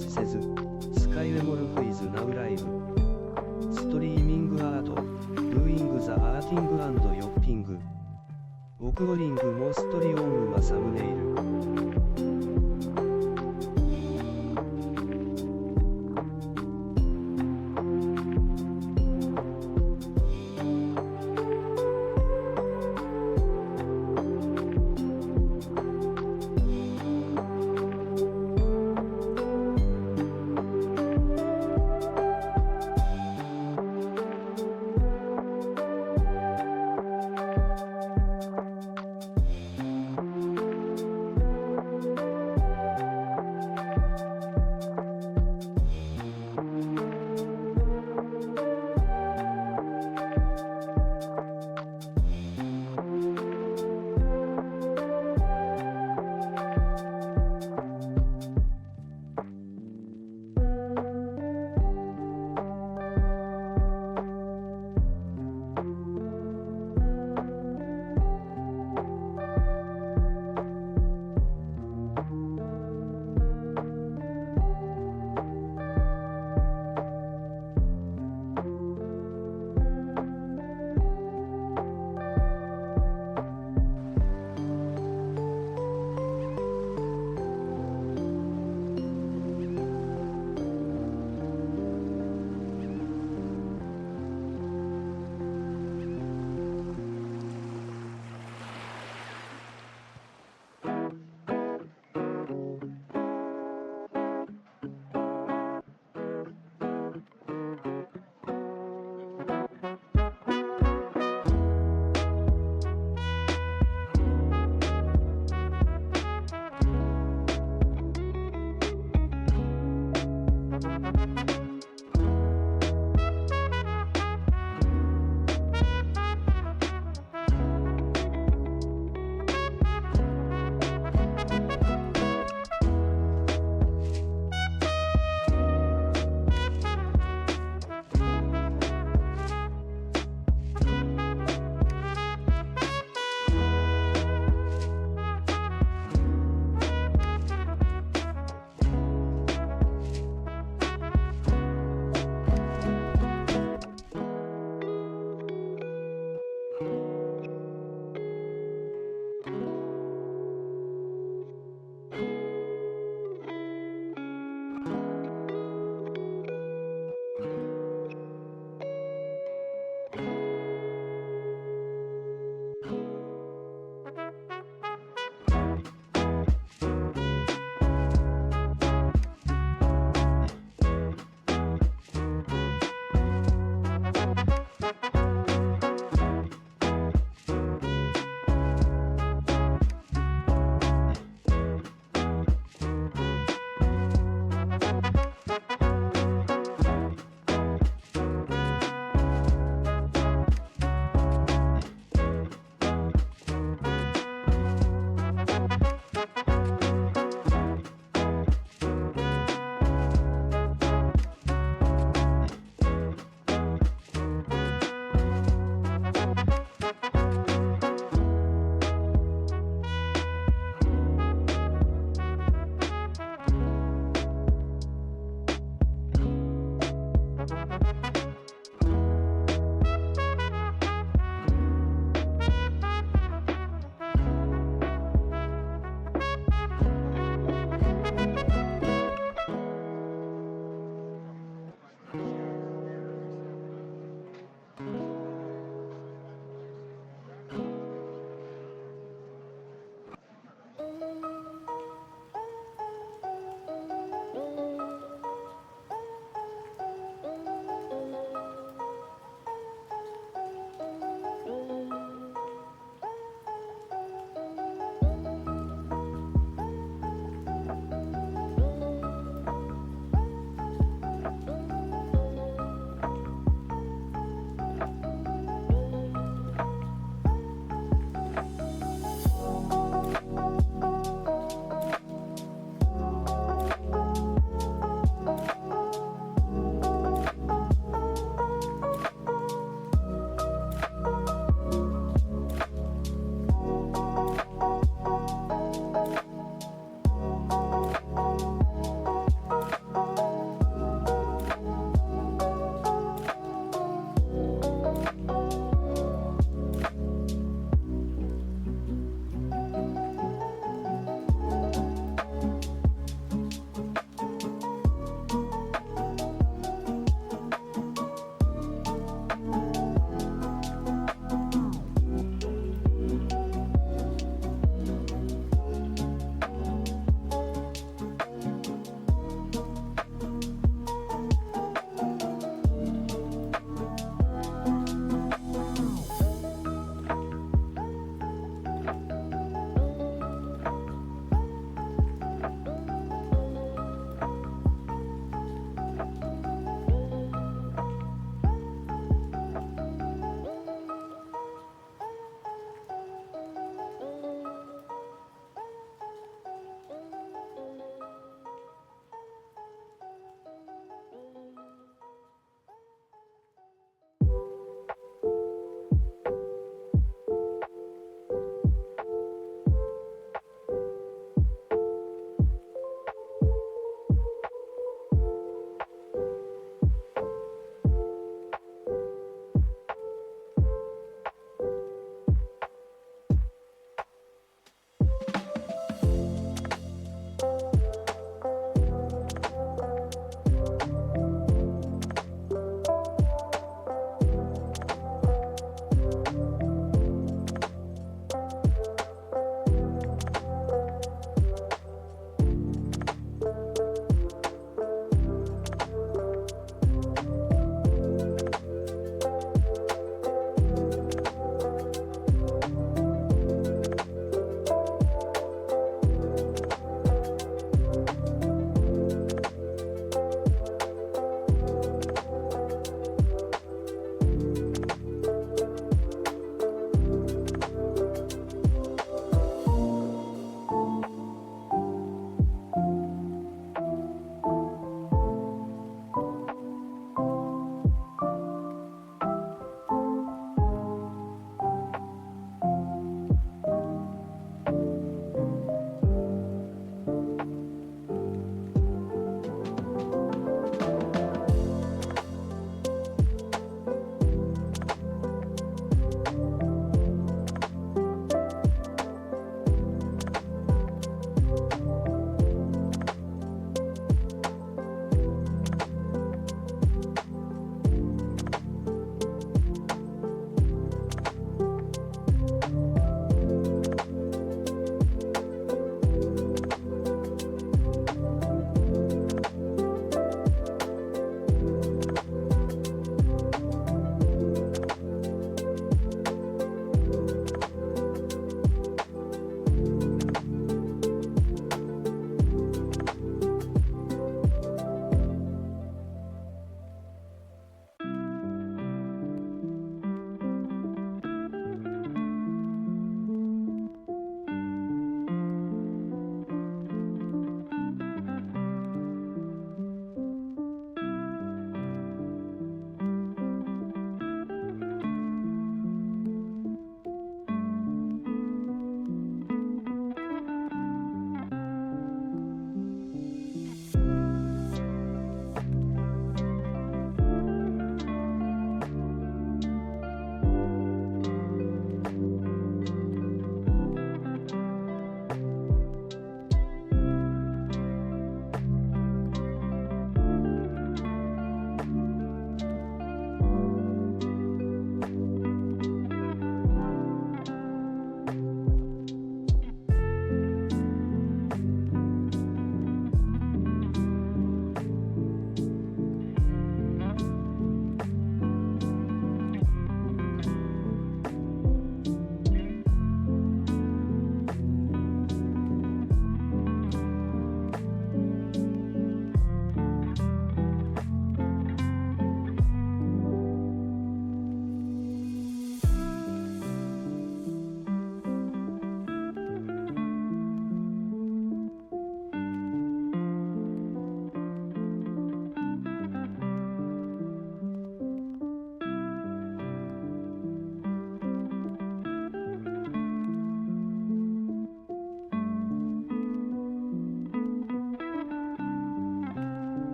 スせず、スカイウェモルフイズナウライブ。ストリーミングアート、ドゥーイングザアーティング&ヨッピング。オクロリングモストリオンウマサムネイル。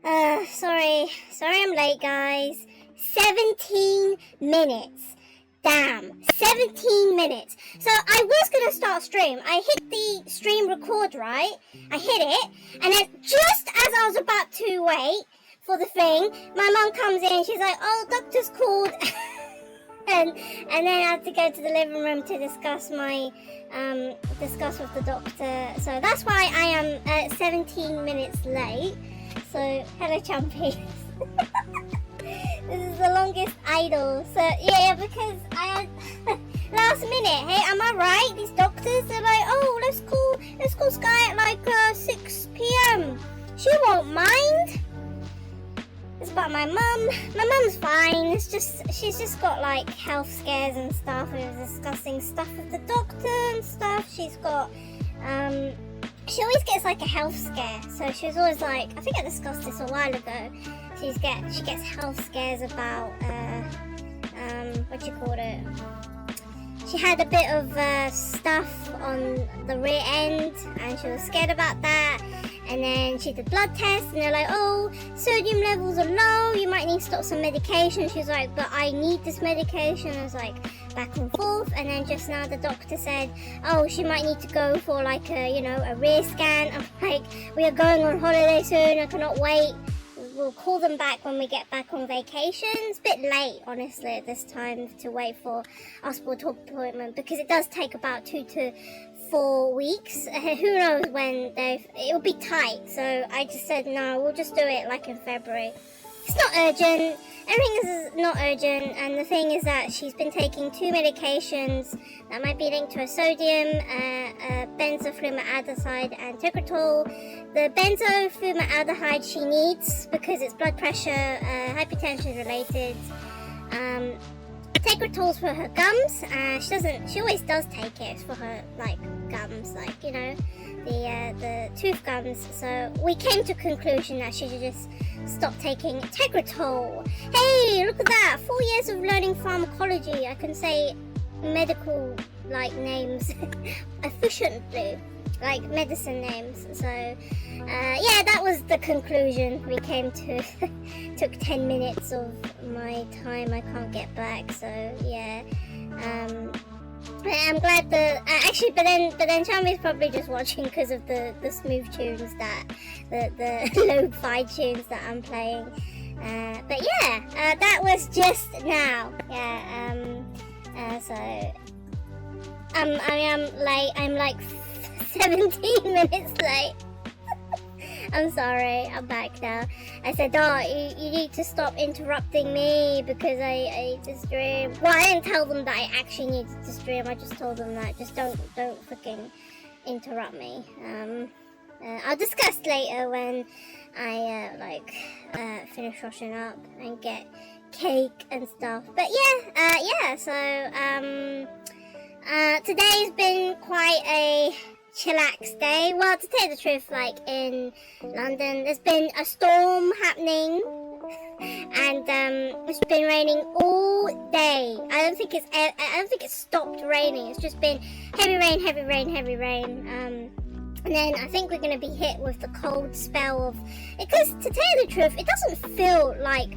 Sorry I'm late, guys. 17 minutes. Damn, 17 minutes. So I was gonna start stream. I hit the stream record, right? I hit it, and then just as I was about to wait for the thing, my mum comes in, she's like, oh, doctor's called. and then I had to go to the living room to discuss with the doctor. So that's why I am 17 minutes late. So, hello champions. This is the longest idle. So, yeah, because I had last minute. Hey, am I right? These doctors are like, oh, let's call Sky at like 6 p.m. She won't mind. It's about my mum. My mum's fine. It's just, she's just got like health scares and stuff. We were discussing stuff with the doctor and stuff. She's got, she always gets like a health scare. So she was always like, I think I discussed this a while ago. She gets health scares about, what do you call it? She had a bit of stuff on the rear end and she was scared about that. And then she did blood tests and they're like, oh, sodium levels are low, you might need to stop some medication. She was like, but I need this medication. I was like, back and forth. And then just now the doctor said, oh, she might need to go for like a rear scan. I'm like, we are going on holiday soon, I cannot wait. We'll call them back when we get back on vacation. It's a bit late, honestly, at this time to wait for our sport appointment because it does take about 2 to 4 weeks. Who knows when it'll be tight. So I just said, no, we'll just do it like in February. It's not urgent. Everything is not urgent. And the thing is that she's been taking 2 medications that might be linked to a sodium, benzofluomaldehyde and Tegretol. The benzofluomaldehyde she needs because it's blood pressure, hypertension related. Tegretol's for her gums. She always does take it. It's for her like gums, like the tooth gums. So we came to a conclusion that she should just stop taking Tegretol. Hey, look at that! 4 years of learning pharmacology. I can say medical like names efficiently, like medicine names. So yeah, that was the conclusion we came to. Took 10 minutes of my time. I can't get back. So yeah, I'm glad that actually, but then Charmy's probably just watching because of the smooth tunes that the lo-fi tunes that I'm playing. But yeah, that was just now. Yeah. So I'm late. I'm like 17 minutes late. I'm sorry, I'm back now. I said, oh, you need to stop interrupting me because I need to stream. Well, I didn't tell them that I actually needed to stream. I just told them that just don't freaking interrupt me. I'll discuss later when I finish washing up and get cake and stuff. But yeah. So today's been quite a chillax day. Well, to tell you the truth, like in London, there's been a storm happening, and it's been raining all day. I don't think it's stopped raining. It's just been heavy rain. And then I think we're gonna be hit with the cold spell of, because to tell you the truth, it doesn't feel like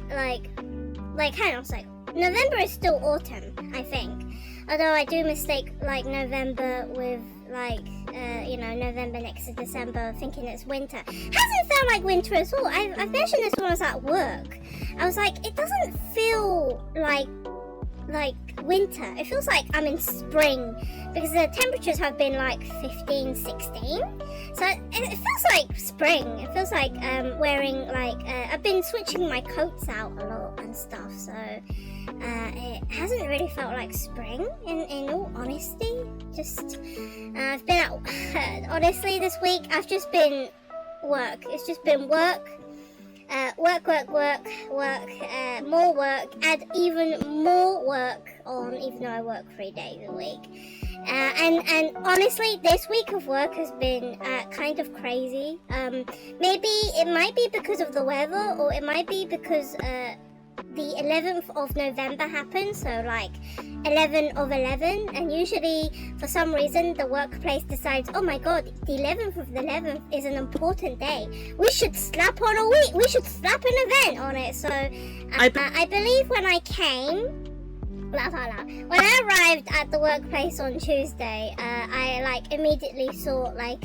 hang on a sec. November is still autumn, I think. Although I do mistake like November with November next to December, thinking it's winter. Hasn't felt like winter at all. I've mentioned this when I was at work. I was like, it doesn't feel like winter. It feels like I'm in spring because the temperatures have been like 15, 16. So it feels like spring. It feels like wearing I've been switching my coats out a lot and stuff. So it hasn't really felt like spring in all honesty. Just I've been honestly this week I've just been work. It's just been work, more work, and even more work on, even though I work 3 days a week. And honestly, this week of work has been kind of crazy. Maybe it might be because of the weather, or it might be because the 11th of November happened, so like 11 of 11, and usually for some reason the workplace decides, oh my god, the 11th of the 11th is an important day, we should slap on a week, we should slap an event on it. So I believe when I came, when I arrived at the workplace on Tuesday, I like immediately saw like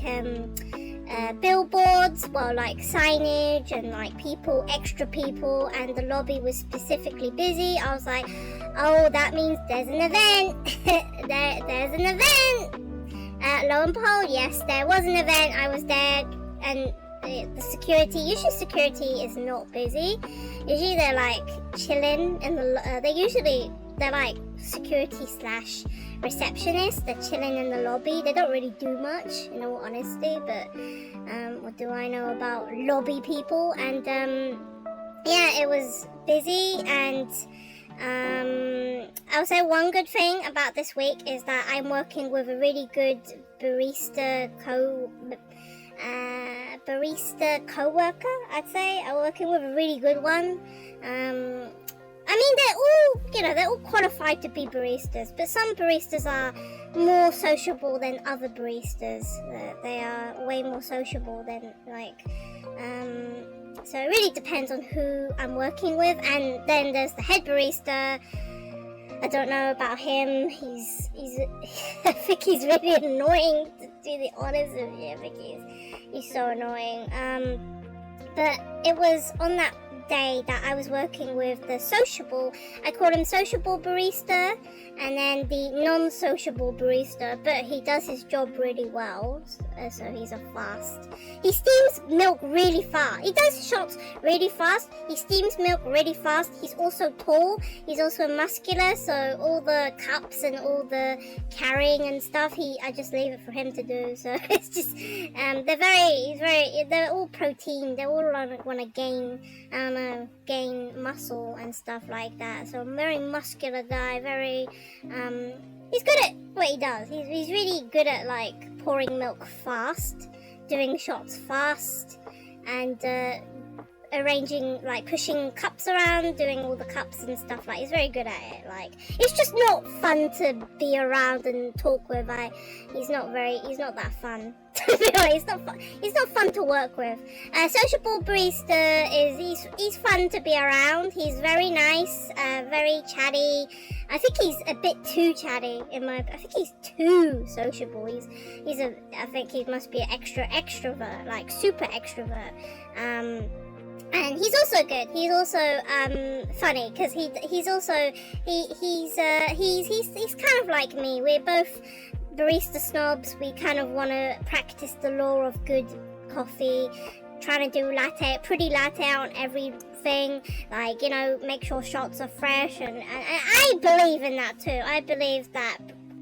billboards, well, like signage and like people, extra people, and the lobby was specifically busy. I was like, oh, that means there's an event. there's an event. Lo and behold, yes, there was an event. I was there, and the security, usually security is not busy. Usually they're like chilling in the they're like security slash receptionists. They're chilling in the lobby. They don't really do much, in all honesty, but what do I know about lobby people? And yeah, it was busy. And I'll say one good thing about this week is that I'm working with a really good barista co-worker, I'd say. I'm working with a really good one. I mean, they're all qualified to be baristas, but some baristas are more sociable than other baristas. They are way more sociable than, like, so it really depends on who I'm working with. And then there's the head barista. I don't know about him. He's I think he's really annoying, to do the honest with you. I think he's so annoying. But it was on that day that I was working with the sociable, I call him sociable barista, and then the non-sociable barista, but he does his job really well, so he's a fast. He steams milk really fast. He does shots really fast. He steams milk really fast. He's also tall. He's also muscular, so all the cups and all the carrying and stuff, I just leave it for him to do. So it's just, they're all protein. They all want to gain muscle and stuff like that. So I'm a very muscular guy, he's good at what he does. He's really good at like pouring milk fast, doing shots fast, and arranging, like pushing cups around, doing all the cups and stuff. Like, he's very good at it. Like, it's just not fun to be around and talk with. He's not that fun. To be honest, he's not fun to work with. Sociable barista he's fun to be around. He's very nice, very chatty. I think he's a bit too chatty I think he's too sociable. I think he must be an extrovert, like super extrovert. And he's also good. He's also funny, because he's kind of like me. We're both barista snobs. We kind of want to practice the law of good coffee, trying to do pretty latte on everything, like, make sure shots are fresh, and I believe in that too. I believe that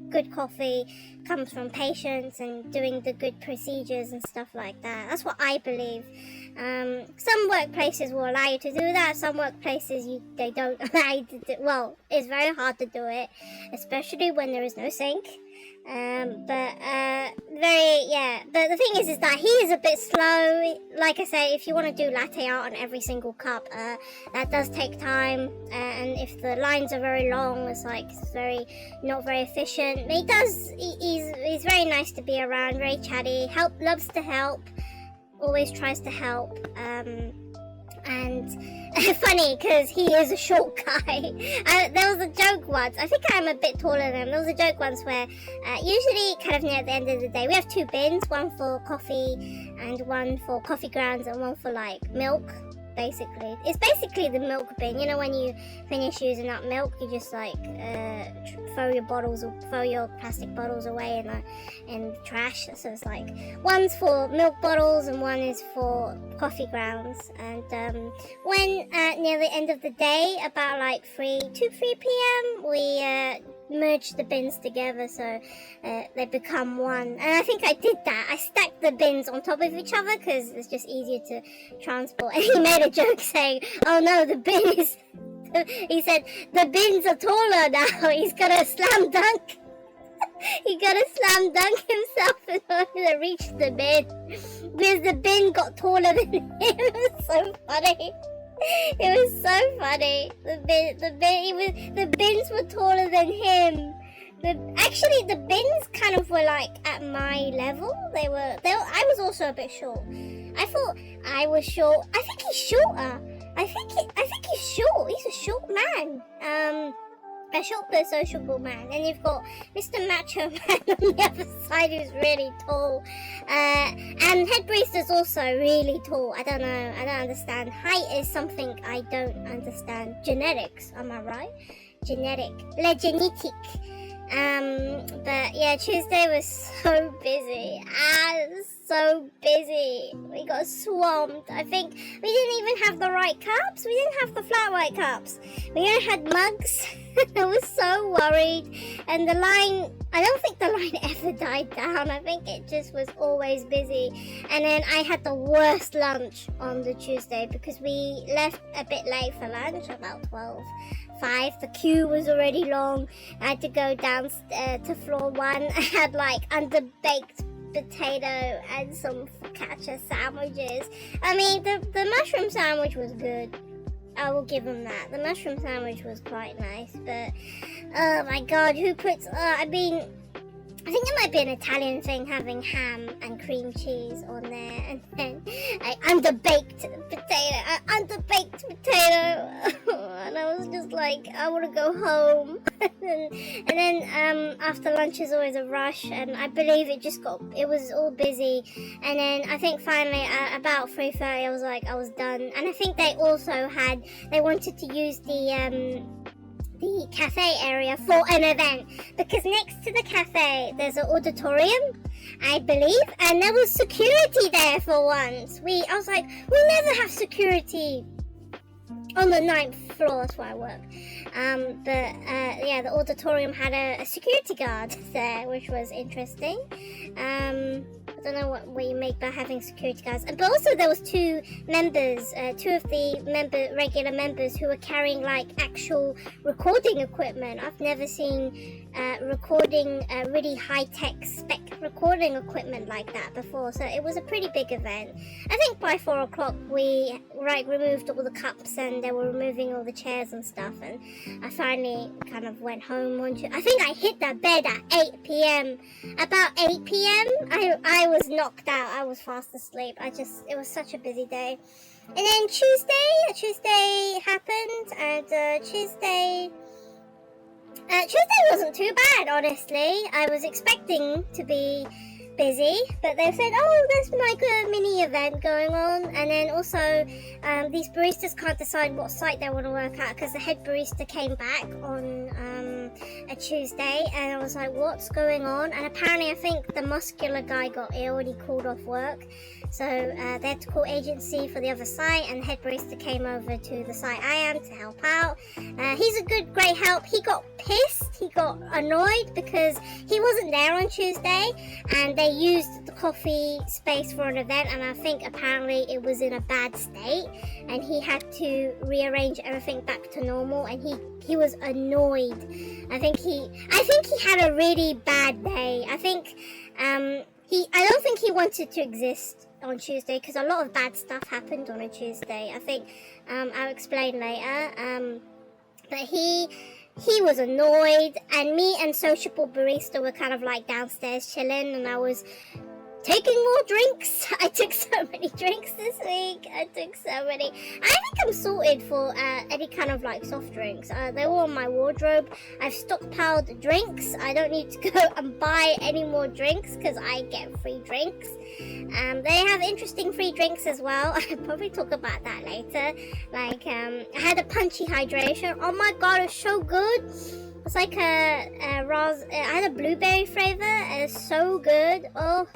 good coffee comes from patience and doing the good procedures and stuff like that. That's what I believe. Some workplaces will allow you to do that. Some workplaces they don't allow you to do. Well, it's very hard to do it, especially when there is no sink. But the thing is that he is a bit slow. Like I say, if you want to do latte art on every single cup, that does take time, and if the lines are very long, it's not very efficient. But he's very nice to be around, very chatty, loves to help, always tries to help, and funny, because he is a short guy. There was a joke once, I think I'm a bit taller than him. There was a joke once where usually kind of near the end of the day we have two bins, one for coffee and one for coffee grounds and one for like milk. Basically, it's basically the milk bin. When you finish using up milk, you just like throw your plastic bottles away in the trash. So it's like one's for milk bottles and one is for coffee grounds. And when near the end of the day, about like 3 p.m, we merge the bins together, so they become one. And I think I did that. I stacked the bins on top of each other because it's just easier to transport. And he made a joke saying, "Oh no, the bin is." He said the bins are taller now. He's gonna slam dunk. He gotta slam dunk himself in order to reach the bin because the bin got taller than him. It was so funny. It was so funny. The bins were taller than him. Actually, the bins kind of were like at my level. I was also a bit short. I thought I was short. I think he's shorter. I think he's short. He's a short man. A short but sociable man. And you've got Mr. Macho Man on the other side who's really tall. And Head Barrista's also really tall. I don't know. I don't understand. Height is something I don't understand. Genetics, am I right? La genetic. But yeah, Tuesday was so busy. It was so busy. We got swamped. I think we didn't even have the right cups. We didn't have the flat white cups. We only had mugs. I was so worried. And the line, I don't think the line ever died down. I think it just was always busy. And then I had the worst lunch on the Tuesday because we left a bit late for lunch, about 12:05. The queue was already long. I had to go down to floor 1. I had like underbaked potato and some focaccia sandwiches. I mean, the mushroom sandwich was good. I will give them that. The mushroom sandwich was quite nice, but oh my god, who puts? I think it might be an Italian thing having ham and cream cheese on there, and then underbaked potato, and I was just like, I want to go home. and then after lunch is always a rush, and I believe it was all busy, and then I think finally about 3:30 I was done, and I think they wanted to use the cafe area for an event, because next to the cafe there's an auditorium, I believe, and there was security there for once. I was like, we never have security on the 9th floor, that's where I work. Yeah, the auditorium had a security guard there, which was interesting. I don't know what you make by having security guards. But also there was two of the regular members who were carrying like actual recording equipment. I've never seen really high-tech spec recording equipment like that before, so it was a pretty big event. I think by 4 o'clock we removed all the cups and they were removing all the chairs and stuff, and I finally kind of went home. I think I hit the bed at 8 p.m. About 8 p.m. I was knocked out. I was fast asleep. It was such a busy day. And then Tuesday happened, and Tuesday wasn't too bad, honestly. I was expecting to be busy, but they said, oh, there's like a mini event going on, and then also these baristas can't decide what site they want to work at because the head barista came back on a Tuesday, and I was like, what's going on? And apparently I think the muscular guy got ill and he called off work, so they had to call agency for the other site, and the head barista came over to the site I am to help out. He's a great help. He got pissed, he got annoyed because he wasn't there on Tuesday, and they used the coffee space for an event, and I think apparently it was in a bad state, and he had to rearrange everything back to normal, and he was annoyed. I think he had a really bad day. I don't think he wanted to exist on Tuesday because a lot of bad stuff happened on a Tuesday. I think I'll explain later. But he was annoyed, and me and Sociable Barista were kind of like downstairs chilling, and I was taking more drinks. I took so many drinks this week. I think I'm sorted for any kind of like soft drinks. They're all in my wardrobe. I've stockpiled drinks. I don't need to go and buy any more drinks because I get free drinks. They have interesting free drinks as well. I'll probably talk about that later. Like I had a punchy hydration. Oh my god, it's so good. It's like I had a blueberry flavor. It's so good. Oh,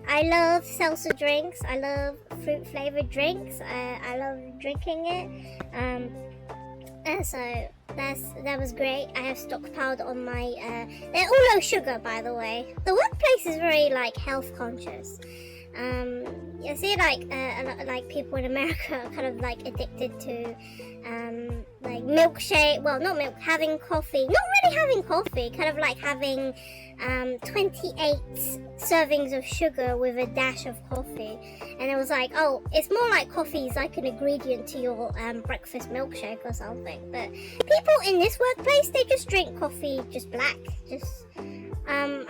I love salsa drinks. I love fruit flavored drinks. I love drinking it. And so that was great. I have stockpiled on my. They're all low sugar, by the way. The workplace is very like health conscious. You see, like people in America are kind of like addicted to like milkshake, well, not milk, having coffee, not really having coffee, kind of like having 28 servings of sugar with a dash of coffee. And it was like, oh, it's more like coffee is like an ingredient to your breakfast milkshake or something. But people in this workplace, they just drink coffee just black.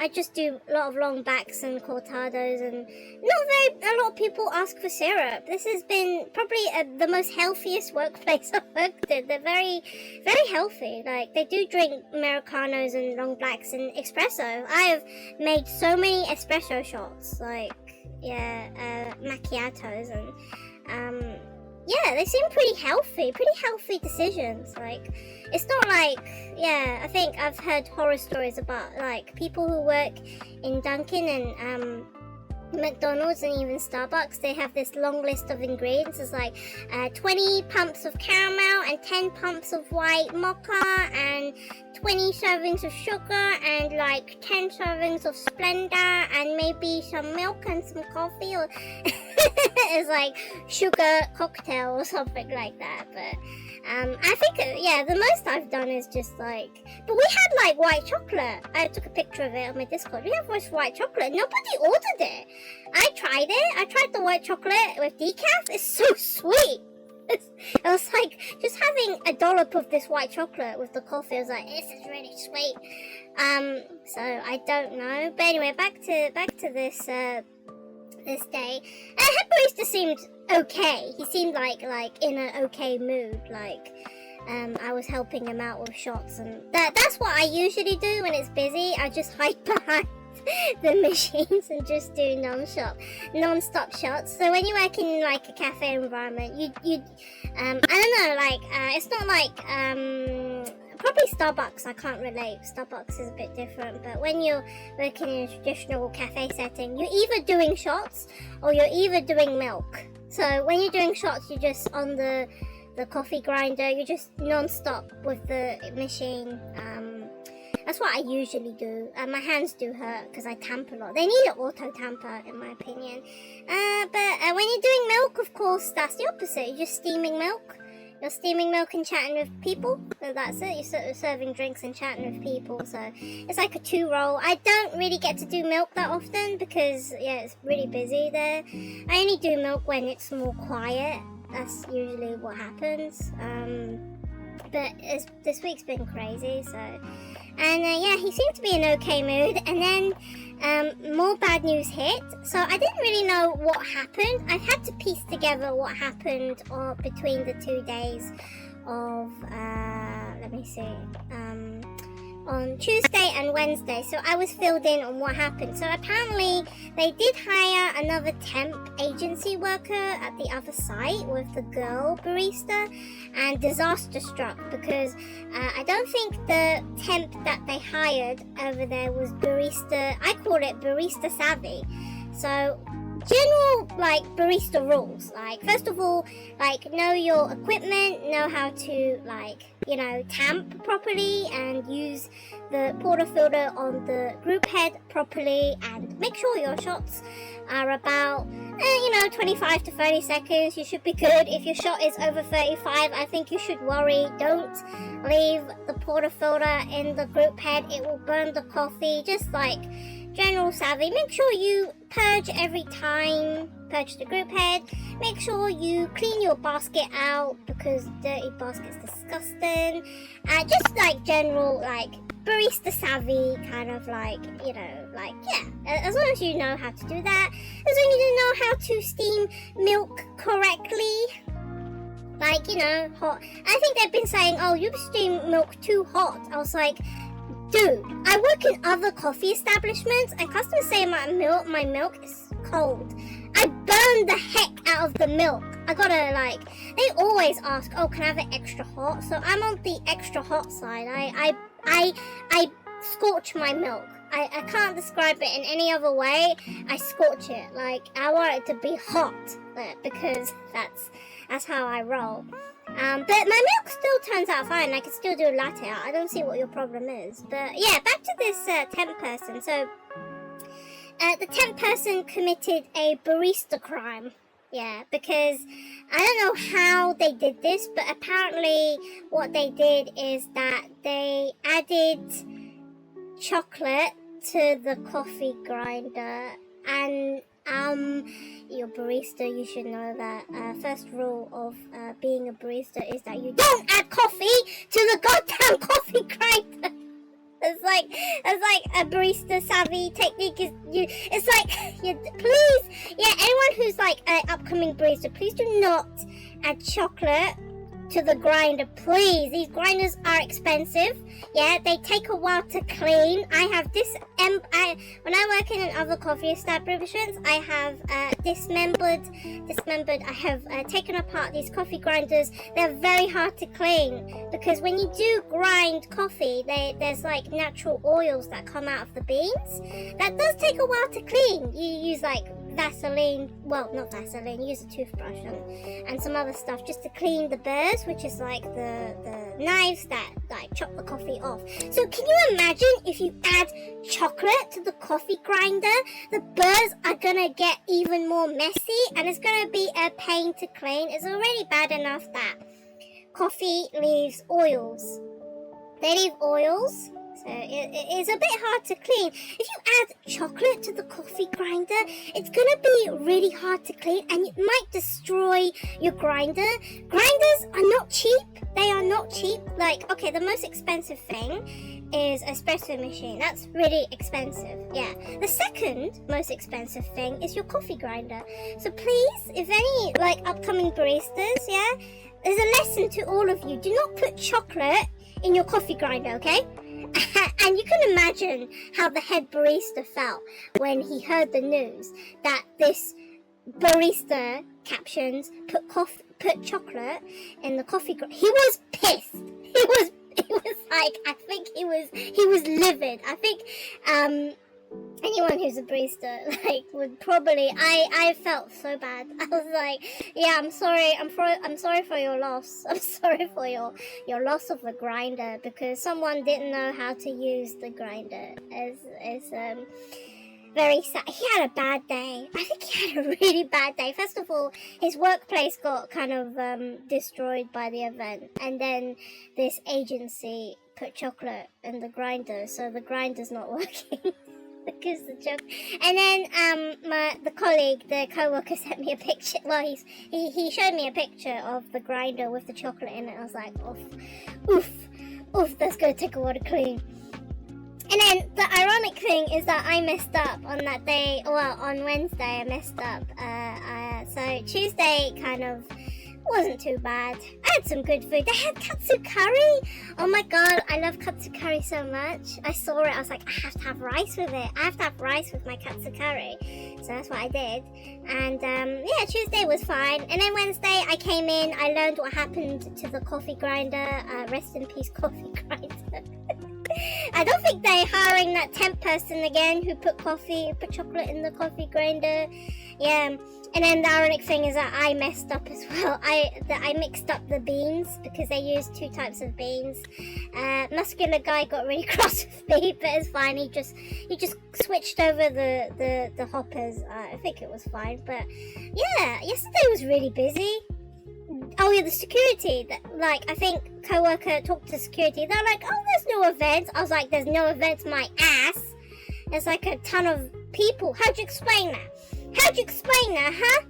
I just do a lot of long blacks and cortados, and a lot of people ask for syrup. This has been probably the most healthiest workplace I've worked in. They're very, very healthy. Like, they do drink Americanos and long blacks and espresso. I have made so many espresso shots, like, macchiatos, and yeah, they seem pretty healthy decisions. Like, it's not like, I think I've heard horror stories about, like, people who work in Dunkin' and McDonald's and even Starbucks. They have this long list of ingredients. It's like 20 pumps of caramel and 10 pumps of white mocha and 20 servings of sugar and like 10 servings of Splenda and maybe some milk and some coffee, or it's like sugar cocktail or something like that. But I think, the most I've done is just like, but we had like white chocolate. I took a picture of it on my Discord. We have white chocolate. Nobody ordered it. I tried it. I tried the white chocolate with decaf. It's so sweet. It was like just having a dollop of this white chocolate with the coffee. I was like, this is really sweet. So I don't know. But anyway, back to this this day. Head barista seemed okay. He seemed like in an okay mood. Like, I was helping him out with shots, and that's what I usually do when it's busy. I just hide behind the machines and just do non-stop shots. So when you work in like a cafe environment, you I don't know, like it's not like probably Starbucks. I can't relate. Starbucks is a bit different, but when you're working in a traditional cafe setting, you're either doing shots or you're either doing milk. So when you're doing shots, you're just on the coffee grinder. You're just non-stop with the machine. That's what I usually do. My hands do hurt because I tamp a lot. They need an auto tamper, in my opinion. But when you're doing milk, of course, that's the opposite. You're just steaming milk. You're steaming milk and chatting with people. So that's it. You're serving drinks and chatting with people. So it's like a two-roll. I don't really get to do milk that often because, it's really busy there. I only do milk when it's more quiet. That's usually what happens. But this week's been crazy, so... And he seemed to be in okay mood, and then more bad news hit. So I didn't really know what happened. I've had to piece together what happened between the 2 days of, let me see, on Tuesday and Wednesday. So I was filled in on what happened. So apparently they did hire another temp agency worker at the other site with the girl barista, and disaster struck because I don't think the temp that they hired over there was barista. I call it barista savvy. So general like barista rules, like first of all, like know your equipment, know how to tamp properly and use the portafilter on the group head properly, and make sure your shots are about 25 to 30 seconds. You should be good. If your shot is over 35, I think you should worry. Don't leave the portafilter in the group head, it will burn the coffee. Just like general savvy. Make sure you purge every time. Purge the group head. Make sure you clean your basket out because dirty basket's disgusting. Just like general barista savvy kind of as long as you know how to do that. As long as you know how to steam milk correctly. Hot. I think they've been saying, oh, you steam milk too hot. I was like, dude, I work in other coffee establishments and customers say my milk is cold. I burn the heck out of the milk. I gotta they always ask, oh, can I have it extra hot? So I'm on the extra hot side. I scorch my milk. I can't describe it in any other way. I scorch it. I want it to be hot because that's how I roll. But my milk still turns out fine. I can still do a latte art. I don't see what your problem is. But yeah, back to this temp person. So the temp person committed a barista crime. Yeah, because I don't know how they did this, but apparently what they did is that they added chocolate to the coffee grinder, and your barista, you should know that first rule of being a barista is that you don't add coffee to the goddamn coffee grinder. It's like a barista savvy technique is please, anyone who's like an upcoming barista, please do not add chocolate to the grinder, please. These grinders are expensive. Yeah, they take a while to clean. I have when I work in other coffee establishments, I have dismembered. I have taken apart these coffee grinders. They're very hard to clean because when you do grind coffee, there's like natural oils that come out of the beans. That does take a while to clean. You use like Vaseline, well, not Vaseline, use a toothbrush and some other stuff just to clean the burrs, which is like the knives that like chop the coffee off. So can you imagine if you add chocolate to the coffee grinder? The burrs are gonna get even more messy and it's gonna be a pain to clean. It's already bad enough that coffee leaves oils. They leave oils. So it's a bit hard to clean. If you add chocolate to the coffee grinder, it's gonna be really hard to clean and it might destroy your grinder. Grinders are not cheap. They are not cheap. Like, okay, the most expensive thing is espresso machine. That's really expensive. Yeah. The second most expensive thing is your coffee grinder. So please, if any like upcoming baristas, yeah, there's a lesson to all of you. Do not put chocolate in your coffee grinder, okay? And you can imagine how the head barista felt when he heard the news that this barista captions put chocolate in the coffee grinder. He was pissed. He was like, I think he was livid. I think anyone who's a barista like would probably I felt so bad. I was like, yeah, I'm sorry for your loss. I'm sorry for your loss of the grinder because someone didn't know how to use the grinder. It's very sad. He had a bad day. I think he had a really bad day. First of all, his workplace got kind of destroyed by the event, and then this agency put chocolate in the grinder, so the grinder's not working. Because the joke. And then the co-worker sent me a picture. Well, he showed me a picture of the grinder with the chocolate in it. I was like, oof, that's gonna take a while to clean. And then the ironic thing is that I messed up on that day. Well, on Wednesday I messed up. So Tuesday kind of wasn't too bad. I had some good food. They had katsu curry. Oh my god, I love katsu curry so much. I saw it, I was like, I have to have rice with it. I have to have rice with my katsu curry. So that's what I did. And yeah, Tuesday was fine. And then Wednesday I came in, I learned what happened to the coffee grinder. Rest in peace, coffee grinder. I don't think they're hiring that temp person again who put chocolate in the coffee grinder. Yeah. And then the ironic thing is that I messed up as well. I mixed up the beans because they used two types of beans. Muscular guy got really cross with me, but it's fine. He just switched over the hoppers. I think it was fine. But yeah, yesterday was really busy. Oh yeah, the security. I think co-worker talked to security. They're like, oh, there's no events. I was like, there's no events, my ass. There's like a ton of people. How'd you explain that? Huh?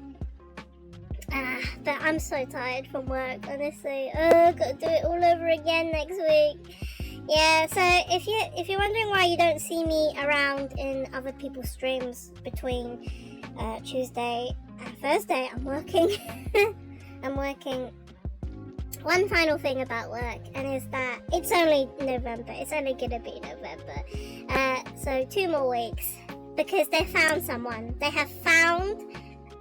But I'm so tired from work, honestly. Oh, gotta do it all over again next week. Yeah, so if you're wondering why you don't see me around in other people's streams between Tuesday and Thursday, I'm working. I'm working. One final thing about work, and is that it's only November. It's only gonna be November. So 2 more weeks. Because they found someone. They have found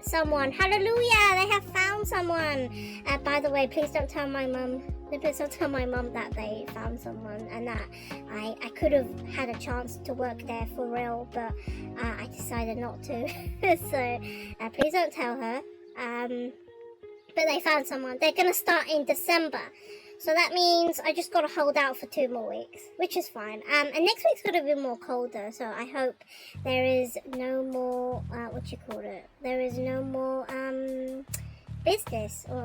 someone. Hallelujah! They have found someone. By the way, please don't tell my mum. Please don't tell my mum that they found someone and that I could have had a chance to work there for real, but I decided not to. So please don't tell her. But they found someone. They're gonna start in December. So that means I just gotta hold out for 2 more weeks, which is fine. And next week's gonna be more colder, so I hope there is no more, there is no more,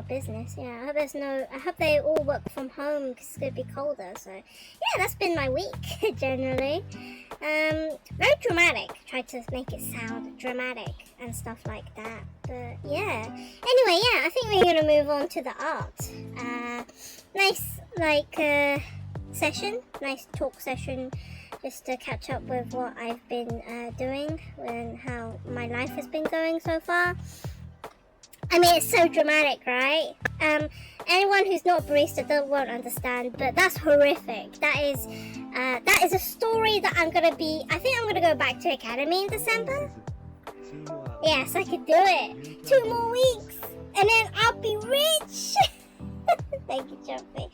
business, yeah. I hope they all work from home because it's gonna be colder, so yeah, that's been my week, generally. Very dramatic, tried to make it sound dramatic and stuff like that, but yeah. Anyway, yeah, I think we're gonna move on to the art. Nice, nice talk session, just to catch up with what I've been doing and how my life has been going so far. I mean, it's so dramatic, right? Anyone who's not a barista won't understand, but that's horrific. That is a story that I think I'm gonna go back to Academy in December. Yes, I could do it. 2 more weeks, and then I'll be rich. Thank you, Jumpy.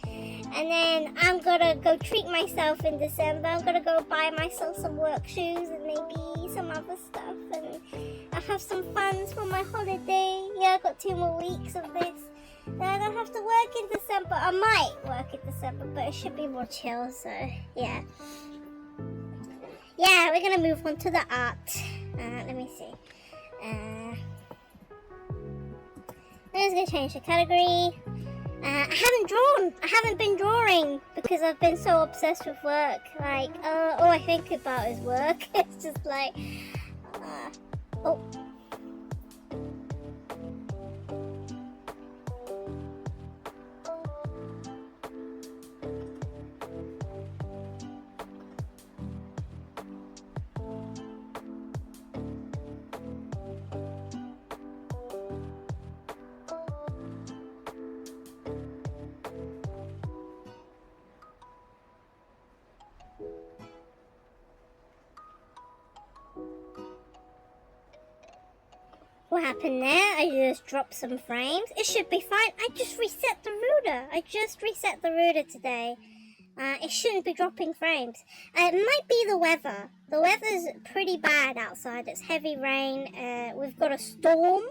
And then I'm gonna go treat myself in December. I'm gonna go buy myself some work shoes and maybe some other stuff, and I'll have some funds for my holiday. Yeah, I've got 2 more weeks of this. Then I don't have to work in December. I might work in December, but it should be more chill, so yeah. Yeah, we're gonna move on to the art. Let me see. I'm just gonna change the category. I haven't been drawing because I've been so obsessed with work. Like, all I think about is work. It's just like, oh. What happened there? I just dropped some frames. It should be fine. I just reset the router. Today. It shouldn't be dropping frames. It might be the weather. The weather's pretty bad outside. It's heavy rain. We've got a storm,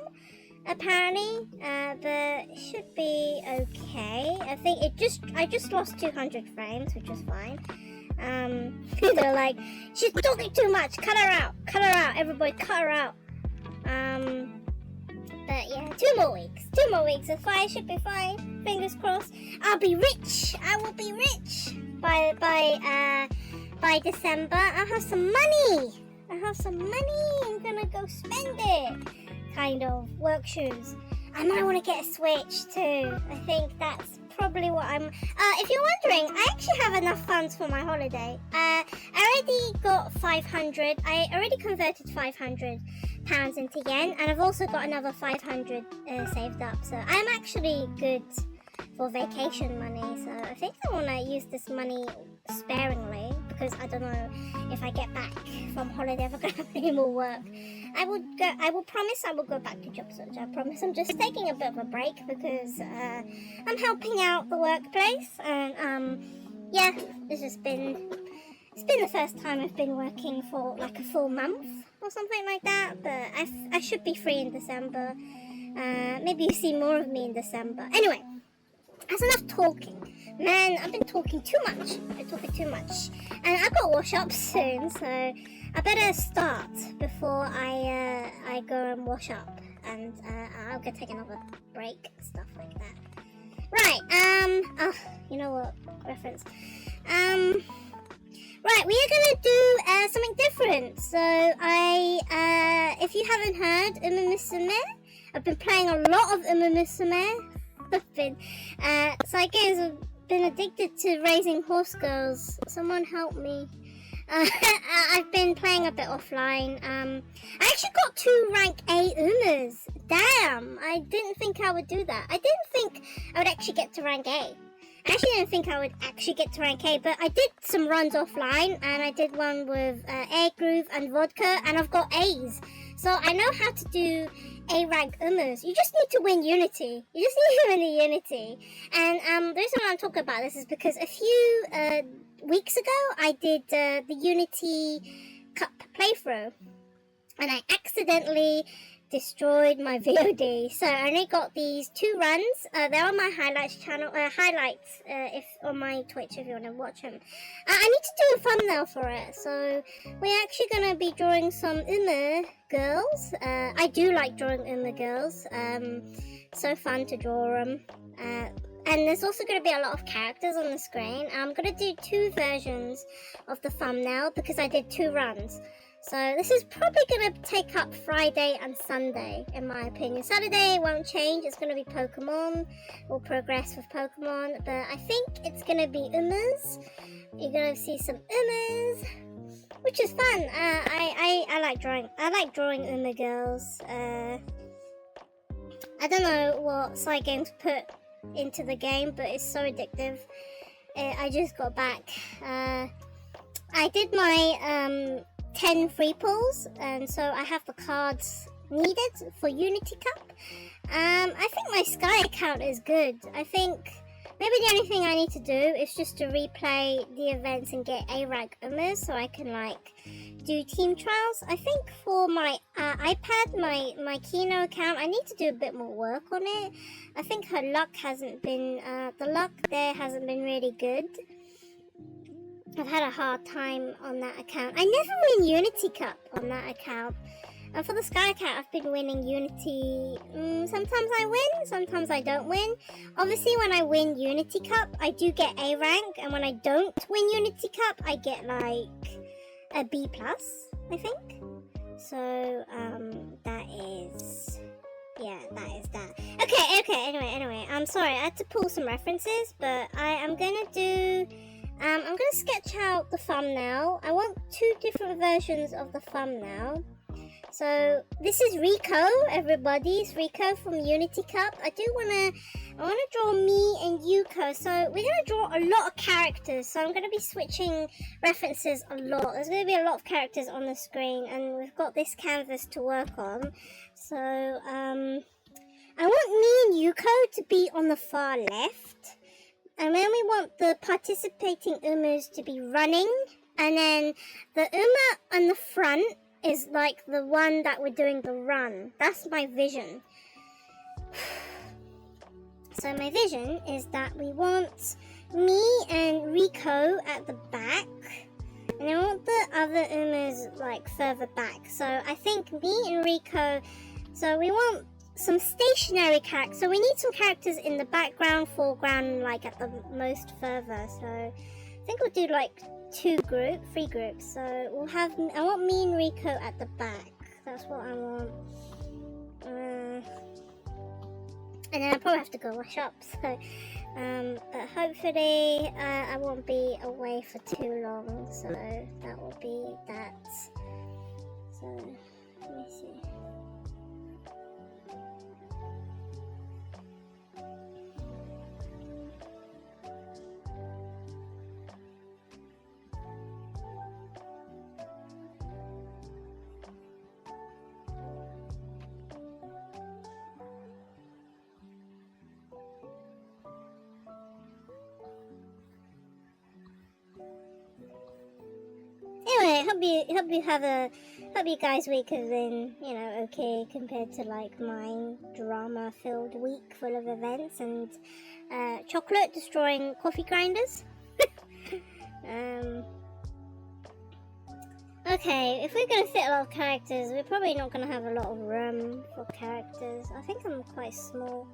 apparently. But it should be okay. I just lost 200 frames, which is fine. They're like, she's talking too much. Cut her out. Everybody, cut her out. But yeah, 2 more weeks. 2 more weeks of fine, should be fine. Fingers crossed. I'll be rich. I will be rich by December. I'll have some money. I'm gonna go spend it. Kind of work shoes. I might want to get a Switch too. I think that's probably what I'm. If you're wondering, I actually have enough funds for my holiday. I already got 500. I already converted 500 pounds into yen, and I've also got another 500 saved up, so I'm actually good for vacation money. So I think I want to use this money sparingly, because I don't know if I get back from holiday if I'm gonna have any more work. I will promise I will go back to job search. I promise. I'm just taking a bit of a break because I'm helping out the workplace, and yeah, it's been the first time I've been working for like a full month or something like that, but I should be free in December. Maybe you see more of me in December. Anyway, that's enough talking. Man, I've been talking too much. And I've got wash up soon, so I better start before I go and wash up. And I'll go take another break, stuff like that. Right, oh, you know what? Reference. Right, we are gonna do something different. So if you haven't heard musume, I've been playing a lot of musume. I've been, Psyche has been addicted to raising horse girls. Someone help me. I've been playing a bit offline. I actually got 2 rank A umas. Damn, I didn't think I would do that. I didn't think I would actually get to rank A. I actually didn't think I would actually get to rank A, but I did some runs offline, and I did one with Air Groove and Vodka, and I've got A's. So I know how to do A rank umas. You just need to win Unity. You just need to win the Unity. And the reason why I'm talking about this is because a few weeks ago, I did the Unity Cup playthrough, and I accidentally destroyed my VOD. So I only got these 2 runs. They're on my highlights channel. Highlights, if on my Twitch, if you want to watch them. I need to do a thumbnail for it. So we're actually gonna be drawing some girls. I do like drawing girls. So fun to draw them. And there's also going to be a lot of characters on the screen. I'm going to do 2 versions of the thumbnail because I did 2 runs. So this is probably going to take up Friday and Sunday, in my opinion. Saturday won't change. It's going to be Pokemon. We'll progress with Pokemon. But I think it's going to be Umas. You're going to see some Umas, which is fun. I like drawing. I like drawing Uma girls. I don't know what SkyeGames put into the game, but it's so addictive. I just got back. I did my 10 free pulls, and so I have the cards needed for Unity Cup. I think my Sky account is good. I think maybe the only thing I need to do is just to replay the events and get A rank Umas so I can like do team trials. I think for my iPad, my Kino account, I need to do a bit more work on it. I think her luck hasn't been, the luck there hasn't been really good. I've had a hard time on that account. I never win Unity Cup on that account. And for the Sky account, I've been winning Unity. Sometimes I win, sometimes I don't win. Obviously, when I win Unity Cup, I do get A rank. And when I don't win Unity Cup, I get like a B+, I think. So, that is... yeah, that is that. Okay, anyway, I'm sorry, I had to pull some references, but I am gonna do... I'm gonna sketch out the thumbnail. I want 2 different versions of the thumbnail. So this is Rico, everybody. It's Rico from Unity Cup. I wanna draw me and Yuko. So we're gonna draw a lot of characters. So I'm gonna be switching references a lot. There's gonna be a lot of characters on the screen, and we've got this canvas to work on. So I want me and Yuko to be on the far left. And then we want the participating Umas to be running. And then the Uma on the front is like the one that we're doing the run. That's my vision. So my vision is that we want me and Rico at the back. And I want the other Umas like further back. So I think me and Rico... so we want some stationary characters. So we need some characters in the background, foreground, like at the most further. So I think we'll do like 3 groups. So we'll have, I want me and Rico at the back. That's what I want. And then I'll probably have to go wash up. So, but hopefully I won't be away for too long. So that will be that. So let me see. Anyway, hope you guys' week has been, you know, okay compared to like mine. Drama-filled week full of events and chocolate destroying coffee grinders. Okay, if we're gonna fit a lot of characters, we're probably not gonna have a lot of room for characters. I think I'm quite small.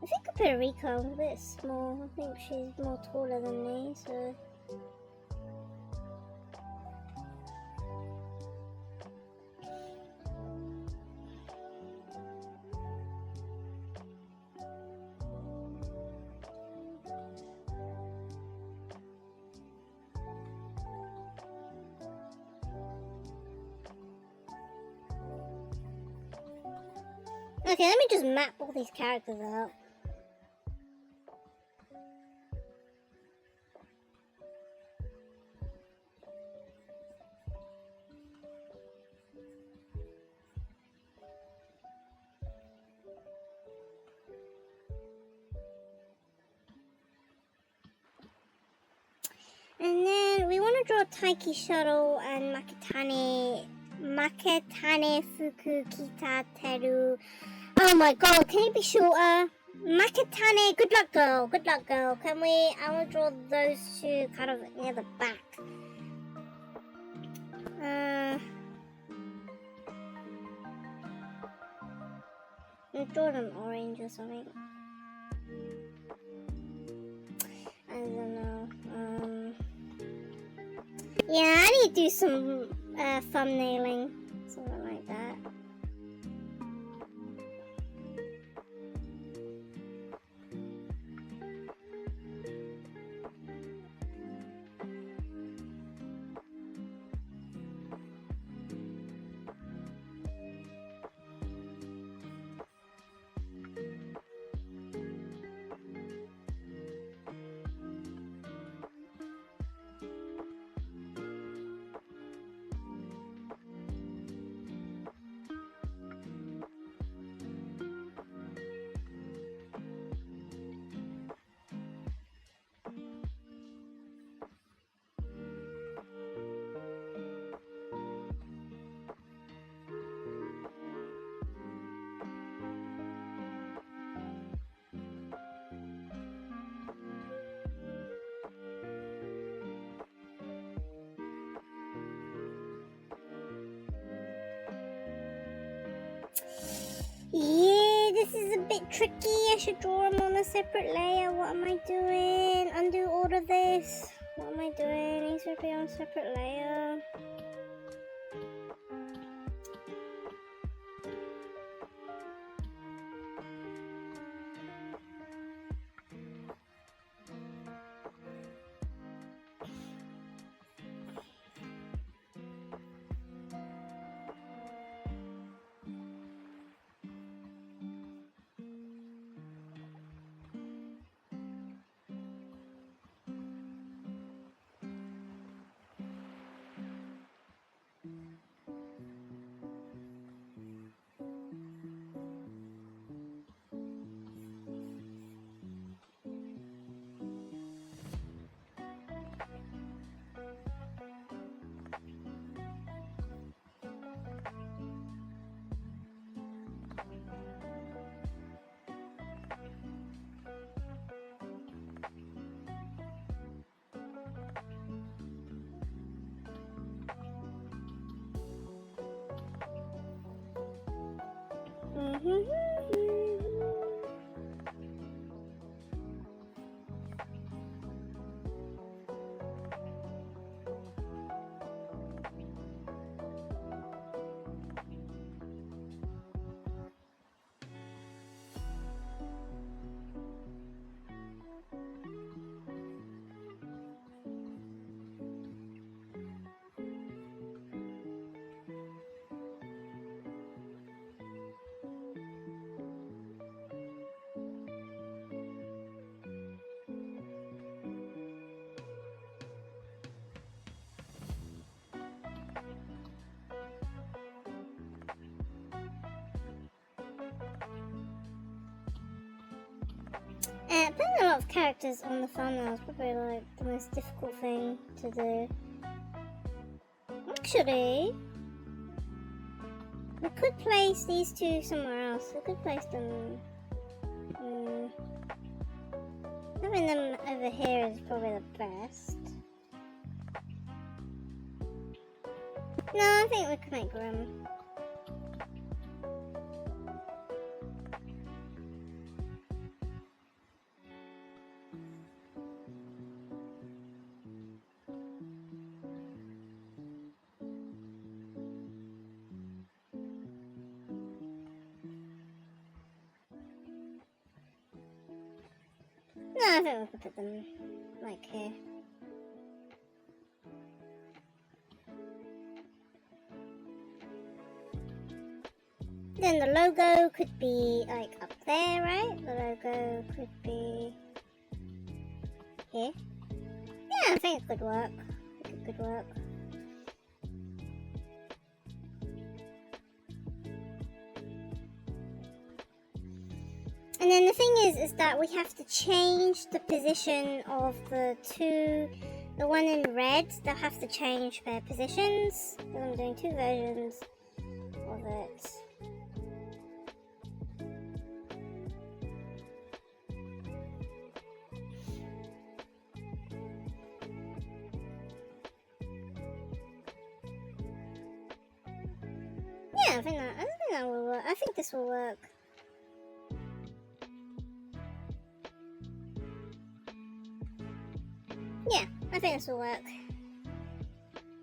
I think compared to Rico, I'm a bit small. I think she's more taller than me, so. Okay, let me just map all these characters out. And then we want to draw Taiki Shuttle and Makitani Maketane fuku kitateru. Oh my god, can it be shorter? Maketane, good luck girl, good luck girl. Can we, I want to draw those two kind of near the back. I'll draw them orange or something. I don't know. Yeah, I need to do some thumbnailing, something like that. Yeah, this is a bit tricky. I should draw them on a separate layer. What am I doing? Undo all of this. What am I doing? These should be on a separate layer. Putting a lot of characters on the thumbnail is probably like the most difficult thing to do. Actually, we could place these two somewhere else. We could place them. Having them over here is probably the best. No, I think we can make room. No, I think we could put them like here. Then the logo could be like up there, right? The logo could be here. Yeah, I think it could work. I think it could work. And then the thing is that we have to change the position of the two the one in red, they'll have to change their positions, because I'm doing 2 versions of it. Yeah, I think that will work. I think this will work. Yeah, I think this will work.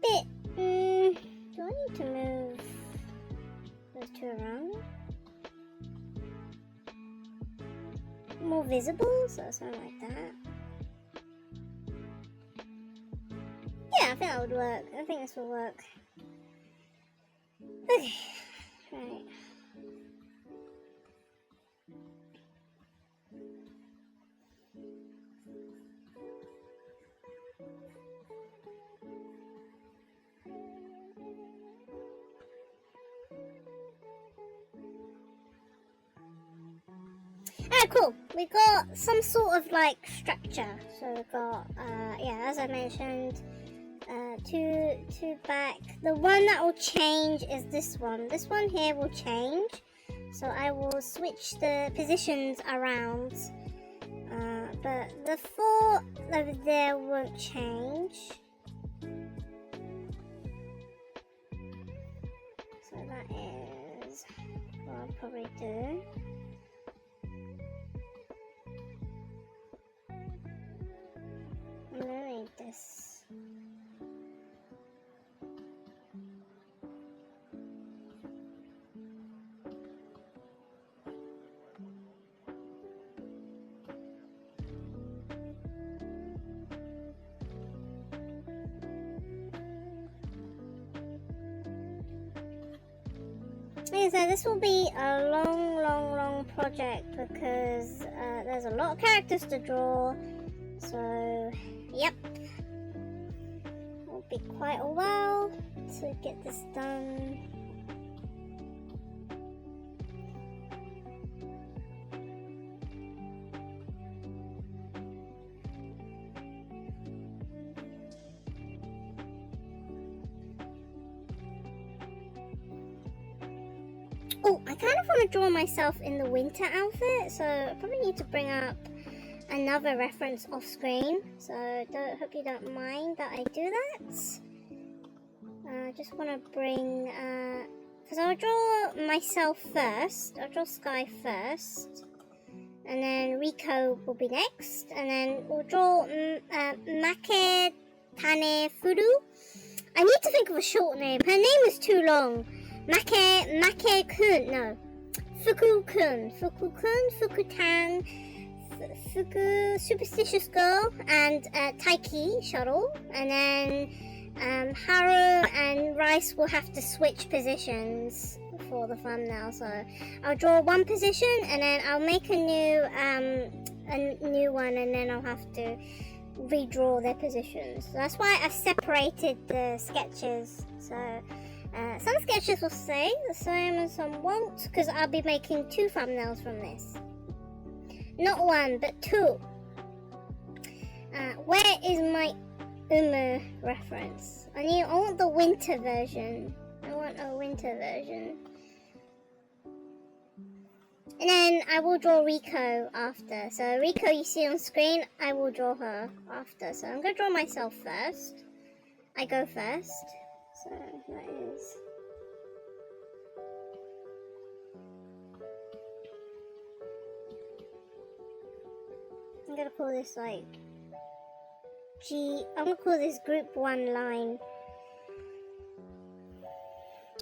Bit, do I need to move those 2 around? More visible, so something like that. Yeah, I think that would work. I think this will work. Okay, right. Alright, cool. We got some sort of like structure. So we've got, yeah, as I mentioned, two back. The one that will change is this one. This one here will change. So I will switch the positions around. But the 4 over there won't change. So that is what I'll probably do. I'm gonna read this. Yeah, so this will be a long project because there's a lot of characters to draw. So, yep, it'll be quite a while to get this done. Oh, I kind of want to draw myself in the winter outfit, so I probably need to bring up another reference off screen. So hope you don't mind that I do that. I just want to bring, because I'll draw myself first. I'll draw Sky first, and then Rico will be next, and then we'll draw Make Tane Furu. I need to think of a short name. Her name is too long. Make-kun, no. Fuku-kun, Fuku-tan, Fuku, Superstitious Girl, and Taiki, Shuttle. And then Haru and Rice will have to switch positions for the thumbnail. So I'll draw one position, and then I'll make a new one, and then I'll have to redraw their positions. So that's why I separated the sketches. So some sketches will stay the same and some won't, because I'll be making 2 thumbnails from this. Not 1, but 2. Where is my Umu reference? I want the winter version. I want a winter version. And then I will draw Rico after. So Rico you see on screen, I will draw her after. So I'm going to draw myself first. I go first. So that is... I'm going to call this like... I'm going to call this group 1 line.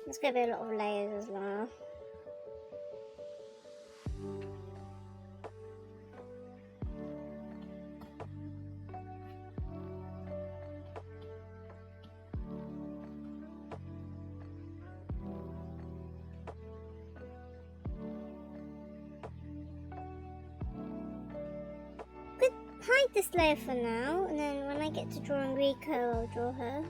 There's going to be a lot of layers as well. Hide this layer for now, and then when I get to drawing Rico, I'll draw her.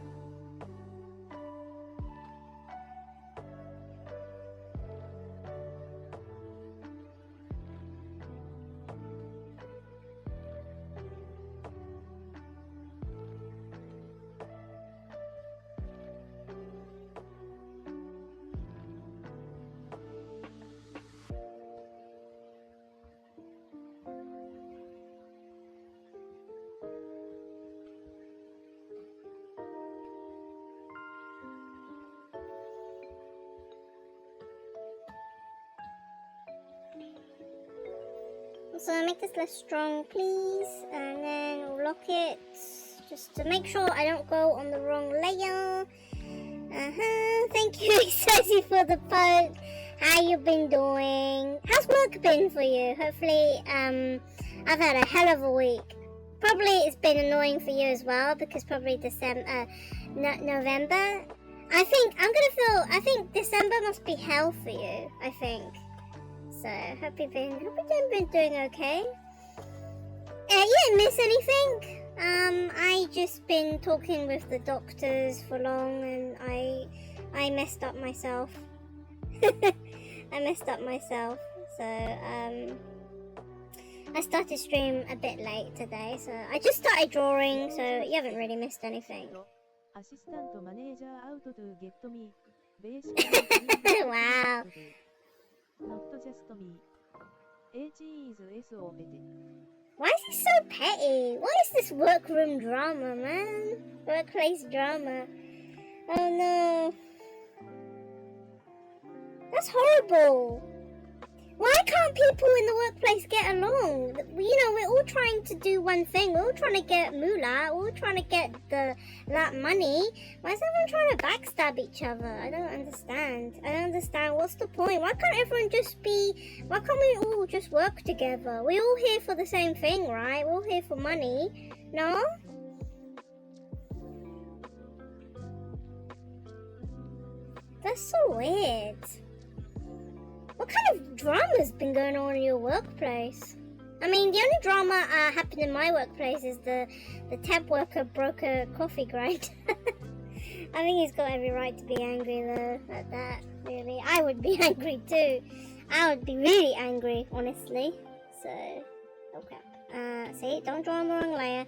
So make this less strong, please, and then we'll lock it just to make sure I don't go on the wrong layer. Thank you, Sosie, for the poke. How you been doing? How's work been for you? Hopefully, I've had a hell of a week. Probably it's been annoying for you as well because probably November. I think December must be hell for you. I think. So hope you've been doing okay. You didn't miss anything. I just been talking with the doctors for long, and I messed up myself. I messed up myself. So I started stream a bit late today. So I just started drawing. So you haven't really missed anything. Wow. Not just me. AG is SO petty. Why is he so petty? What is this workroom drama, man? Workplace drama. Oh no. That's horrible. Why can't people in the workplace get along? You know, we're all trying to do one thing. We're all trying to get moolah. We're all trying to get that money. Why is everyone trying to backstab each other? I don't understand. What's the point? Why can't everyone why can't we all just work together? We're all here for the same thing, right? We're all here for money. No? That's so weird. What kind of drama's been going on in your workplace? I mean, the only drama happened in my workplace is the temp worker broke a coffee grinder. I think he's got every right to be angry though at that, really. I would be angry too. I would be really angry, honestly. So, okay. See, don't draw on the wrong layer.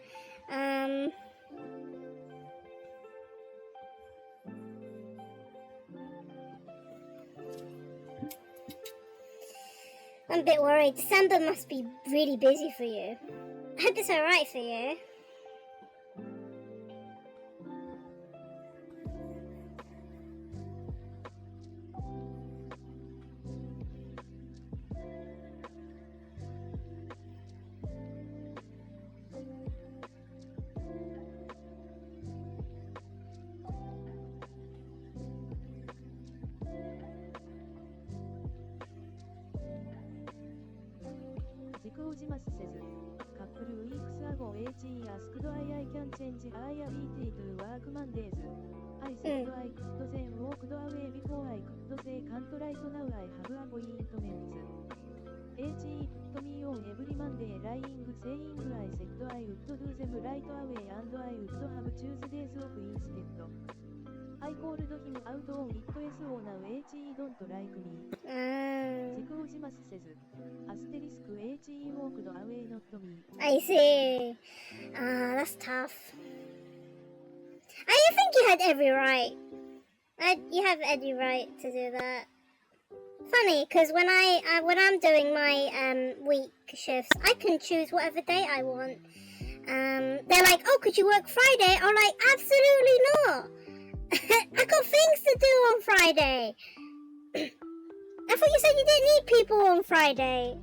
I'm a bit worried. December must be really busy for you. I hope it's alright for you. AG asked I can change I ability to work Mondays. I said I could then walked away before I could say can't right now I have appointments. AG put me on every Monday lying saying I said I would do them right away and I would have Tuesdays off instead. I called him out on it so now AG don't like me. Zikojimas says, asterisk AG walked away not me. I see. That's tough. I think you had every right. You have every right to do that. Funny, because when I'm doing my week shifts, I can choose whatever day I want. They're like, oh, could you work Friday? I'm like, absolutely not. I got things to do on Friday. I thought you said you didn't need people on Friday.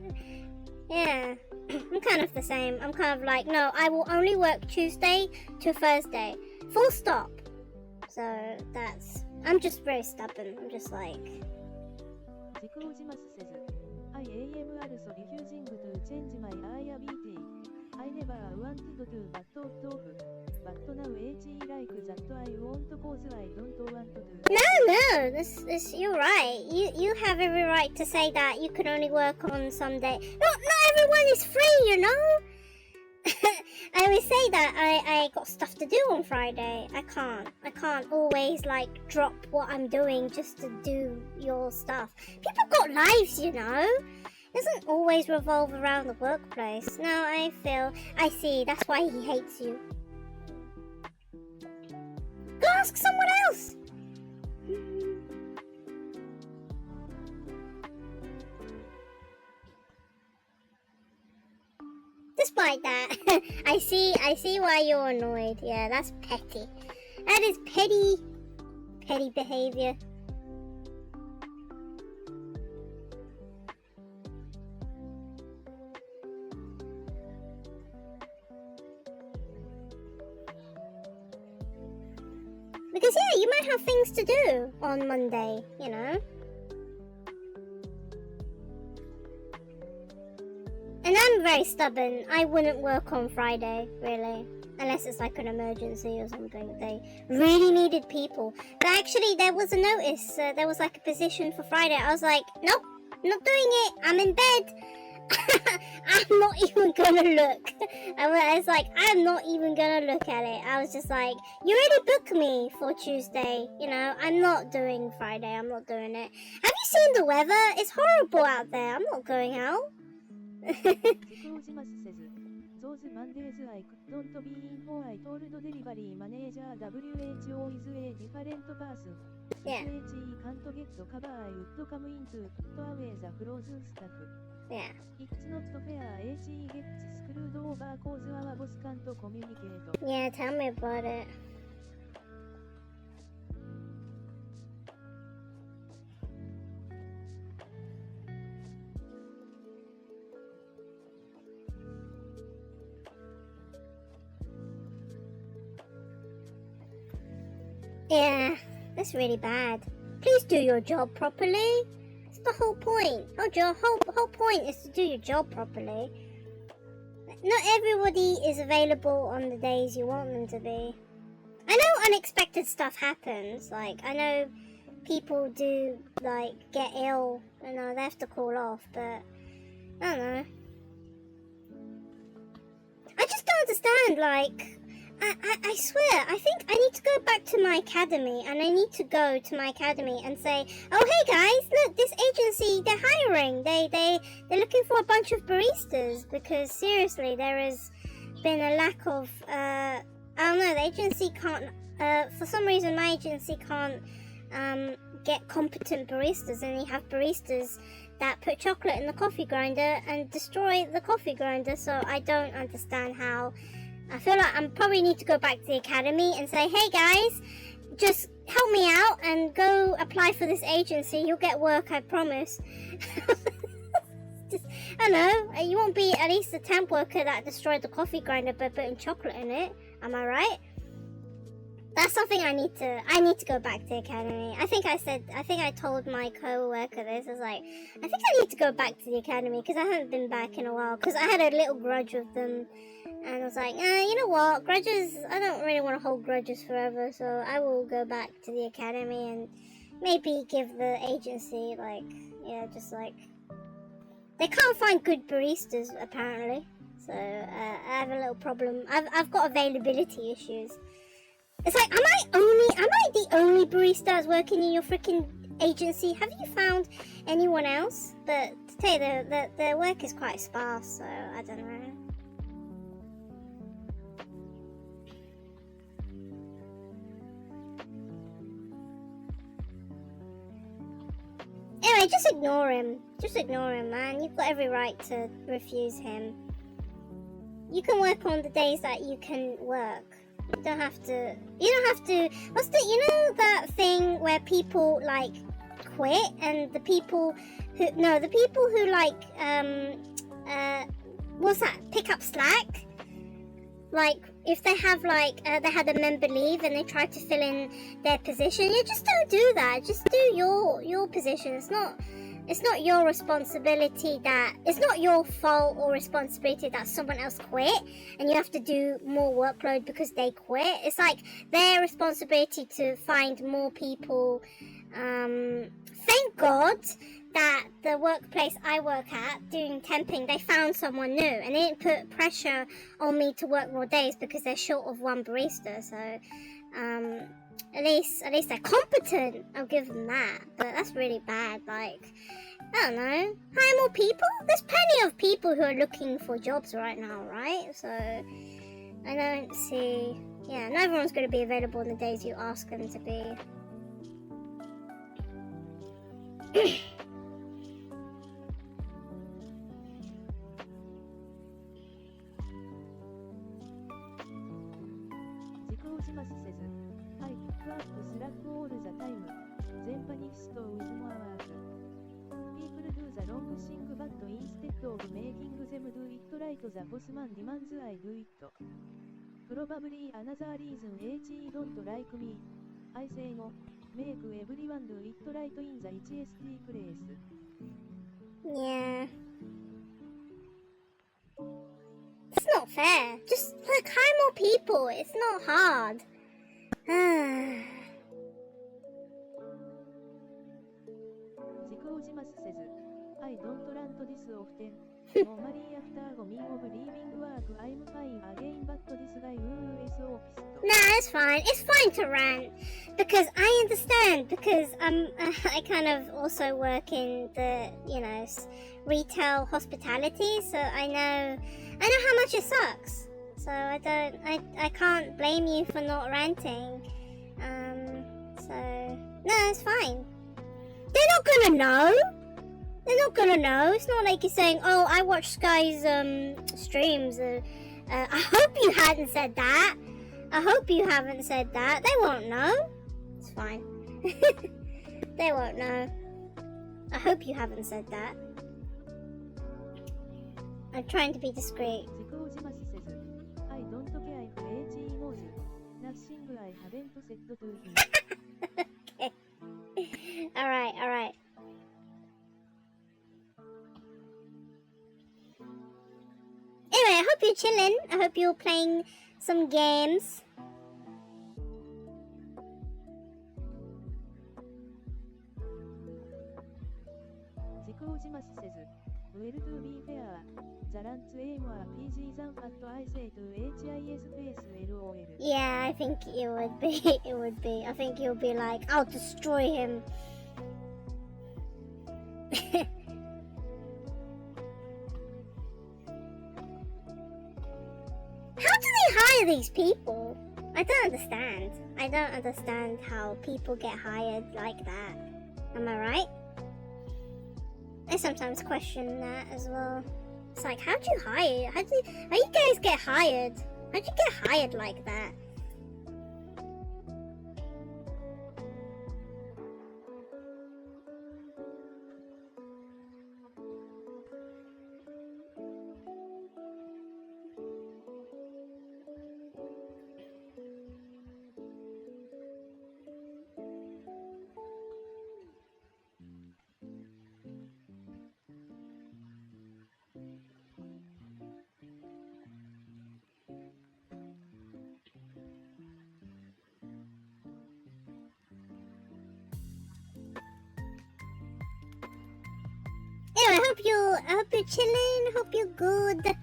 Yeah, I'm kind of the same. I'm kind of like, no, I will only work Tuesday to Thursday. Full stop. So I'm just very stubborn. I'm just like... Zikojimas says, I am also refusing to change my IABT. I never wanted to but now AG like that I want cause I don't want to do. No, this you're right. You have every right to say that you can only work on some day. Not everyone is free, you know? I always say that I got stuff to do on Friday. I can't always like drop what I'm doing just to do your stuff. People got lives, you know? It doesn't always revolve around the workplace. No, I see, that's why he hates you. Go ask someone else! Despite that, I see why you're annoyed. Yeah, that's petty. That is petty behavior. Because yeah, you might have things to do on Monday, you know. And I'm very stubborn. I wouldn't work on Friday, really. Unless it's like an emergency or something. They really needed people. But actually, there was a notice. There was like a position for Friday. I was like, nope, not doing it. I'm in bed. I'm not even gonna look. I was like, I'm not even gonna look at it. I was just like, you already booked me for Tuesday. You know, I'm not doing Friday. I'm not doing it. Have you seen the weather? It's horrible out there. I'm not going out. 軸をしますせず。Those Mondays I don't be in for I told delivery manager WHO is a different person. Yeah. If he can't get cover I would come in to put away the frozen stuff. Yeah. It's not fair HE gets screwed over cause our boss can't communicate. Yeah, tell me about it. Yeah, that's really bad. Please do your job properly. That's the whole point. Whole point is to do your job properly. Not everybody is available on the days you want them to be. I know unexpected stuff happens. Like, I know people do, like, get ill. You know, they have to call off, but I don't know. I just don't understand, like, I swear, I think I need to go back to my academy, and I need to go to my academy and say, oh hey guys, look, this agency, they're hiring, they're looking for a bunch of baristas, because seriously, there has been a lack of, I don't know, the agency can't, for some reason my agency can't get competent baristas, and you have baristas that put chocolate in the coffee grinder and destroy the coffee grinder, so I don't understand how. I feel like I probably need to go back to the academy and say, hey guys, just help me out and go apply for this agency. You'll get work, I promise. Just, I don't know, you won't be at least a temp worker that destroyed the coffee grinder by putting chocolate in it. Am I right? That's something I need to go back to the academy. I think I told my co-worker this. I was like, I think I need to go back to the academy because I haven't been back in a while. Because I had a little grudge with them. And I was like, you know what, grudges, I don't really want to hold grudges forever, so I will go back to the academy and maybe give the agency, like, yeah, just like, they can't find good baristas, apparently, so I have a little problem. I've got availability issues. It's like, am I the only barista that's working in your freaking agency? Have you found anyone else? But to tell you, the work is quite sparse, so I don't know. Anyway, just ignore him. Just ignore him, man. You've got every right to refuse him. You can work on the days that you can work. You don't have to. What's the? You know that thing where people like quit, and the people who like what's that? Pick up slack. Like if they have like they had a member leave and they tried to fill in their position, you just don't do that. Just do your position. It's not your responsibility that it's not your fault or responsibility that someone else quit and you have to do more workload because they quit. It's like their responsibility to find more people. Thank God that the workplace I work at doing temping, they found someone new and they didn't put pressure on me to work more days because they're short of one barista. So at least they're competent. I'll give them that. But that's really bad. Like, I don't know, hire more people. There's plenty of people who are looking for jobs right now, right? So I don't see. Yeah, not everyone's going to be available on the days you ask them to be. I pick up Slack all the time. Then panics to with more work. People do the wrong thing but instead of making them do it right the bossman demands I do it. Probably another reason HE don't like me. I say no. Make everyone do it right in the HST class. Yeah. It's not fair. Just like hire more people. It's not hard. Zikojimas says, I don't rant this often. Normally after going of leaving work I'm fine again but this guy is office. Nah, it's fine. It's fine to rant because I understand because I kind of also work in the retail hospitality, so I know how much it sucks. So I can't blame you for not ranting. So no, it's fine. They're not gonna know. They're not gonna know. It's not like you're saying, "Oh, I watch Sky's streams." I hope you hadn't said that. I hope you haven't said that. They won't know. It's fine. They won't know. I hope you haven't said that. I'm trying to be discreet. Zikojimas says, I don't care if AG knows. Nothing I haven't said to him. Okay. Alright. Anyway, I hope you're chilling. I hope you're playing some games. Zikojimas says, well to be fair, the rants aim are PG than what I say to HIS space LOL. Yeah, I think it would be. It would be. I think you'll be like, I'll destroy him. How do they hire these people? I don't understand. I don't understand how people get hired like that. Am I right? I sometimes question that as well. It's like, how do you hire? How you guys get hired? How'd you get hired like that? Anyway, I hope you're chilling. Hope you're good.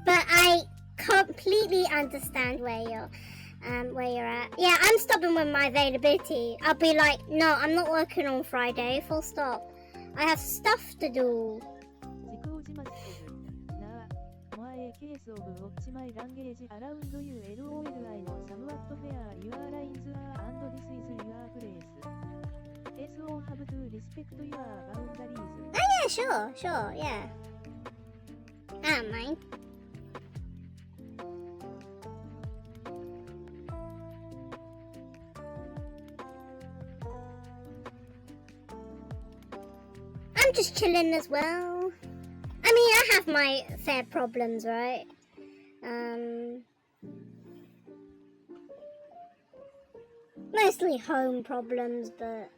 But I completely understand where you're at. Yeah, I'm stubborn with my availability. I'll be like, no, I'm not working on Friday. Full stop. I have stuff to do. Zikojimas says, nah, my case of watch my language around you LOL I know somewhat fair your lines are and this is your place. SO have to respect your boundaries. Oh yeah, sure, yeah. I don't mind. I'm just chilling as well. I mean, I have my fair problems, right? Mostly home problems, but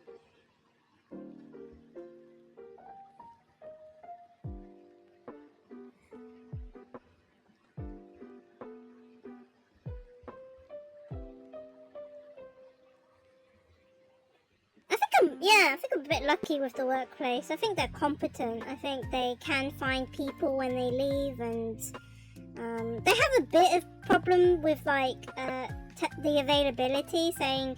I think I'm a bit lucky with the workplace. I think they're competent. I think they can find people when they leave, and they have a bit of problem with like the availability, saying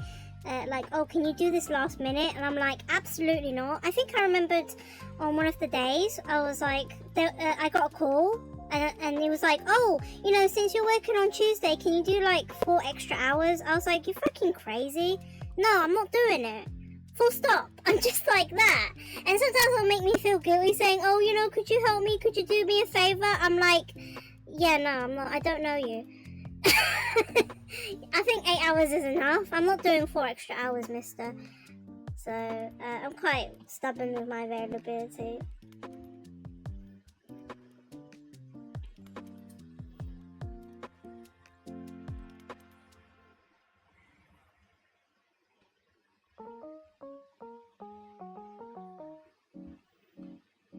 like, oh, can you do this last minute? And I'm like, absolutely not. I think I remembered on one of the days I was like, I got a call. And he was like, oh, since you're working on Tuesday, can you do like 4 extra hours? I was like, you're fucking crazy. No, I'm not doing it. Full stop. I'm just like that. And sometimes it'll make me feel guilty saying, oh, could you help me? Could you do me a favor? I'm like, yeah, no, I'm not. I don't know you. I think 8 hours is enough. I'm not doing 4 extra hours, mister. So, I'm quite stubborn with my availability.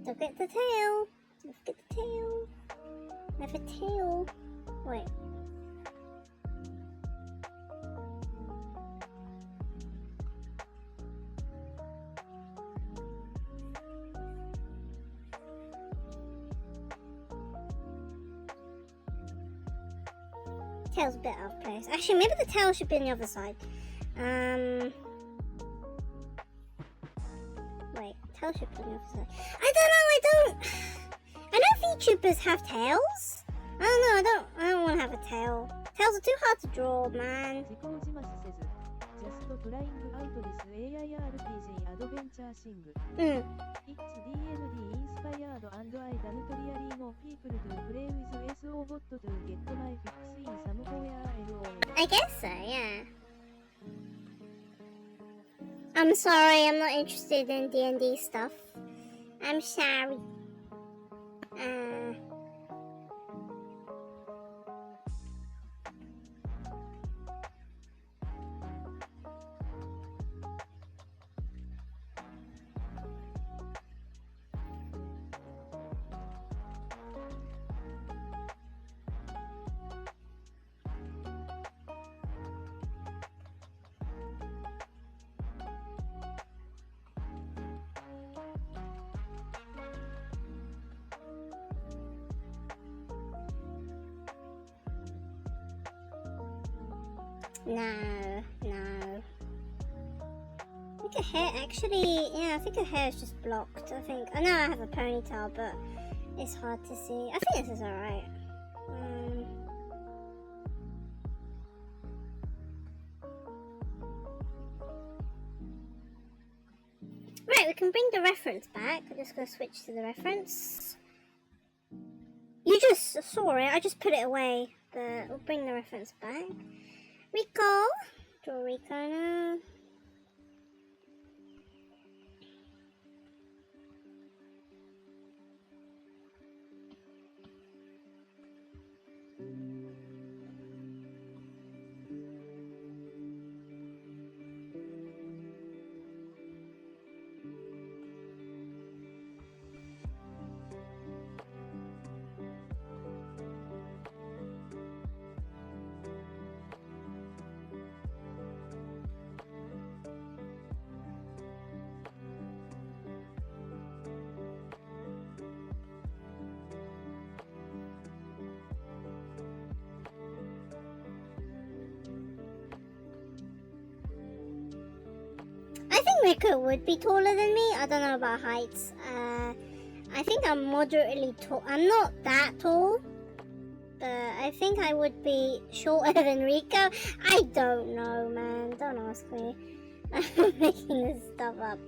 Don't get the tail. Don't forget the tail. I have a tail. Wait. Tail's a bit out of place. Actually, maybe the tail should be on the other side. Wait, tail should be on the other side. I don't know. I know VTubers have tails. I don't know. I don't want to have a tail. Tails are too hard to draw, man. 自己を自慢せず、just trying out this AI RPG adventure thing. It's D&D inspired and I don't really know people to play with SO bot to get my fix in somewhere LOL. I guess so, yeah. I'm sorry, I'm not interested in D&D stuff. I'm sorry. No. I think her hair, actually, yeah, I think her hair is just blocked. I know I have a ponytail, but it's hard to see. I think this is alright. Right, we can bring the reference back. I'm just going to switch to the reference. You just saw it, I just put it away, but we'll bring the reference back. Rico! Draw Rico now. Rico would be taller than me. I don't know about heights. I think I'm moderately tall. I'm not that tall, but I think I would be shorter than Rico. I don't know, man. Don't ask me. I'm making this stuff up.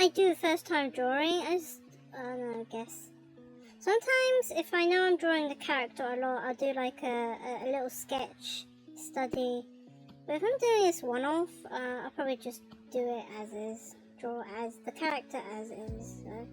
I do first time drawing, I don't know, I guess. Sometimes if I know I'm drawing the character a lot, I'll do like a little sketch study. But if I'm doing this one-off, I'll probably just do it as is. Draw as the character as is. So.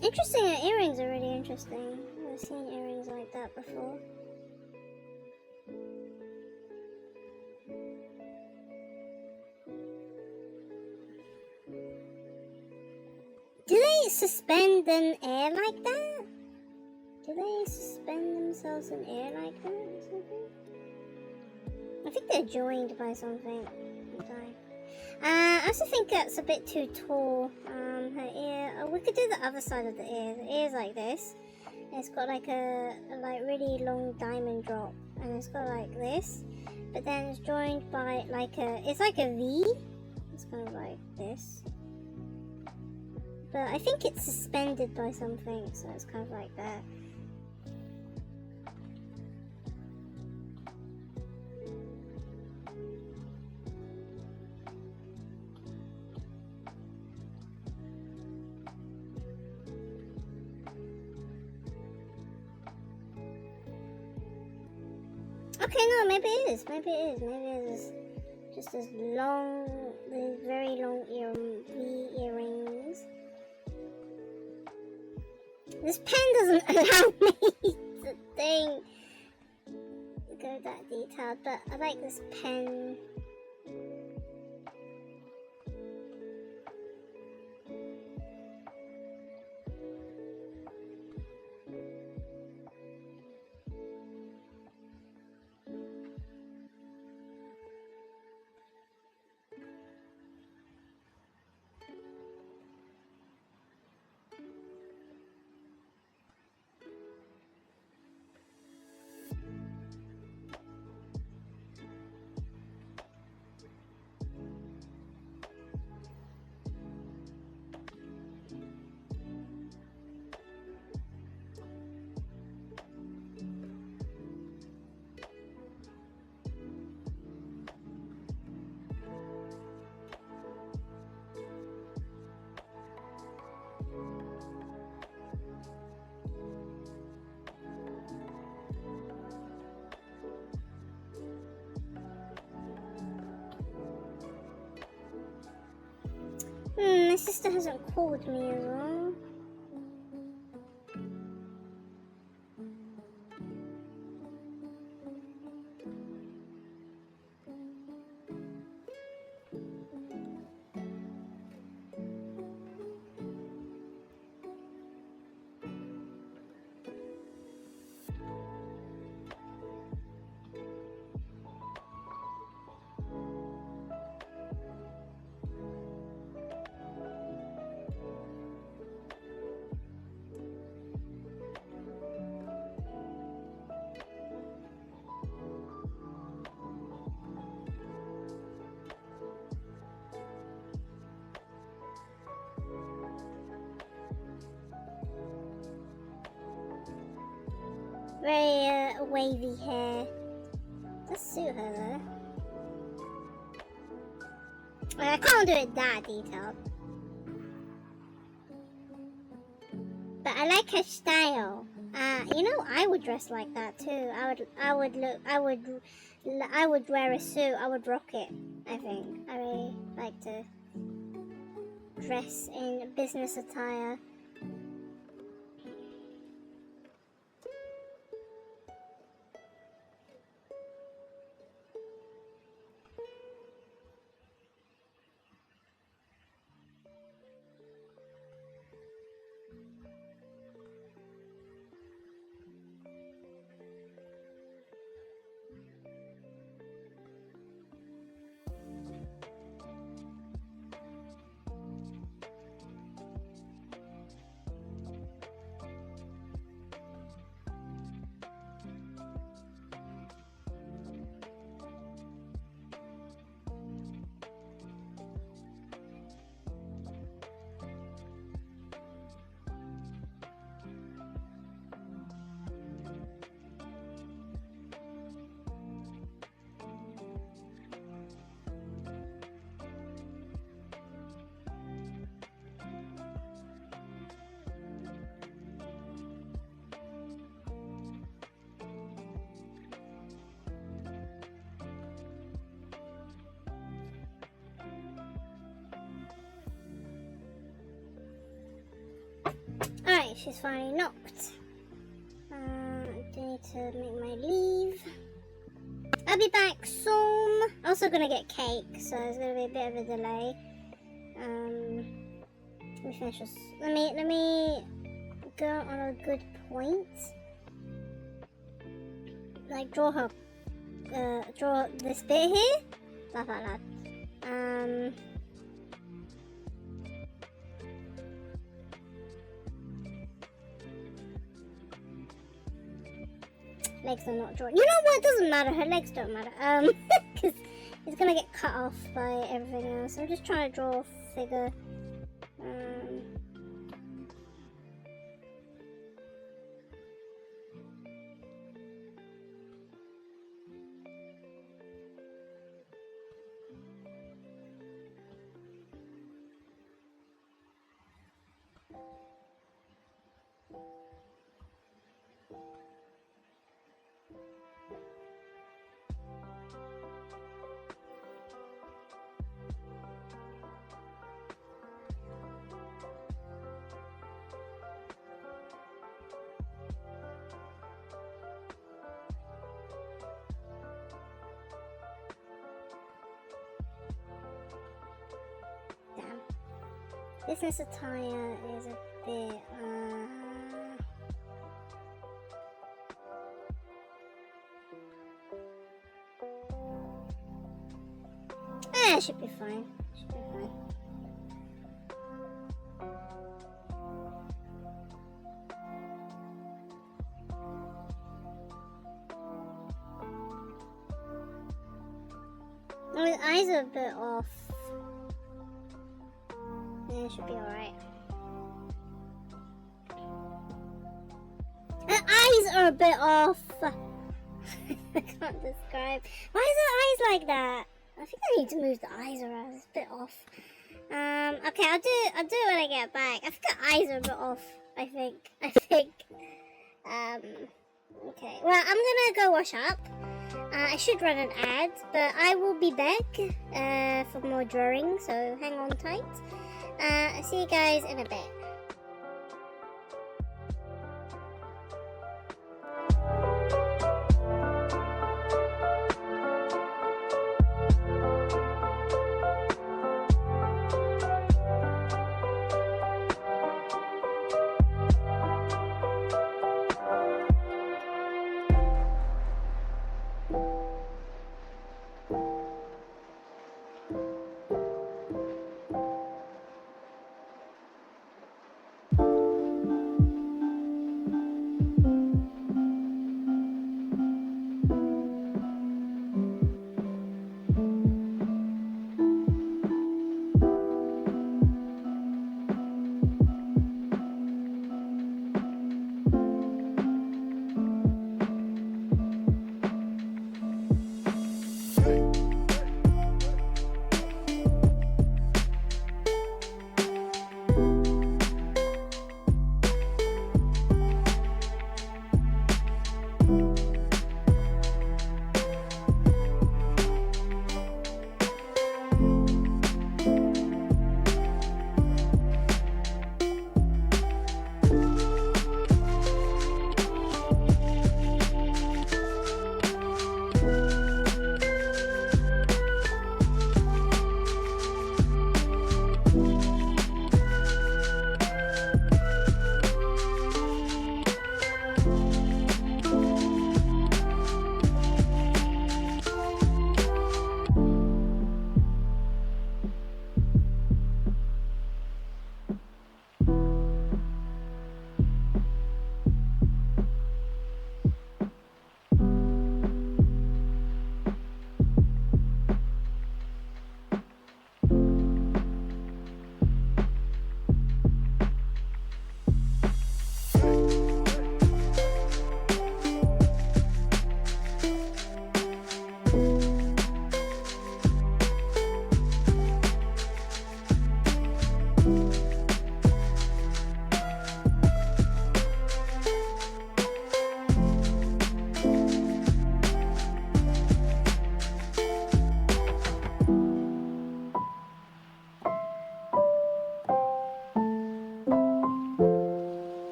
Interesting, earrings are really interesting. I've never seen earrings like that before. Do they suspend in air like that? Do they suspend themselves in air like that or something? I think they're joined by something. I also think that's a bit too tall. Her ear. Oh, we could do the other side of the ear. The ear's like this. It's got like a like really long diamond drop, and it's got like this. But then it's joined by like a. It's like a V. It's kind of like this. But I think it's suspended by something, so it's kind of like that. Okay, no, maybe it is. Maybe it is. Maybe it is just as long, these very long earrings. This pen doesn't allow me to go that detailed, but I like this pen. My sister hasn't called me as well. Very wavy hair. Does suit her though. I can't do it that detailed. But I like her style. You know, I would dress like that too. I would wear a suit. I would rock it. I think I really like to dress in business attire. she's finally knocked. I need to make my leave. I'll be back soon. Also gonna get cake, so it's gonna be a bit of a delay. Let me finish this. Let me go on a good point. Like draw her, draw this bit here. Laugh out loud. Legs are not drawn. You know what? It doesn't matter. Her legs don't matter. Because it's gonna get cut off by everything else. I'm just trying to draw a figure. Business attire is a bit, it should be fine. Should be fine. Oh, his eyes are a bit off. Yeah, it should be alright. Her eyes are a bit off. I can't describe. Why is her eyes like that? I think I need to move the eyes around. It's a bit off. Okay, I'll do it when I get back. I think her eyes are a bit off. I think. Okay. Well, I'm gonna go wash up. I should run an ad, but I will be back for more drawing. So hang on tight. I'll see you guys in a bit.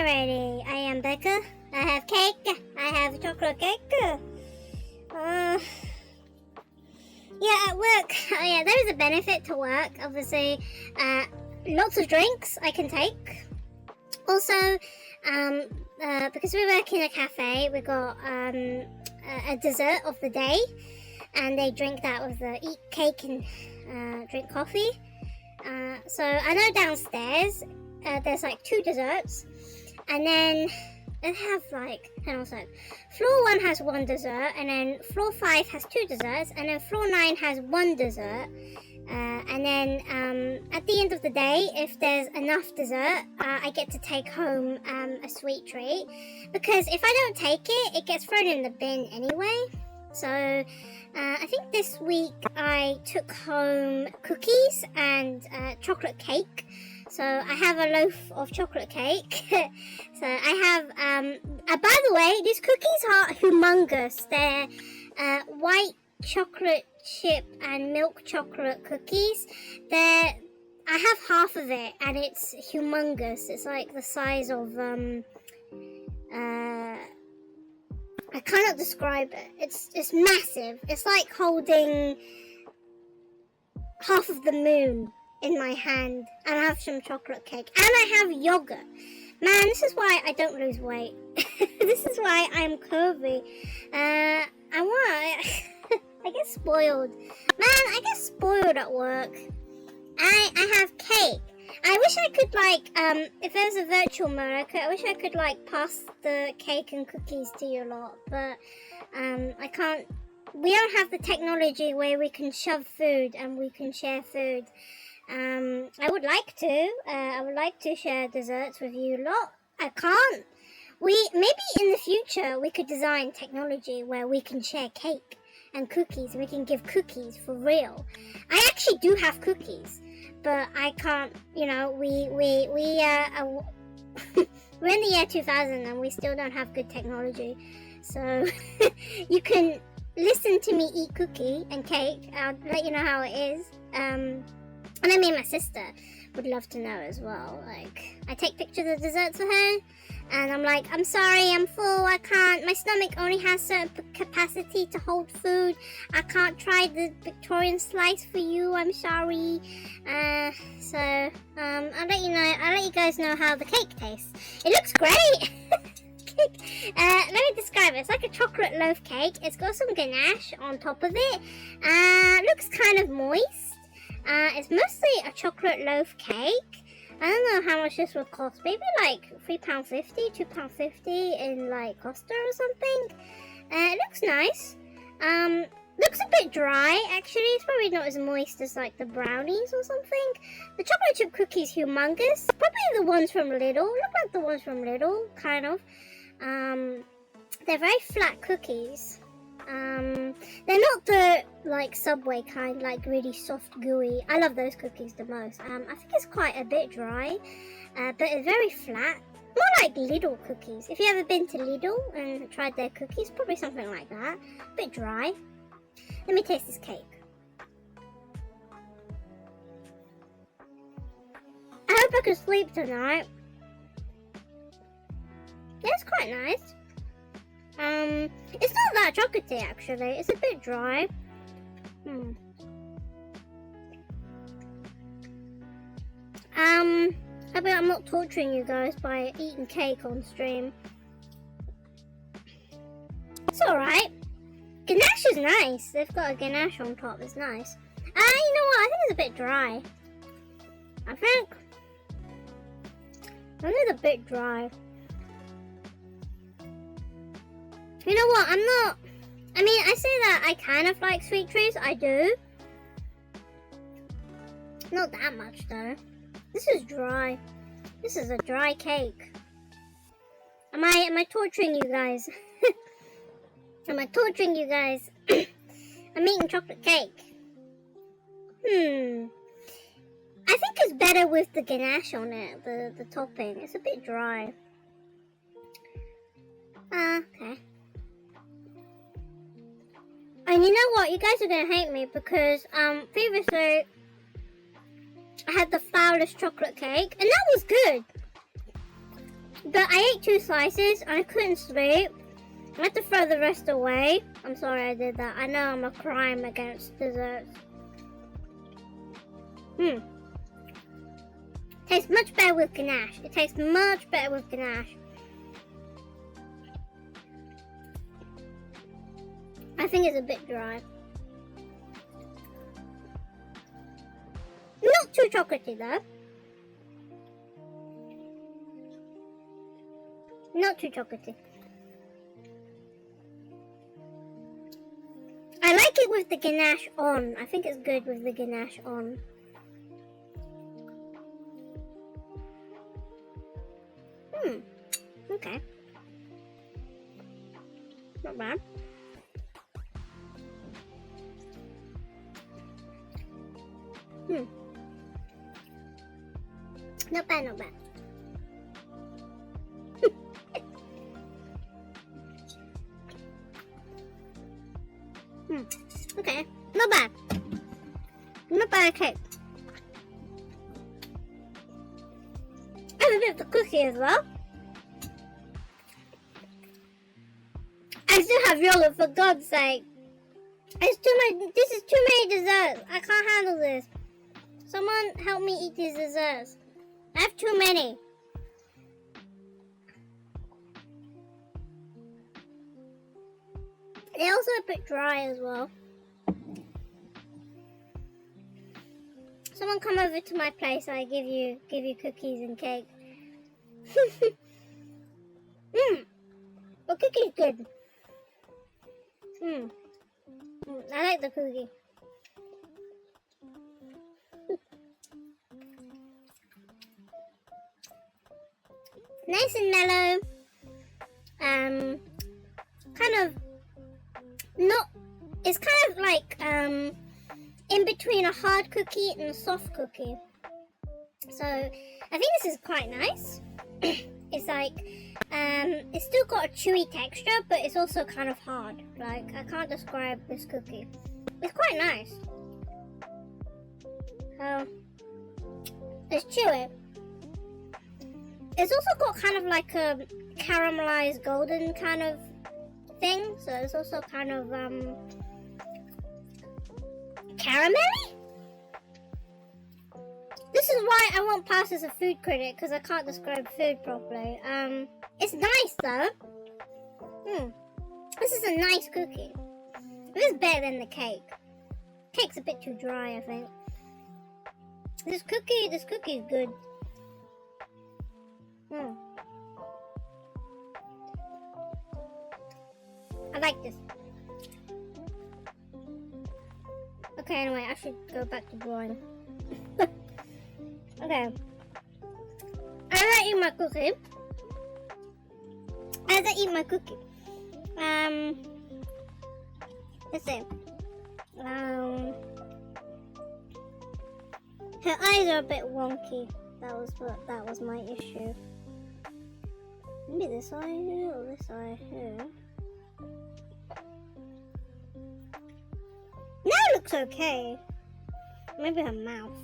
already. I am Becca. I have cake. I have chocolate cake. Yeah, at work. Oh yeah, there is a benefit to work. Obviously, lots of drinks I can take. Also, because we work in a cafe, we got a dessert of the day, and they drink that with eat cake and drink coffee. So I know downstairs there's like 2 desserts, and then they have like, hang on a sec. Floor 1 has 1 dessert, and then floor 5 has 2 desserts, and then floor 9 has 1 dessert. And then at the end of the day, if there's enough dessert, I get to take home a sweet treat. Because if I don't take it, it gets thrown in the bin anyway. So I think this week I took home cookies and chocolate cake. So I have a loaf of chocolate cake. So I have, by the way, these cookies are humongous. They're white chocolate chip and milk chocolate cookies. I have half of it, and it's humongous. It's like the size of I cannot describe it. It's massive. It's like holding half of the moon in my hand, and I have some chocolate cake, and I have yogurt. Man, this is why I don't lose weight. This is why I'm curvy. I get spoiled. Man, I get spoiled at work. I have cake. I wish I could, like, if there was a virtual mode, I wish I could, like, pass the cake and cookies to you lot, but, I can't. We don't have the technology where we can shove food and we can share food. I would like to. I would like to share desserts with you lot. I can't. Maybe in the future we could design technology where we can share cake and cookies. We can give cookies for real. I actually do have cookies, but I can't. You know, we're in the year 2000 and we still don't have good technology. So you can listen to me eat cookie and cake. I'll let you know how it is. And I mean, my sister would love to know as well. Like, I take pictures of desserts for her, and I'm like, I'm sorry, I'm full, I can't, my stomach only has certain capacity to hold food. I can't try the Victorian slice for you, I'm sorry. So, I'll let you guys know how the cake tastes. It looks great! Let me describe it. It's like a chocolate loaf cake. It's got some ganache on top of it. Looks kind of moist. It's mostly a chocolate loaf cake. I don't know how much this would cost. Maybe like £3.50, £2.50 in like Costa or something. It looks nice. Looks a bit dry actually. It's probably not as moist as like the brownies or something. The chocolate chip cookies humongous. Probably the ones from Lidl. Look like the ones from Lidl, kind of. They're very flat cookies. They're not the like Subway kind, like really soft, gooey. I love those cookies the most. I think it's quite a bit dry, but it's very flat. More like Lidl cookies. If you ever been to Lidl and tried their cookies, probably something like that. A bit dry. Let me taste this cake. I hope I can sleep tonight. Yeah, it's quite nice. It's not that chocolatey actually. It's a bit dry. I bet I'm not torturing you guys by eating cake on stream. It's alright. Ganache is nice. They've got a ganache on top. It's nice. You know what? I think it's a bit dry. I think it's a bit dry. You know what? I say that I kind of like sweet treats. I do. Not that much though. This is dry. This is a dry cake. Am I torturing you guys? Am I torturing you guys? I'm eating chocolate cake. I think it's better with the ganache on it, the topping. It's a bit dry. Okay. And you know what? You guys are gonna hate me because previously I had the flourless chocolate cake and that was good. But I ate 2 slices and I couldn't sleep. I had to throw the rest away. I'm sorry I did that. I know I'm a crime against desserts. Tastes much better with ganache. It tastes much better with ganache. I think it's a bit dry. Not too chocolatey though. Not too chocolatey. I like it with the ganache on. I think it's good with the ganache on. Okay. Not bad. Not bad, not bad. Okay, not bad. Not bad cake. I have a bit of the cookie as well. I still have YOLO, for God's sake. It's too much. This is too many desserts. I can't handle this. Someone help me eat these desserts. I have too many. They're also a bit dry as well. Someone come over to my place. I give you cookies and cake. The cookie's good. I like the cookie. Nice and mellow. Kind of not. It's kind of like in between a hard cookie and a soft cookie. So I think this is quite nice. It's like it's still got a chewy texture, but it's also kind of hard. Like, I can't describe this cookie. It's quite nice. It's chewy. It's also got kind of like a caramelized golden kind of thing. So it's also kind of caramelly. This is why I won't pass as a food critic, because I can't describe food properly. It's nice though. This is a nice cookie. This is better than the cake. Cake's a bit too dry, I think. This cookie is good. I like this. Okay, anyway, I should go back to drawing. Okay. As I eat my cookie. Let's see. Her eyes are a bit wonky. That was my issue. Maybe this eye here or this eye here. Now it looks okay. Maybe her mouth.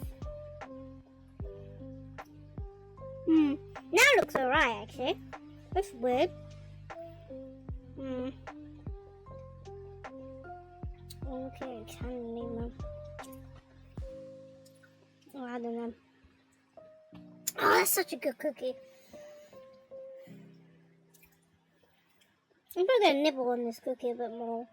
Now it looks alright actually. That's weird. Okay, can leave them. Oh, I don't know. Oh, that's such a good cookie. I'm probably gonna nibble on this cookie a bit more.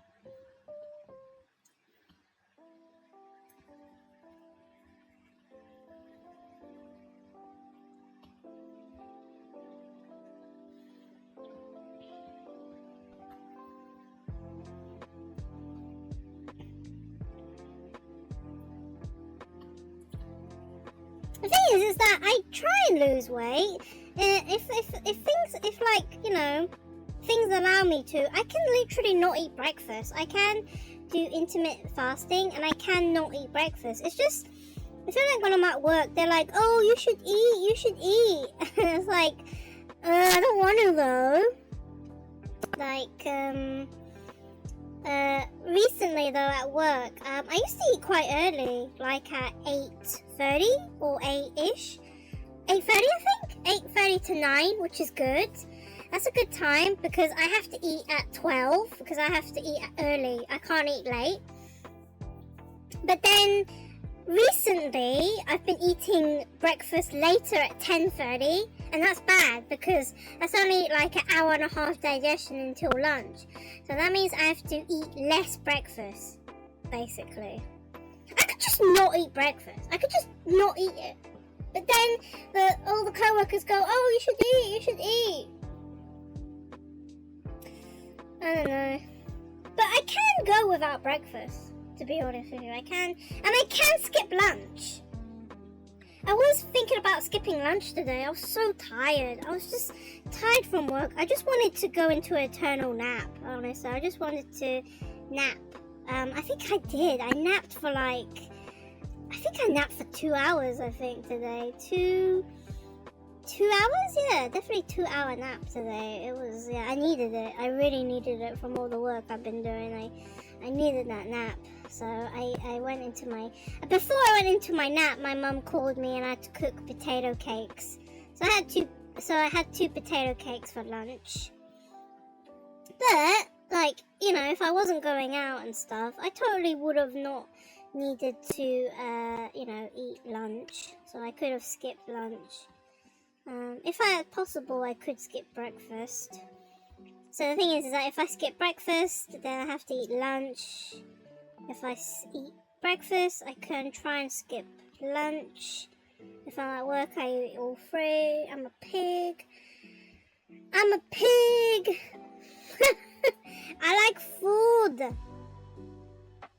The thing is that I try and lose weight. If like, you know, things allow me to, I can literally not eat breakfast. I can do intermittent fasting and I can not eat breakfast. It's just, I feel like when I'm at work, they're like, oh, you should eat. And it's like, I don't want to though. Like, recently though at work, I used to eat quite early, like at 8:30 or 8-ish. 8:30, I think? 8:30 to 9, which is good. That's a good time because I have to eat at 12 because I have to eat early. I can't eat late. But then recently I've been eating breakfast later at 10:30, and that's bad because that's only like an hour and a half digestion until lunch. So that means I have to eat less breakfast, basically. I could just not eat breakfast. I could just not eat it. But then all the co-workers go, oh, you should eat. I don't know. But I can go without breakfast, to be honest with you. I can. And I can skip lunch. I was thinking about skipping lunch today. I was so tired. I was just tired from work. I just wanted to go into an eternal nap, honestly. I just wanted to nap. I think I did. I napped for I think I napped for 2 hours, I think, today. Two hours? Yeah, definitely 2-hour nap today. It was, yeah, I needed it. I really needed it from all the work I've been doing. I needed that nap. So I went into before I went into my nap, my mum called me and I had to cook potato cakes. So I had two potato cakes for lunch. But, if I wasn't going out and stuff, I totally would have not needed to, eat lunch. So I could have skipped lunch. If I had possible, I could skip breakfast. So the thing is that if I skip breakfast, then I have to eat lunch. If I eat breakfast, I can try and skip lunch. If I'm at work, I eat all three. I'm a pig. I like food.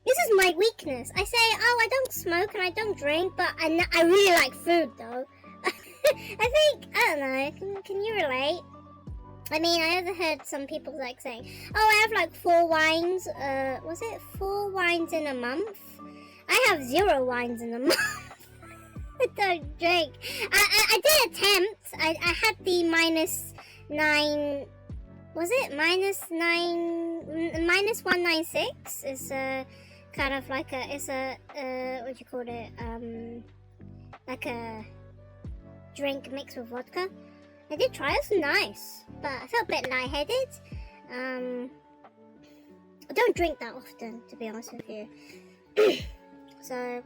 This is my weakness. I say, oh, I don't smoke and I don't drink, but I really like food, though. I don't know, can you relate? I mean, I ever heard some people saying, oh, I have 4 wines, was it 4 wines in a month? I have 0 wines in a month. I don't drink. I did attempt. I had the -9, was it? minus 196 is kind of it's a, what do you call it? Like a drink mixed with vodka. I did try it, was nice, but I felt a bit lightheaded. I don't drink that often, to be honest with you. So,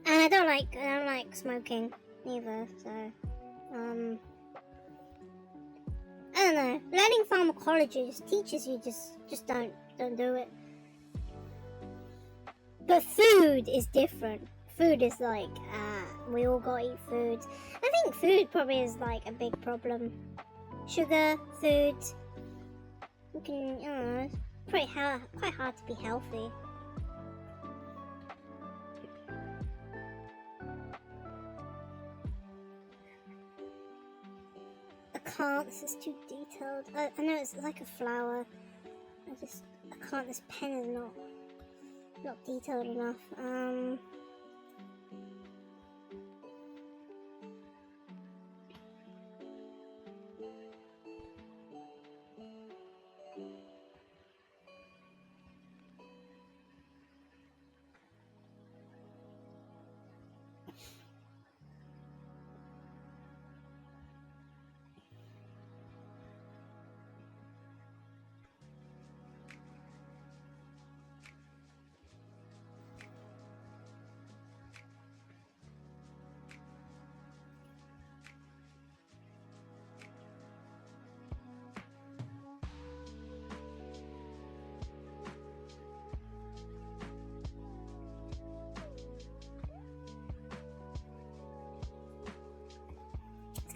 and I don't like smoking either. So, I don't know. Learning pharmacology just teaches you just don't do it. But food is different. Food is we all gotta eat food. I think food probably is a big problem. Sugar, food. You can, I don't know, it's quite hard to be healthy. I can't, this is too detailed. I know it's like a flower. I can't, this pen is not detailed enough.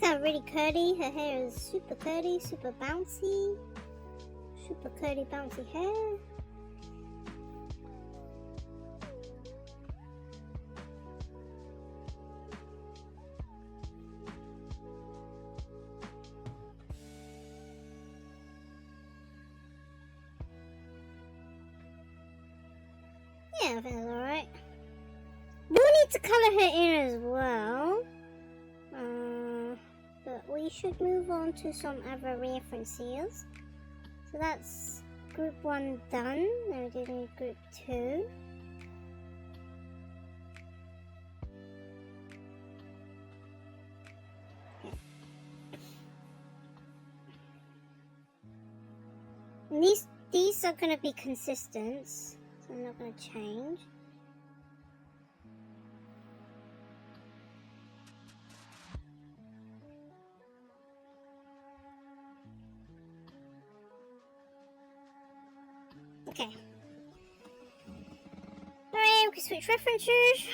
Kind of really curly. Her hair is super curly, super bouncy. Super curly, bouncy hair. Yeah, I think that's alright. We need to color her in as well. But we should move on to some other references. So that's group 1 done. Now we do need group 2. And these are going to be consistent, so I'm not going to change. Okay. Alright, we can switch references.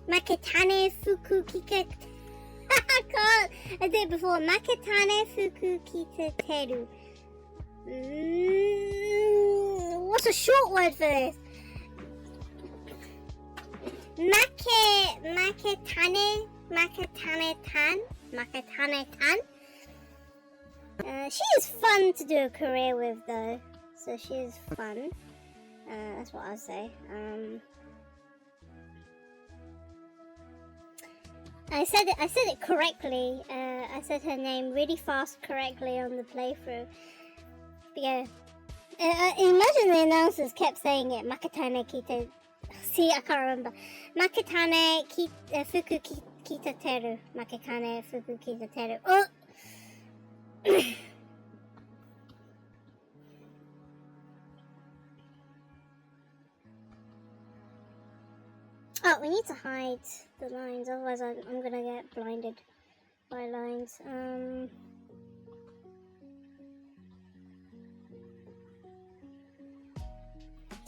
Maketane fuku kika. I did it before. Maketane fuku kita teru. What's a short word for this? Maketane tan. She is fun to do a career with, though. So she is fun. That's what I'll say. I said it correctly. I said her name really fast correctly on the playthrough. But yeah. Imagine the announcers kept saying it. Maketane kita. See, I can't remember. Maketane fuku kita teru. Maketane fuku kita teru. Oh! Oh, we need to hide the lines, otherwise I'm gonna get blinded by lines.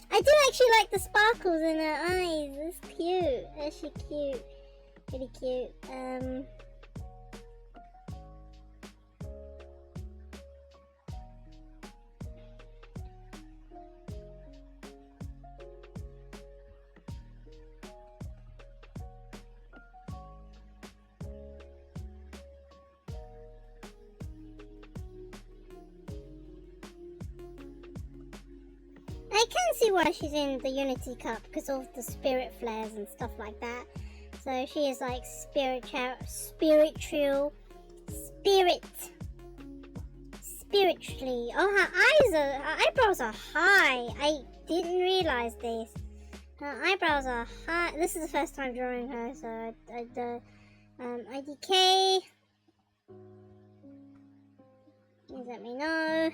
I do actually like the sparkles in her eyes. It's cute. Actually cute. Really cute. I can see why she's in the Unity Cup because of the spirit flares and stuff like that. So she is like spiritually. Oh, her eyebrows are high. I didn't realize this. Her eyebrows are high. This is the first time drawing her, so IDK. Please let me know.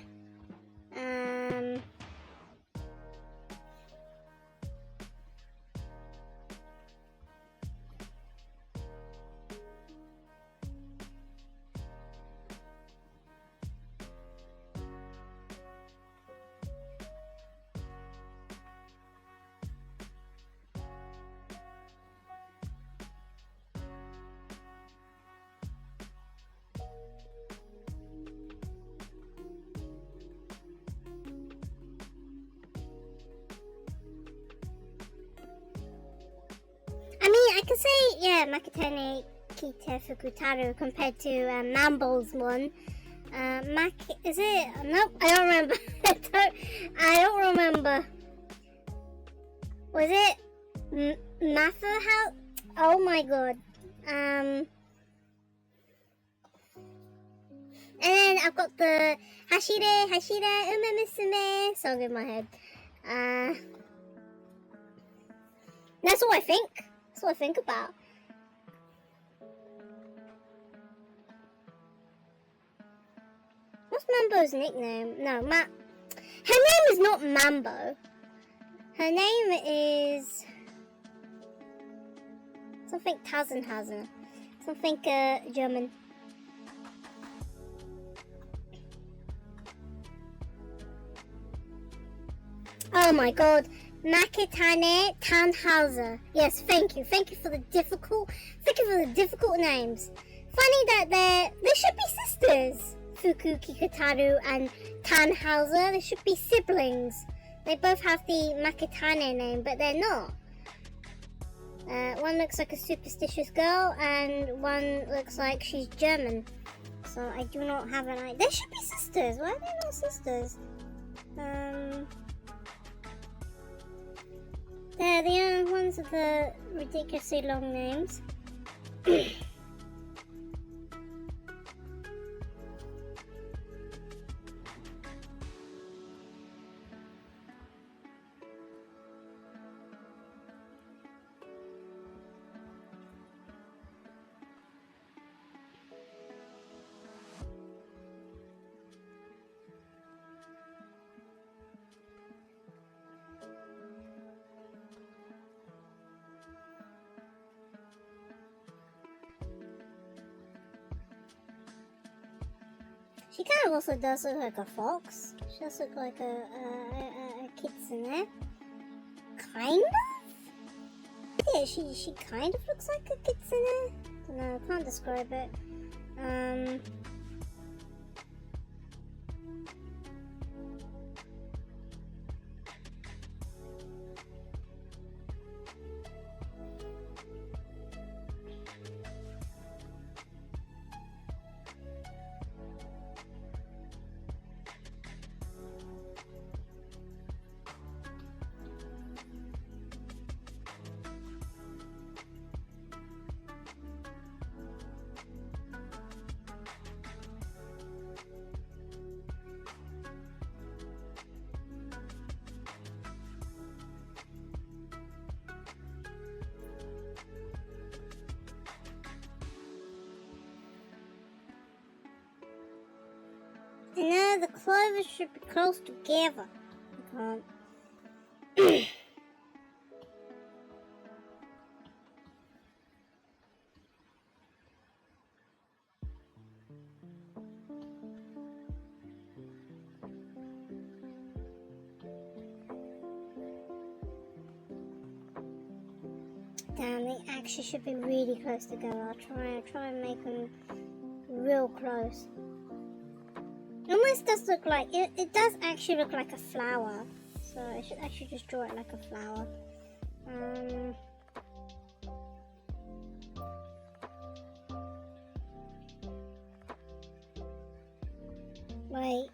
I can say, yeah, Maketane Kita Fukutaru compared to Mambo's one. Is it? Nope, I don't remember. I don't remember. Was it Mafu House? Oh my god. And then I've got the Hashire Ume Musume song in my head. That's all I think. That's what I think about. What's Mambo's nickname? No, her name is not Mambo. Her name is something Tazenhazen. Something German. Oh my god. Maketane Tannhauser. Yes, thank you. Thank you for the difficult names. Funny that they should be sisters. Fuku Kikutaru and Tannhauser. They should be siblings. They both have the Maketane name, but they're not. One looks like a superstitious girl, and one looks like she's German. So I do not have an idea. They should be sisters. Why are they not sisters? They're the only ones with the ridiculously long names. She kind of also does look like a fox. She does look like a kitsune. Kind of? Yeah, she kind of looks like a kitsune. Don't know, I can't describe it. I know the clovers should be close together. I can't. Damn, they actually should be really close together. I'll try and make them real close. It almost does look like, it does actually look like a flower. So I should actually just draw it like a flower. Wait.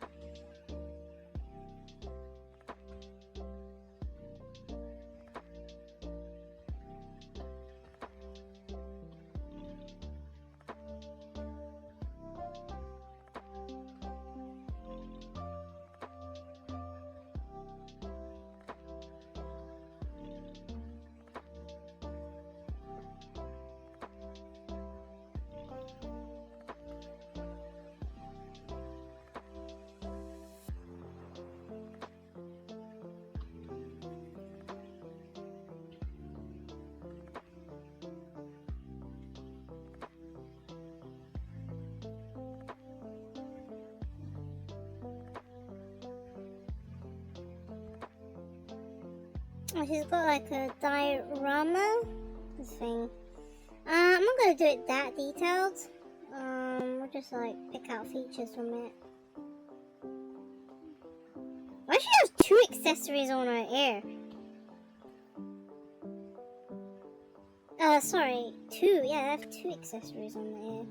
Oh, she's got like a diorama thing. I'm not gonna do it that detailed. We'll just like pick out features from it. Why does she have 2 accessories on her ear? Sorry, 2. Yeah, I have 2 accessories on the ear.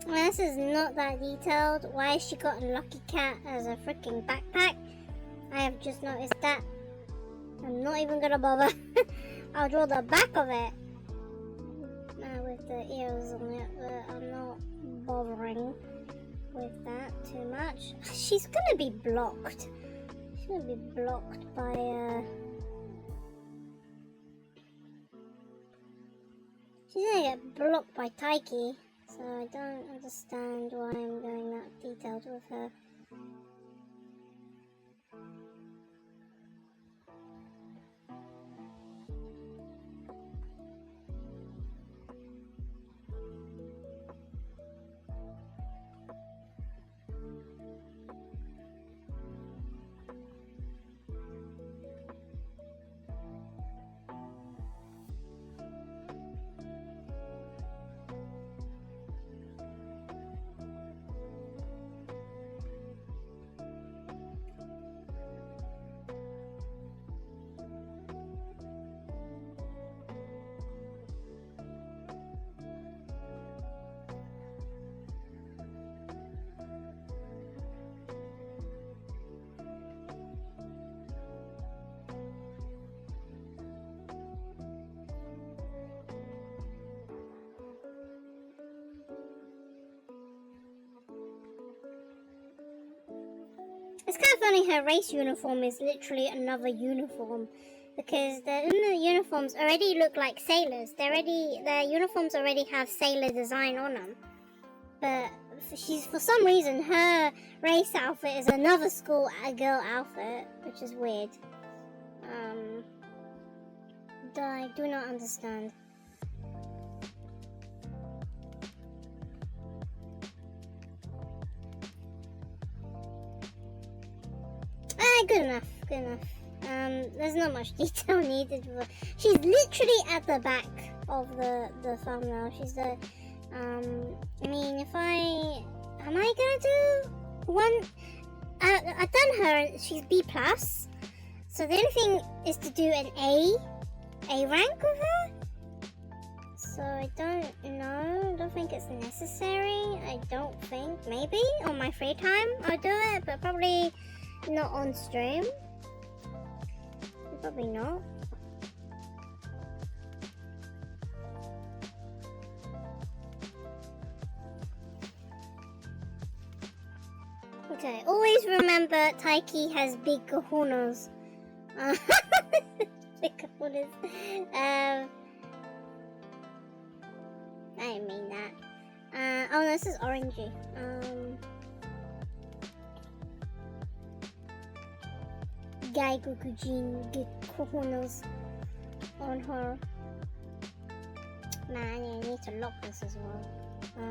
This is not that detailed. Why has she got a lucky cat as a freaking backpack? I have just noticed that. I'm not even gonna bother. I'll draw the back of it with the ears on it, but I'm not bothering with that too much. She's gonna be blocked. She's gonna be blocked by she's gonna get blocked by Taiki. So I don't understand why I'm going that detailed with her. It's kind of funny her race uniform is literally another uniform, because the uniforms already look like sailors. Their uniforms already have sailor design on them. But for some reason, her race outfit is another school girl outfit, which is weird. I do not understand. Good enough. There's not much detail needed. She's literally at the back of the thumbnail. She's the, I mean, am I gonna do one? I've done her. She's B+. So the only thing is to do an A rank with her. So I don't know. I don't think it's necessary. I don't think. Maybe on my free time I'll do it, but probably not on stream. Probably not. Okay, always remember Taiki has big kahunas. Big kahunas. I didn't mean that. Oh, this is orangey. Gaigukujin kahunas on her. Man, I need to lock this as well. Wait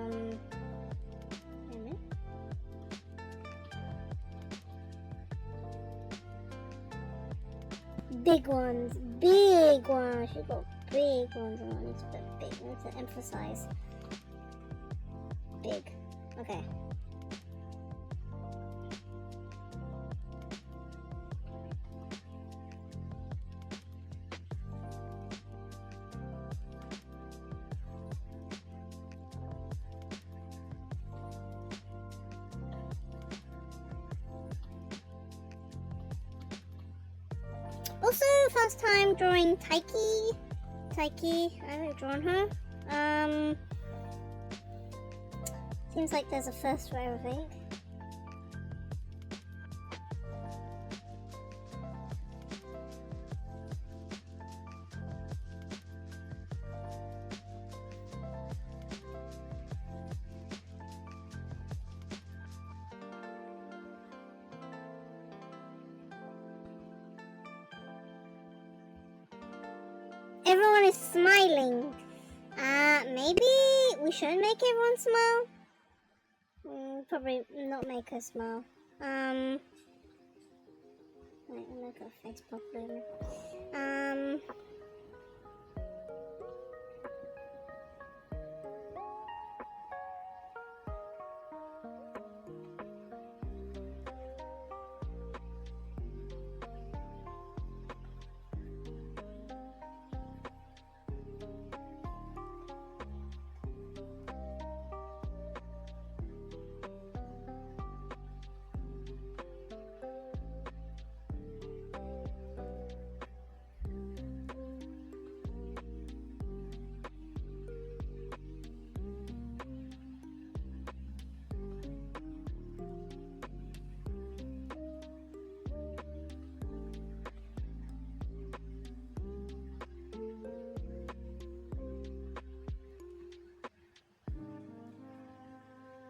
a minute. Big ones. She's got big ones. I need to put big. I need to emphasize. Big. Okay. Also, first time drawing Taiki. I haven't drawn her. Seems like there's a first for everything. Everyone is smiling. Maybe we should make everyone smile. Probably not make her smile. Wait, I'll make her face properly.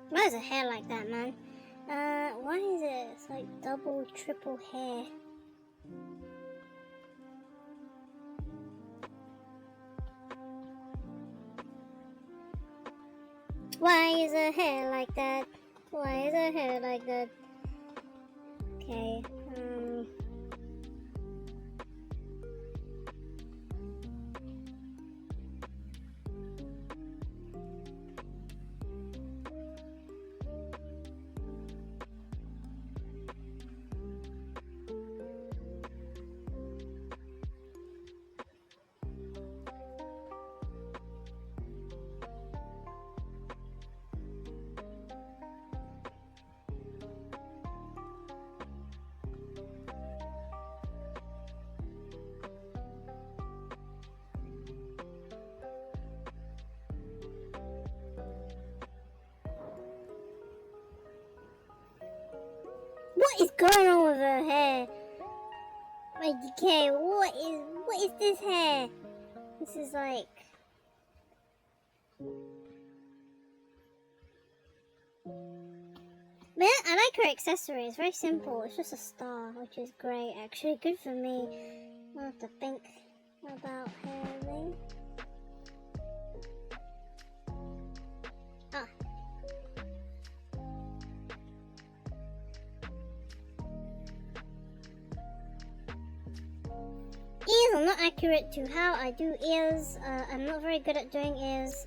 Why is her hair like that, man? Why is it? It's like double, triple hair. Why is her hair like that? Why is her hair like that? Okay, What is going on with her hair? Like, okay, what is this hair? This is like... Man, I like her accessory. It's very simple. It's just a star, which is great. Actually, good for me. I'll have to think about her ring. Ah. Ears, I'm not accurate to how I do ears. I'm not very good at doing ears.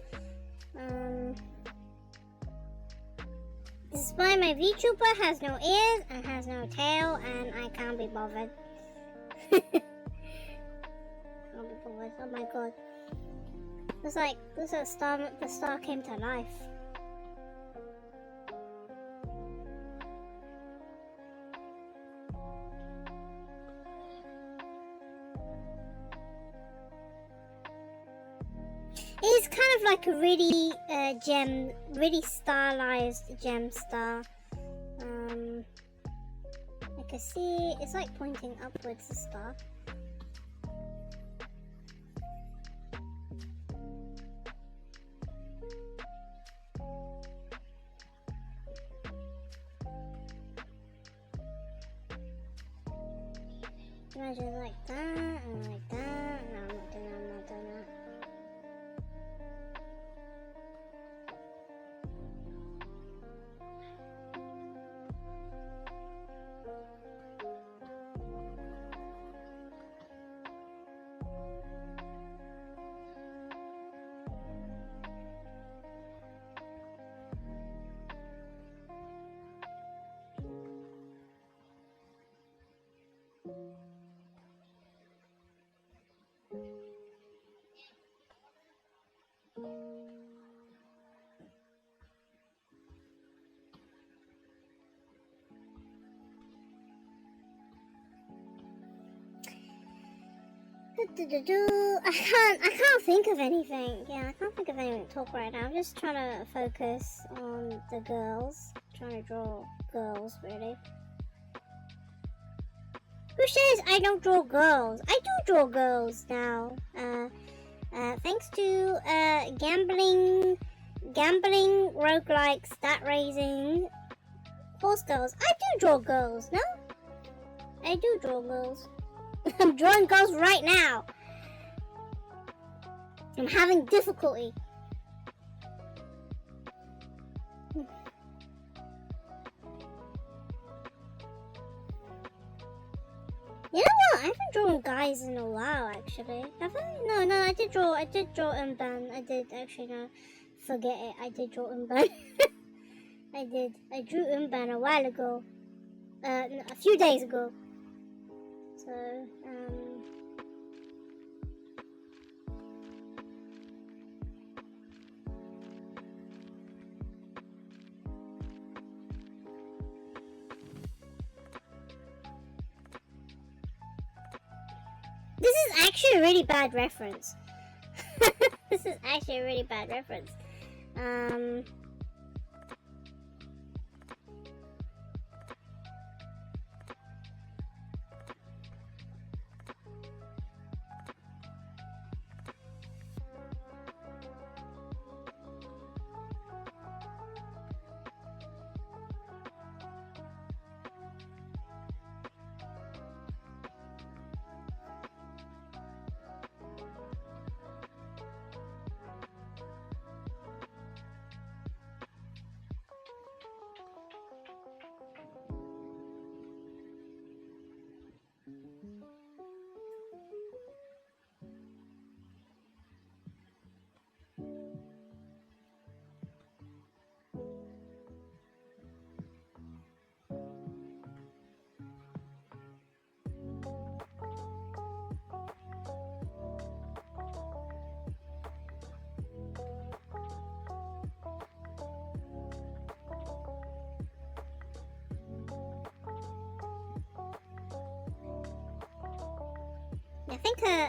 This is why my VTuber has no ears and has no tail, and I can't be bothered. Can't be bothered. Oh my god. It's like the star came to life. It's kind of like a really really stylized gem star. I can see it's like pointing upwards, the star. Imagine like that and like that. No, I'm not doing that. I can't think of anything. Yeah, I can't think of anything to talk right now. I'm just trying to focus on the girls. Trying to draw girls, really. Who says I don't draw girls? I do draw girls now. Thanks to gambling, roguelike, stat raising, horse girls. I do draw girls. No, I do draw girls. I'm drawing girls right now. I'm having difficulty. You know what? I haven't drawn guys in a while, actually. Have I? No, I did draw Unban. I did, actually, no. Forget it. I did draw Unban. I did. I drew Unban a while ago. A few days ago. So, this is actually a really bad reference. This is actually a really bad reference.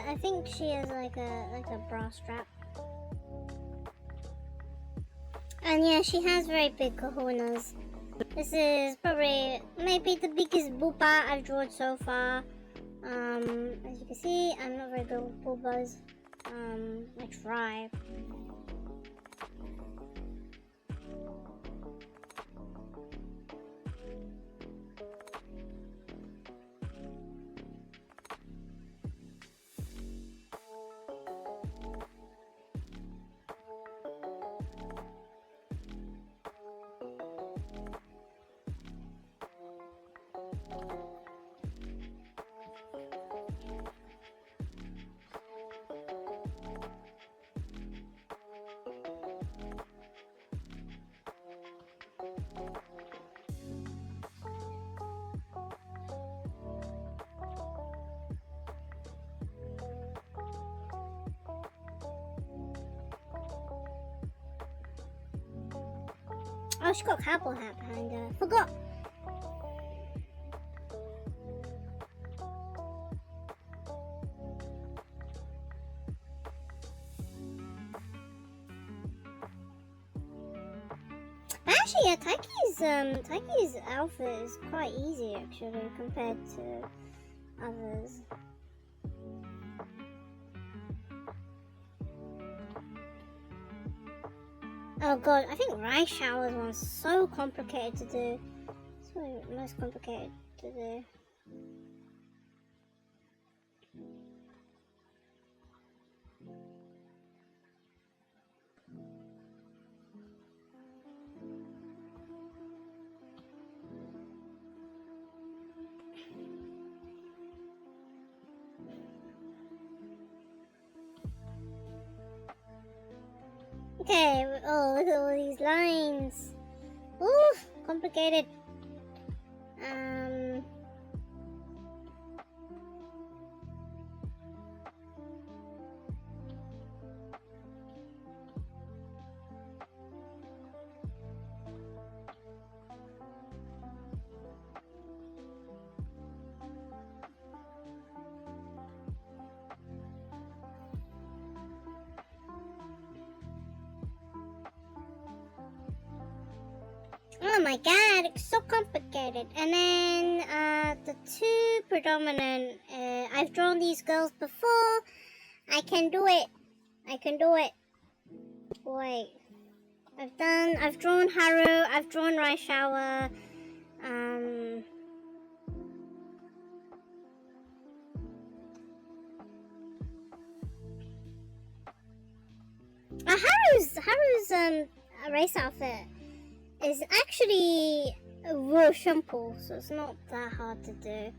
I think she has like a bra strap. And yeah, she has very big kahunas. This is probably maybe the biggest booba I've drawn so far. As you can see, I'm not very good with boobas. I try. Oh, she got a cowboy hat behind her. Forgot. But actually, yeah, Taiki's outfit is quite easy actually compared to others. Oh god, I think rice showers one's so complicated to do. It's probably the most complicated to do. Okay, oh look at all these lines. Ooh, complicated. Oh my god, it's so complicated. And then the two predominant, I've drawn these girls before. I can do it. I can do it. Wait. I've drawn Haru, I've drawn Raishawa. Haru's race outfit is actually real simple, so it's not that hard to do.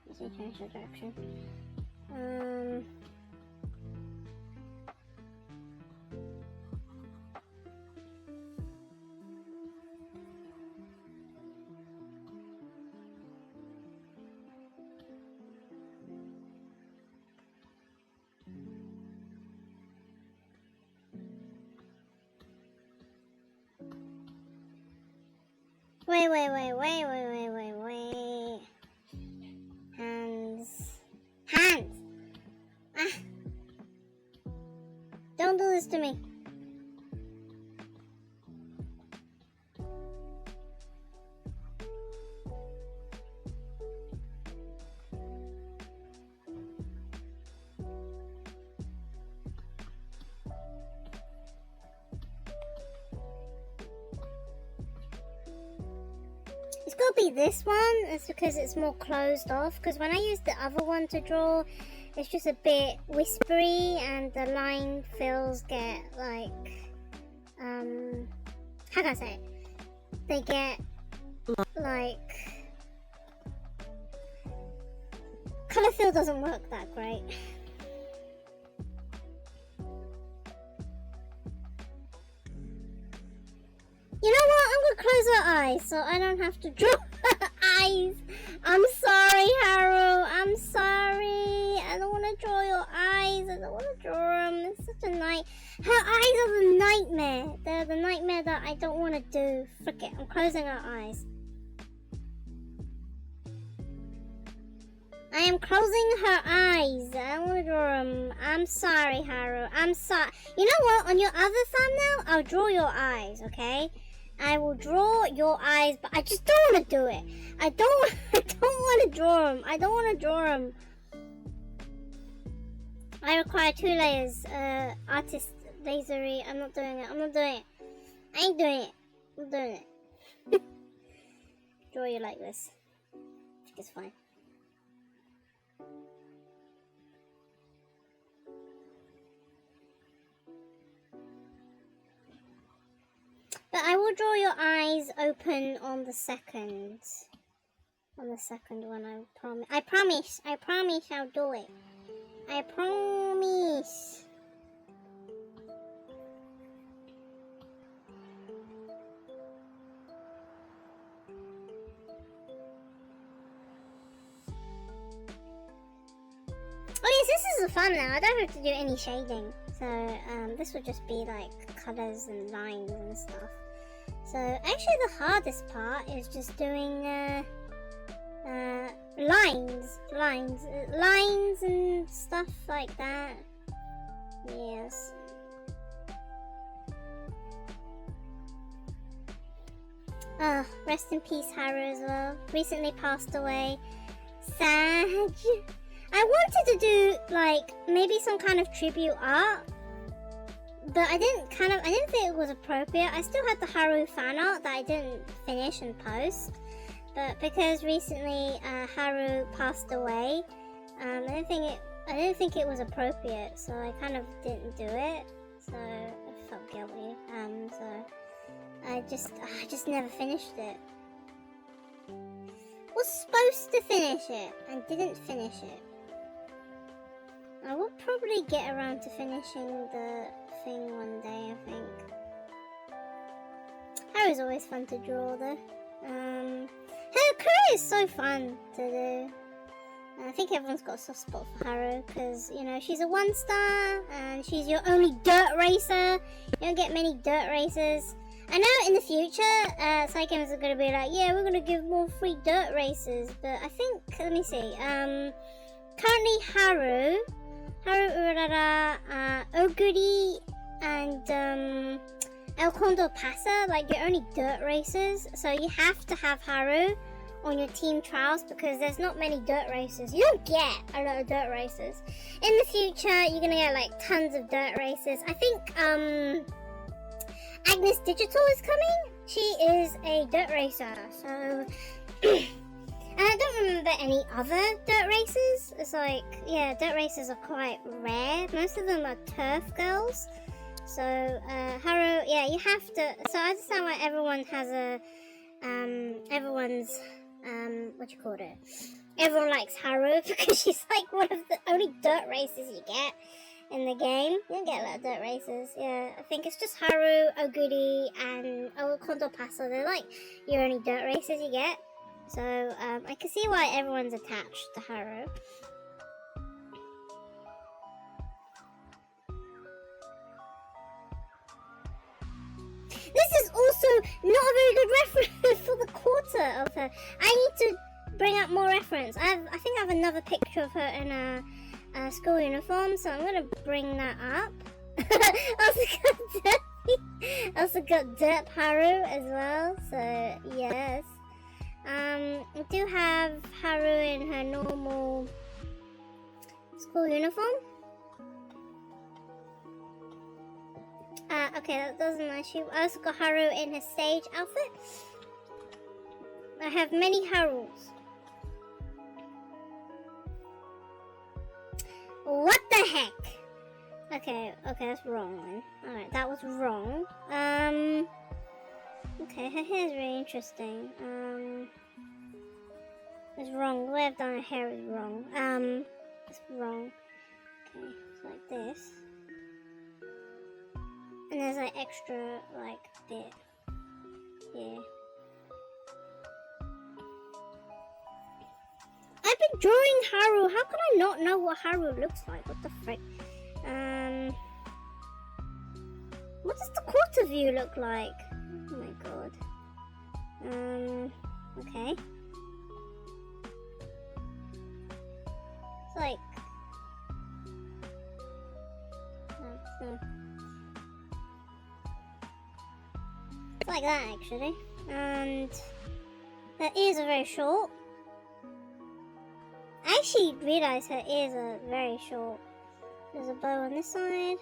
Let's see, change the direction. Wait. Hands. Ah. Don't do this to me. It's gonna be this one. It's because it's more closed off. Because when I use the other one to draw, it's just a bit whispery and the line fills get like, how can I say it? They get like, color fill doesn't work that great. You know what? I'm gonna close her eyes so I don't have to draw her eyes. I'm sorry, Haru. I'm sorry. I don't want to draw your eyes. eyes. I don't want to draw them. It's such a night. Her eyes are the nightmare. They're the nightmare that I don't want to do. Frick it. I'm closing her eyes. I am closing her eyes. I don't want to draw them. I'm sorry, Haru. I'm sorry. You know what? On your other thumbnail, I'll draw your eyes, okay? I will draw your eyes, but I just don't want to do it. I don't want to draw them. I don't want to draw them. I require 2 layers. Artist lasery. I'm not doing it. I'm not doing it. I ain't doing it. I'm doing it. Draw you like this. I think it's fine. But I will draw your eyes open on the second. On the second one, I promise. I promise. I promise I'll do it. I promise. Oh yes, this is fun now. I don't have to do any shading. So this would just be like colors and lines and stuff. So actually the hardest part is just doing lines and stuff like that. Yes. Rest in peace Haru as well. Recently passed away. Sad. I wanted to do like maybe some kind of tribute art, but I didn't think it was appropriate. I still had the Haru fan art that I didn't finish and post, but because recently Haru passed away, I didn't think it was appropriate, so I kind of didn't do it. So I felt guilty. So I just never finished it. Was supposed to finish it and didn't finish it. I will probably get around to finishing the thing one day, I think. Haru's always fun to draw though. Her career is so fun to do. I think everyone's got a soft spot for Haru because, you know, she's a 1-star and she's your only dirt racer. You don't get many dirt racers. I know in the future, SkyeMorph's are going to be like, yeah, we're going to give more free dirt races. But I think, let me see. Currently Haru Urara, Oguri, and El Condor Pasa, like your only dirt racers. So you have to have Haru on your team trials because there's not many dirt racers. You don't get a lot of dirt racers. In the future, you're gonna get like tons of dirt racers. I think Agnes Digital is coming. She is a dirt racer. So I don't remember any other dirt races. It's like, yeah, dirt races are quite rare. Most of them are turf girls. So, Haru, yeah, you have to. So I understand why everyone has a, everyone's, what you call it? Everyone likes Haru because she's like one of the only dirt races you get in the game. You don't get a lot of dirt races. Yeah, I think it's just Haru, Oguri, and Kondo Paso. They're like your only dirt races you get. So, I can see why everyone's attached to Haru. This is also not a very good reference for the quarter of her. I need to bring up more reference. I think I have another picture of her in a school uniform, so I'm gonna bring that up. Also got Derp Haru as well, so yes. We do have Haru in her normal school uniform. Okay, that doesn't actually. I also got Haru in her stage outfit. I have many Harus. What the heck? Okay, that's wrong. Alright, that was wrong. Okay, her hair is really interesting. It's wrong. The way I've done her hair is wrong. It's wrong. Okay, it's like this. And there's like extra, like, bit here. I've been drawing Haru. How can I not know what Haru looks like? What the frick? What does the quarter view look like? Oh my god. Okay. It's like... It's like that actually. And her ears are very short. I actually realised her ears are very short. There's a bow on this side.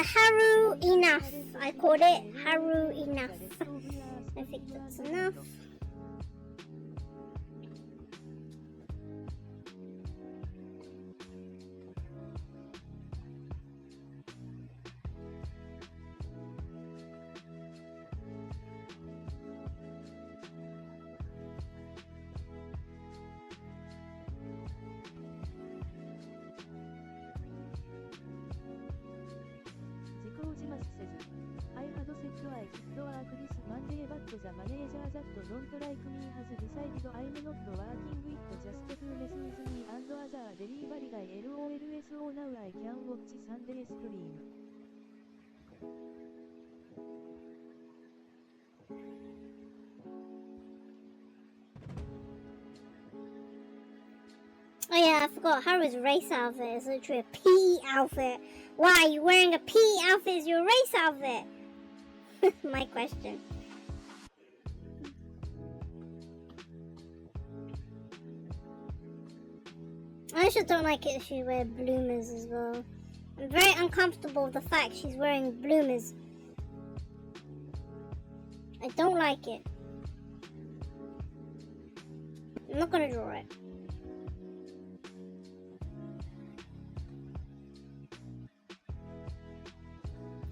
Haru enough. I called it Haru enough. I think that's enough. I had said I should work this Monday but the manager that don't like me has decided I'm not working with just to mess with me and other delivery guy LOL so now I can watch Sunday stream. Oh yeah, I forgot. Haru's race outfit is literally a PE outfit. Why are you wearing a PE outfit as your race outfit? My question. I just don't like it if she wears bloomers as well. I'm very uncomfortable with the fact she's wearing bloomers. I don't like it. I'm not gonna draw it.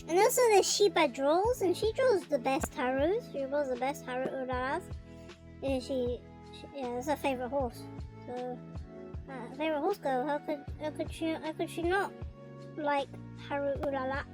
And also there's Shiba draws, and she draws the best Harus. She draws the best Haru Uraras. Yeah, yeah, that's her favorite horse. So, favorite horse girl. How could she not like Haru Urara?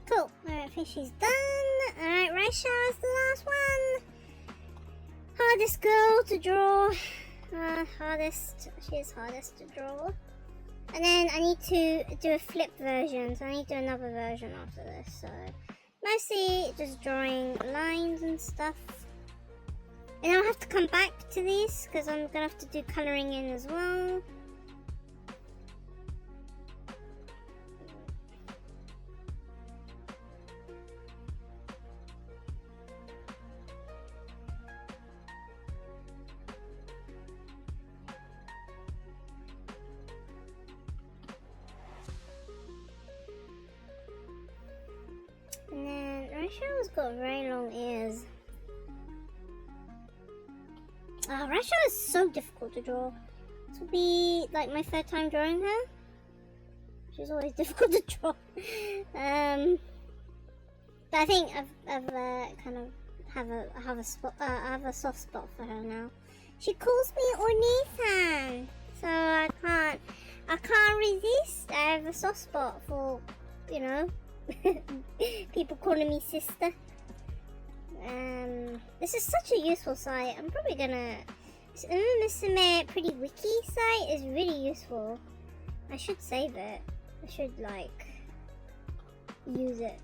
Cool. Alright, I think she's done. Alright, Raisha is the last one. Hardest girl to draw. She is hardest to draw. And then I need to do a flip version, so I need to do another version after this. So mostly just drawing lines and stuff. And I'll have to come back to these because I'm gonna have to do colouring in as well. And then Rasha's got very long ears. Rasha is so difficult to draw. This will be like my third time drawing her. She's always difficult to draw. But I think I've kind of have a soft spot for her now. She calls me Onithan, so I can't resist. I have a soft spot for, you know, people calling me sister. This is such a useful site. I'm probably gonna. Musume Pretty Wiki site is really useful. I should save it. I should like use it.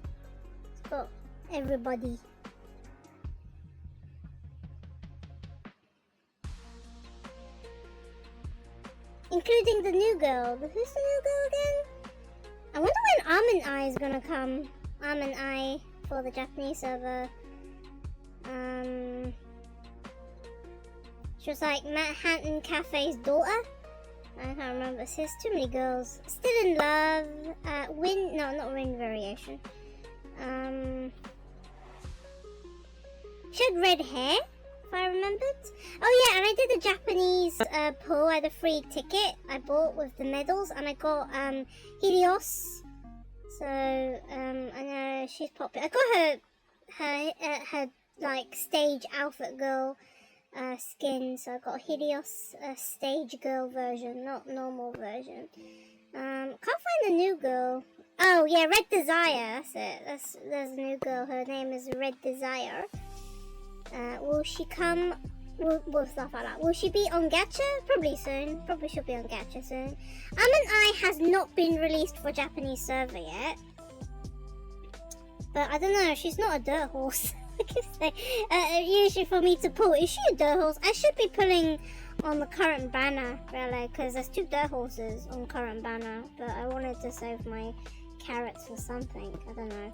It's got everybody. Including the new girl. Who's the new girl again? I wonder when Almond Eye is gonna come. Almond Eye for the Japanese server. She was like Manhattan Cafe's daughter. I can't remember. There's too many girls. Still in love. Wind. No, not wind variation. She had red hair, if I remembered. Oh yeah, and I did a Japanese pool. I had a free ticket I bought with the medals, and I got Helios. So I know she's popular. I got her like stage outfit girl skin, so I got Helios stage girl version, not normal version. Can't find the new girl. Oh yeah, Red Desire. That's it. There's a new girl. Her name is Red Desire. Will she come? Will stuff like that. Will she be on Gacha? Probably soon. Probably should be on Gacha soon. Almond Eye has not been released for Japanese server yet. But I don't know. She's not a dirt horse. I can say. Usually for me to pull, is she a dirt horse? I should be pulling on the current banner, really, because there's 2 dirt horses on current banner. But I wanted to save my carrots for something. I don't know.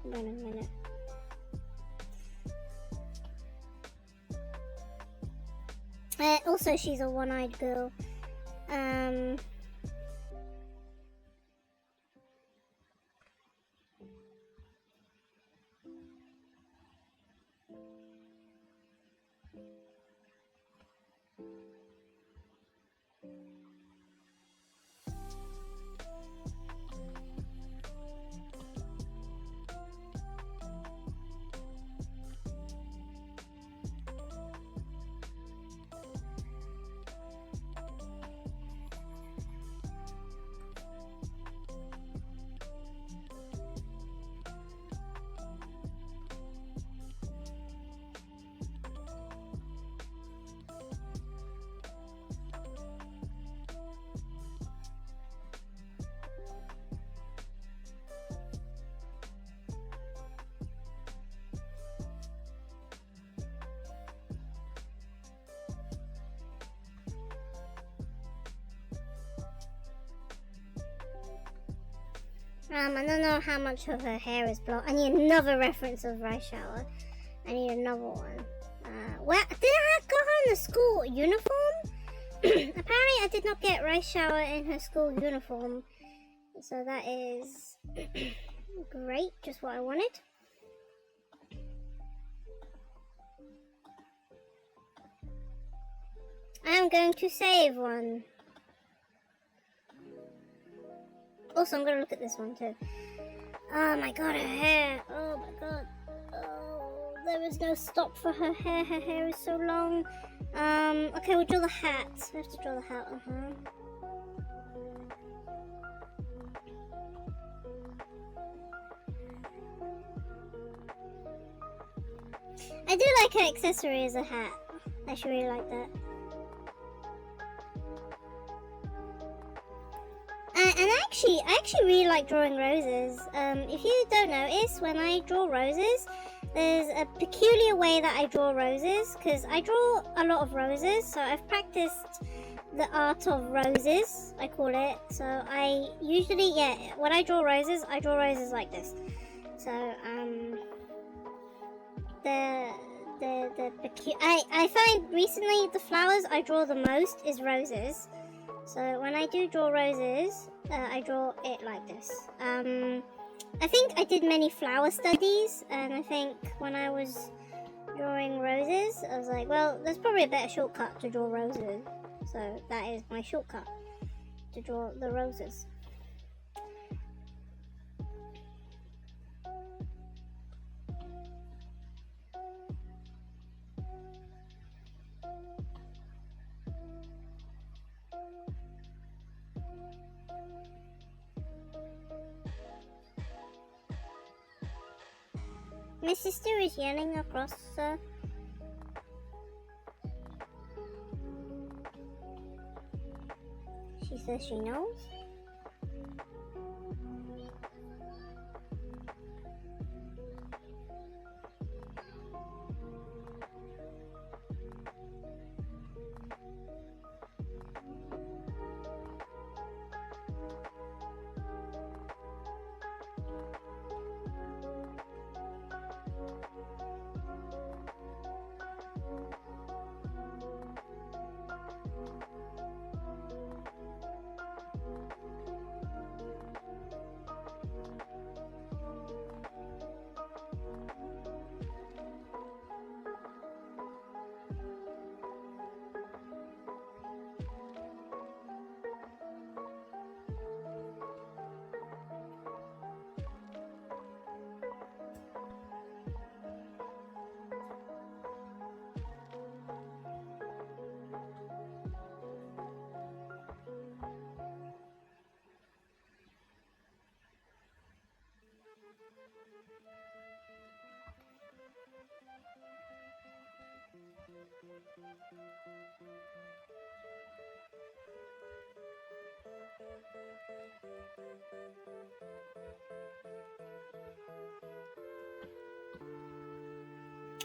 Wait a minute. Also, she's a one-eyed girl. I don't know how much of her hair is blonde. I need another reference of Rice Shower. I need another one. Well, did I got her in the school uniform? Apparently I did not get Rice Shower in her school uniform. So that is great, just what I wanted. I am going to save one. Also, I'm gonna look at this one too. Oh my god, her hair. Oh my god. Oh, there is no stop for her hair. Her hair is so long. Okay, we'll draw the hat. We have to draw the hat on her. I do like her accessory as a hat. I should really like that. And I actually really like drawing roses. If you don't notice, when I draw roses, there's a peculiar way that I draw roses, because I draw a lot of roses, so I've practiced the art of roses, I call it. So I usually, when I draw roses like this. So, I find recently the flowers I draw the most is roses. So when I do draw roses, I draw it like this. I think I did many flower studies, and I think when I was drawing roses, I was like, well, there's probably a better shortcut to draw roses. So that is my shortcut, to draw the roses. My sister is yelling across. She says she knows.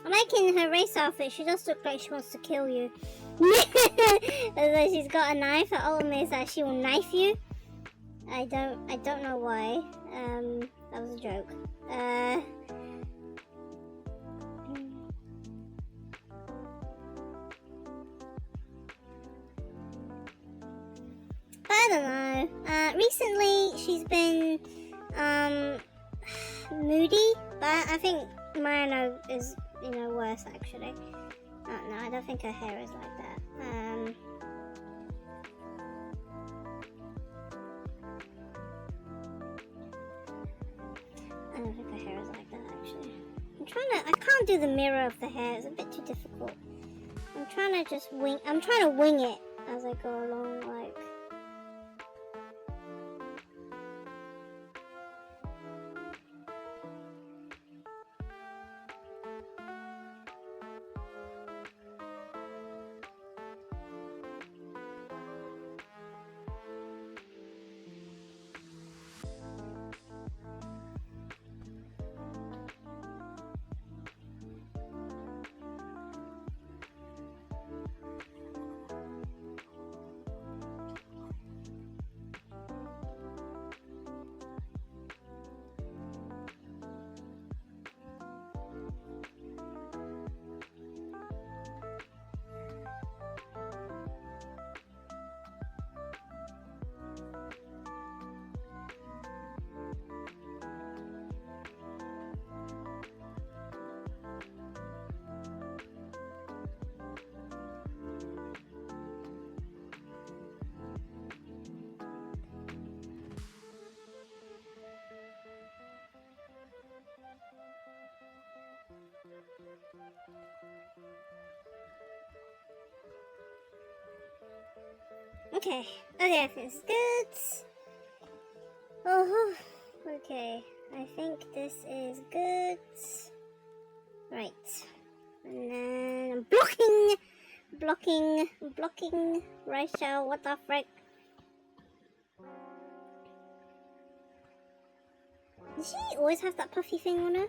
I'm liking her race outfit. She does look like she wants to kill you. Although she's got a knife, her ultimate is that she will knife you. I don't know why. That was a joke. I don't know. Recently she's been moody, but I think Marino is, you know, worse actually. No, I don't think her hair is like that. I don't think her hair is like that actually. I can't do the mirror of the hair, it's a bit too difficult. I'm trying to wing it as I go along, like. Okay, I think it's good. Oh, okay, I think this is good. Right, and then I'm blocking, Rachel, what the frick? Does she always have that puffy thing on her?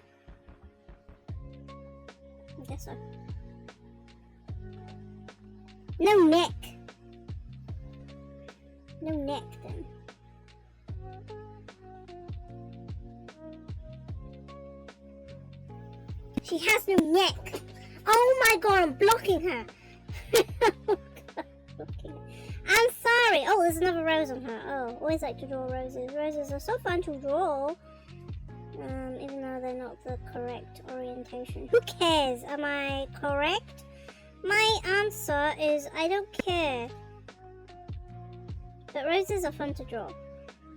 I guess so. No neck. No neck then. She has no neck. Oh my god, I'm blocking her. I'm sorry. Oh, Oh, there's another rose on her. Oh, always like to draw roses. Roses are so fun to draw. Even though they're not the correct orientation. Who cares? Am I correct? My answer is I don't care. But roses are fun to draw.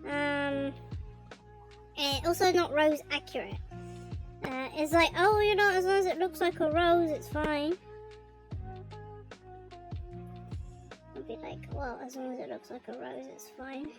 And also not rose accurate. It's like, oh, you know, as long as it looks like a rose, it's fine. I'll be like, well, as long as it looks like a rose, it's fine.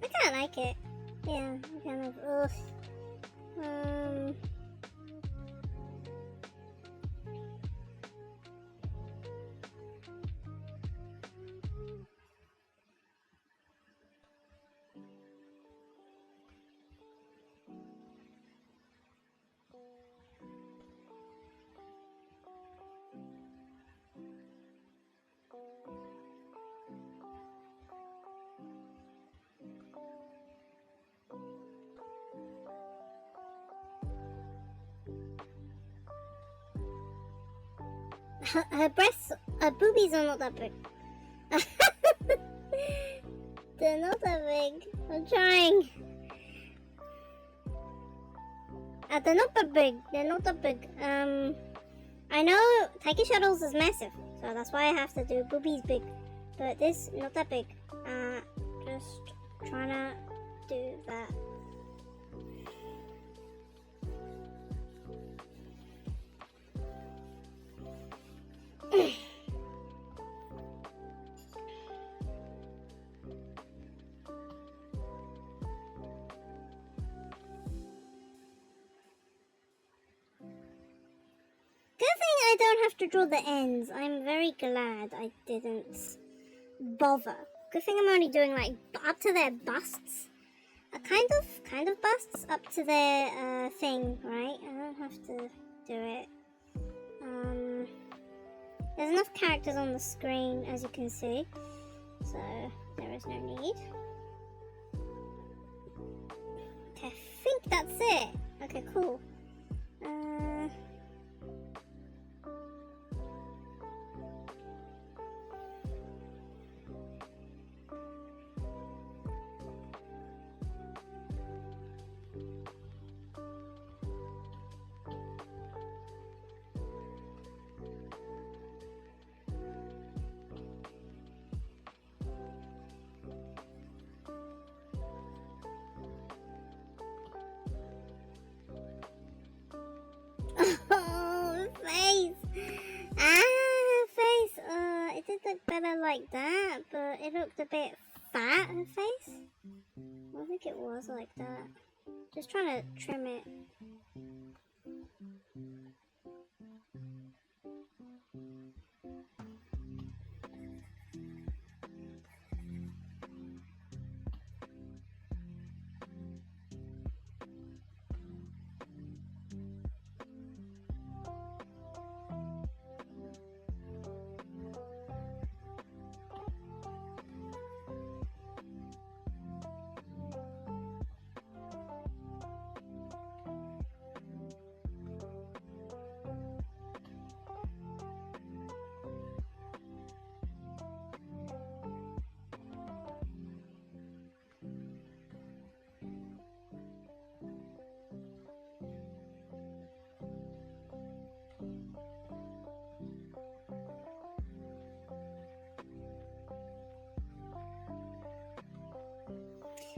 I kinda like it. Yeah, kind of, ugh. Her breasts, her boobies are not that big. They're not that big. I'm trying. They're not that big. They're not that big. I know Taiki Shuttles is massive, so that's why I have to do boobies big. But this, not that big. Just trying to do that. I don't have to draw the ends. I'm very glad I didn't bother. Good thing I'm only doing like up to their busts. Kind of busts up to their thing, right? I don't have to do it. There's enough characters on the screen, as you can see, so there is no need. Okay, I think that's it. Okay, cool. Oh, face! Face! It did look better like that, but it looked a bit fat, her face. I think it was like that. Just trying to trim it.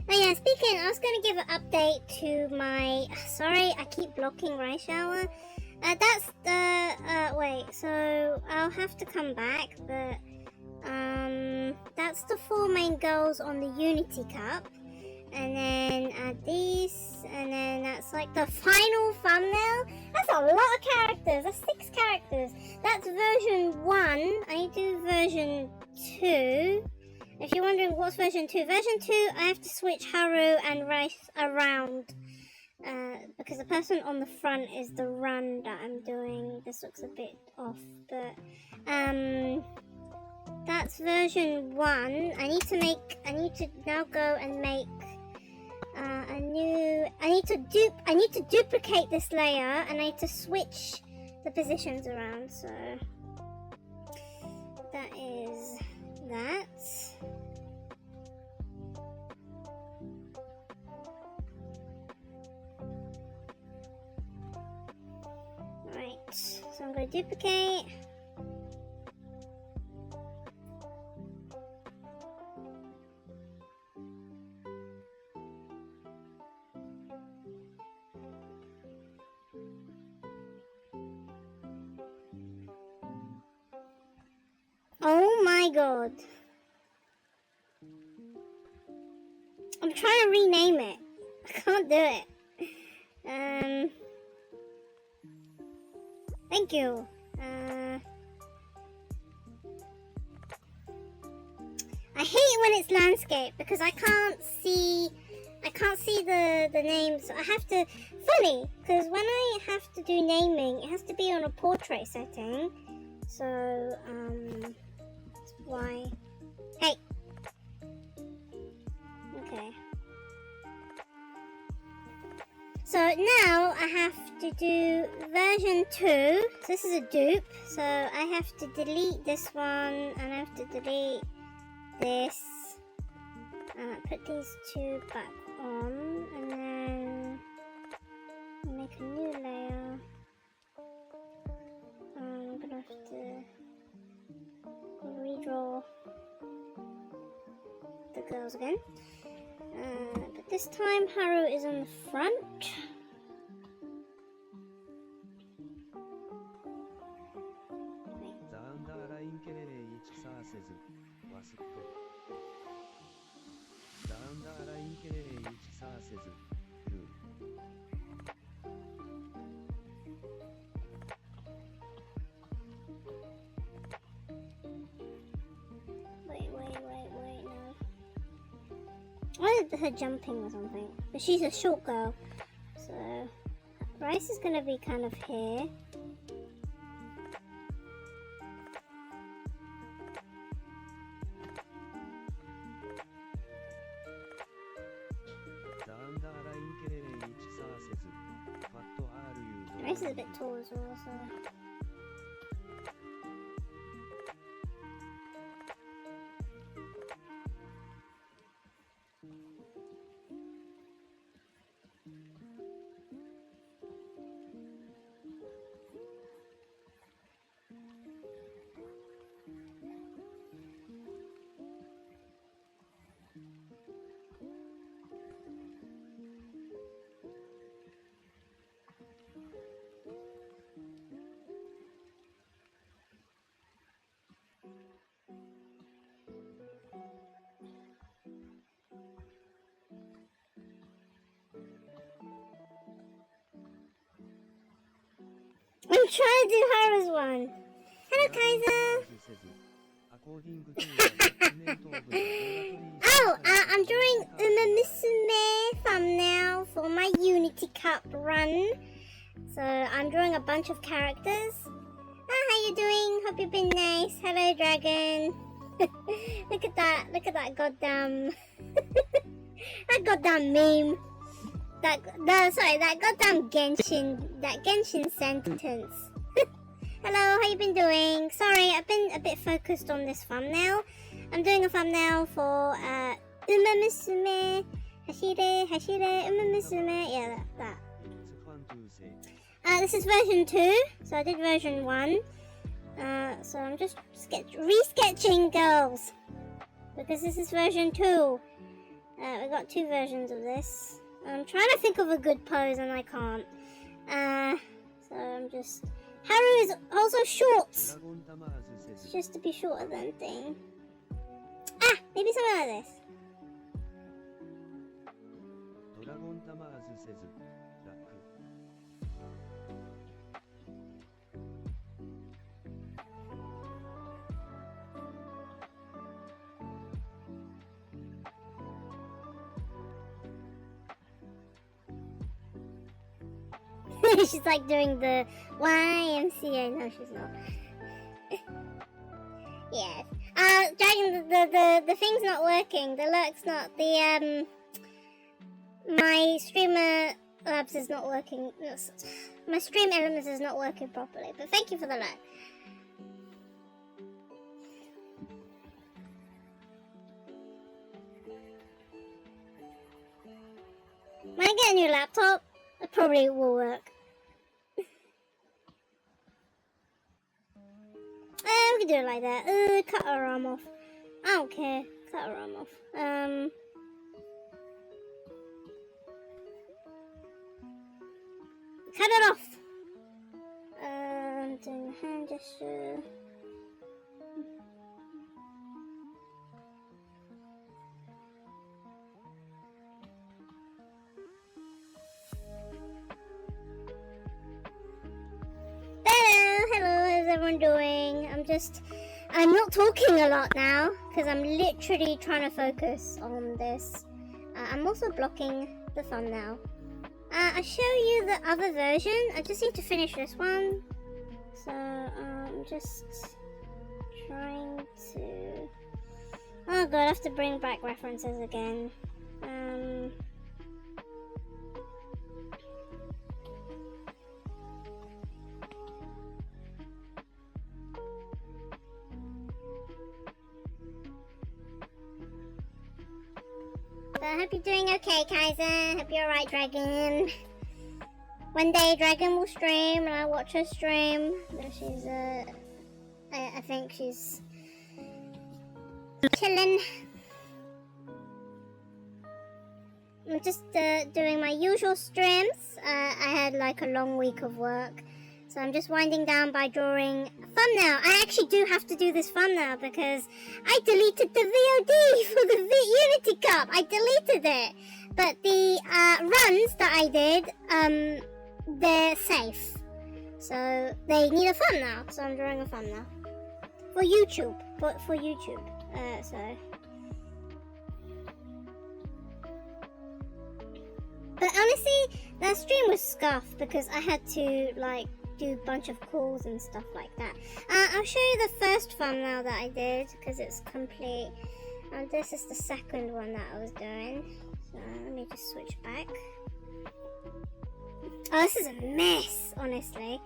Oh yeah, speaking, I was gonna give an update to my, sorry, I keep blocking Rai Shower. That's the, wait, so I'll have to come back, but, that's the 4 main goals on the Unity Cup. And then add these, and then that's like the final thumbnail. That's a lot of characters, that's 6 characters. That's version 1, I need to do version 2. If you're wondering what's version 2, version 2 I have to switch Haru and Rice around. Because the person on the front is the run that I'm doing. This looks a bit off, but that's version 1. I need to now go and make a new. I need to duplicate this layer, and I need to switch the positions around. So that is that. Right, so I'm going to duplicate. Oh my god. I'm trying to rename it. I can't do it. Thank you. I hate it when it's landscape because I can't see the names. I have to, funny, because when I have to do naming, it has to be on a portrait setting. So, that's why. Hey. Okay. So now I have to do version 2. So this is a dupe. So I have to delete this one, and I have to delete this. Put these 2 back on, and then make a new layer. I'm gonna have to redraw the girls again. But this time Haru is on the front. Wait, no. Why is her jumping or something? But she's a short girl. So, Rice is gonna be kind of here. Rice is a bit tall as well, so... I'm trying to do Haru's one. Hello, Kaiser. Oh, I'm drawing musume thumbnail for my Unity Cup run. So I'm drawing a bunch of characters. How you doing? Hope you've been nice. Hello, dragon. Look at that goddamn that goddamn meme. That goddamn Genshin sentence. Hello, how you been doing? Sorry, I've been a bit focused on this thumbnail. I'm doing a thumbnail for Uma Musume, Hashire, Uma Musume. Yeah, that. This is version 2, so I did version 1. So I'm just resketching girls because this is version 2. We got 2 versions of this. I'm trying to think of a good pose and I can't. So I'm just... Haru is also short! ドラゴンタマーズせず Just to be shorter than thing. Ah! Maybe something like this. ドラゴンタマーズせずラック She's like doing the YMCA. No, she's not. Yes. Dragon, the thing's not working. The lurk's not. My streamer labs is not working. My stream elements is not working properly. But thank you for the lurk. When I get a new laptop, it probably will work. We can do it like that. Cut her arm off. I don't care. Cut her arm off. Cut it off. Doing a hand gesture. Hello, how's everyone doing? I'm not talking a lot now because I'm literally trying to focus on this. I'm also blocking the thumbnail. I'll show you the other version. I just need to finish this one. So I'm just trying to... Oh god, I have to bring back references again. I hope you're doing okay, Kaiser. Hope you're alright, Dragon. One day, Dragon will stream, and I'll watch her stream. She's, I think she's chilling. I'm just doing my usual streams. I had like a long week of work, so I'm just winding down by drawing a thumbnail. I actually do have to do this thumbnail because I deleted the VOD for the Unity Cup. I deleted it, but the runs that I did, they're safe, so they need a thumbnail. So I'm drawing a thumbnail for YouTube. For YouTube. But honestly, that stream was scuffed because I had to like do a bunch of calls and stuff like that. I'll show you the first thumbnail that I did because it's complete. This is the second one that I was doing. So let me just switch back. Oh, this is a mess, honestly.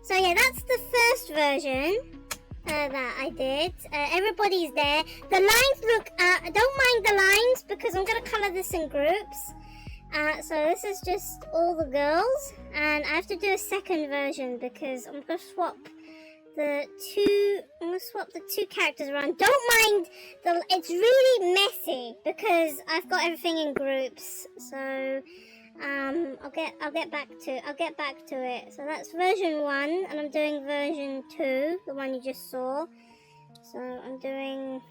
So yeah, that's the first version that I did. Everybody's there. The lines look, don't mind the lines because I'm going to colour this in groups. So this is just all the girls, and I have to do a second version because I'm going to swap the two characters around. Don't mind it's really messy because I've got everything in groups. So I'll get back to it. So that's version 1, and I'm doing version 2, the one you just saw. So I'm doing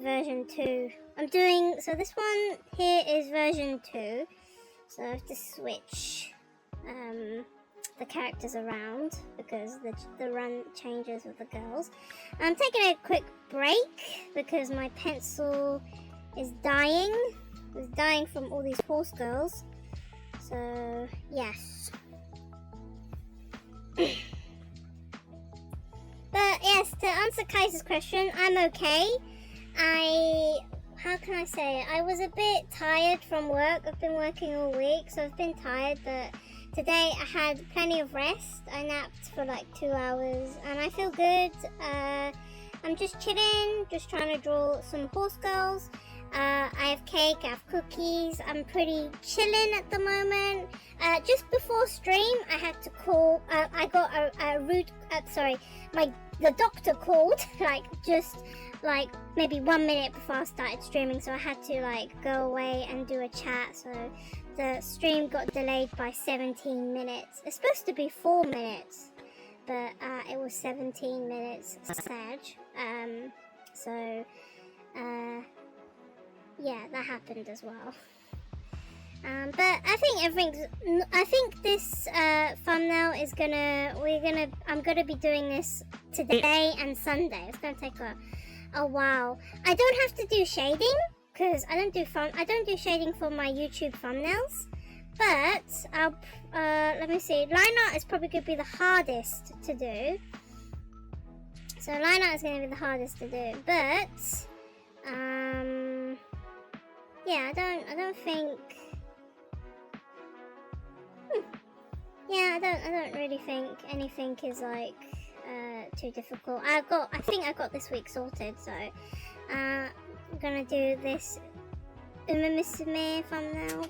version 2. So this one here is version 2. So I have to switch the characters around because the run changes with the girls. I'm taking a quick break because my pencil is dying. It's dying from all these horse girls. So yes. But yes, to answer Kaiser's question, I'm okay. How can I say it? I was a bit tired from work. I've been working all week, so I've been tired, but today I had plenty of rest. I napped for like 2 hours, and I feel good. I'm just chilling, just trying to draw some horse girls. I have cake, I have cookies. I'm pretty chilling at the moment. Just before stream, I had to call. I got the doctor called like maybe 1 minute before I started streaming, so I had to like go away and do a chat. So the stream got delayed by 17 minutes. It's supposed to be 4 minutes, but it was 17 minutes, sad. So, yeah, that happened as well. But I think this thumbnail is I'm gonna be doing this today and Sunday. It's gonna take a while. I don't have to do shading because I don't do shading for my YouTube thumbnails. But let me see. Line art is probably gonna be the hardest to do. So line art is gonna be the hardest to do. But yeah, I don't think. Yeah, I don't really think anything is like too difficult. I think I got this week sorted, so I'm gonna do this musume thumbnail.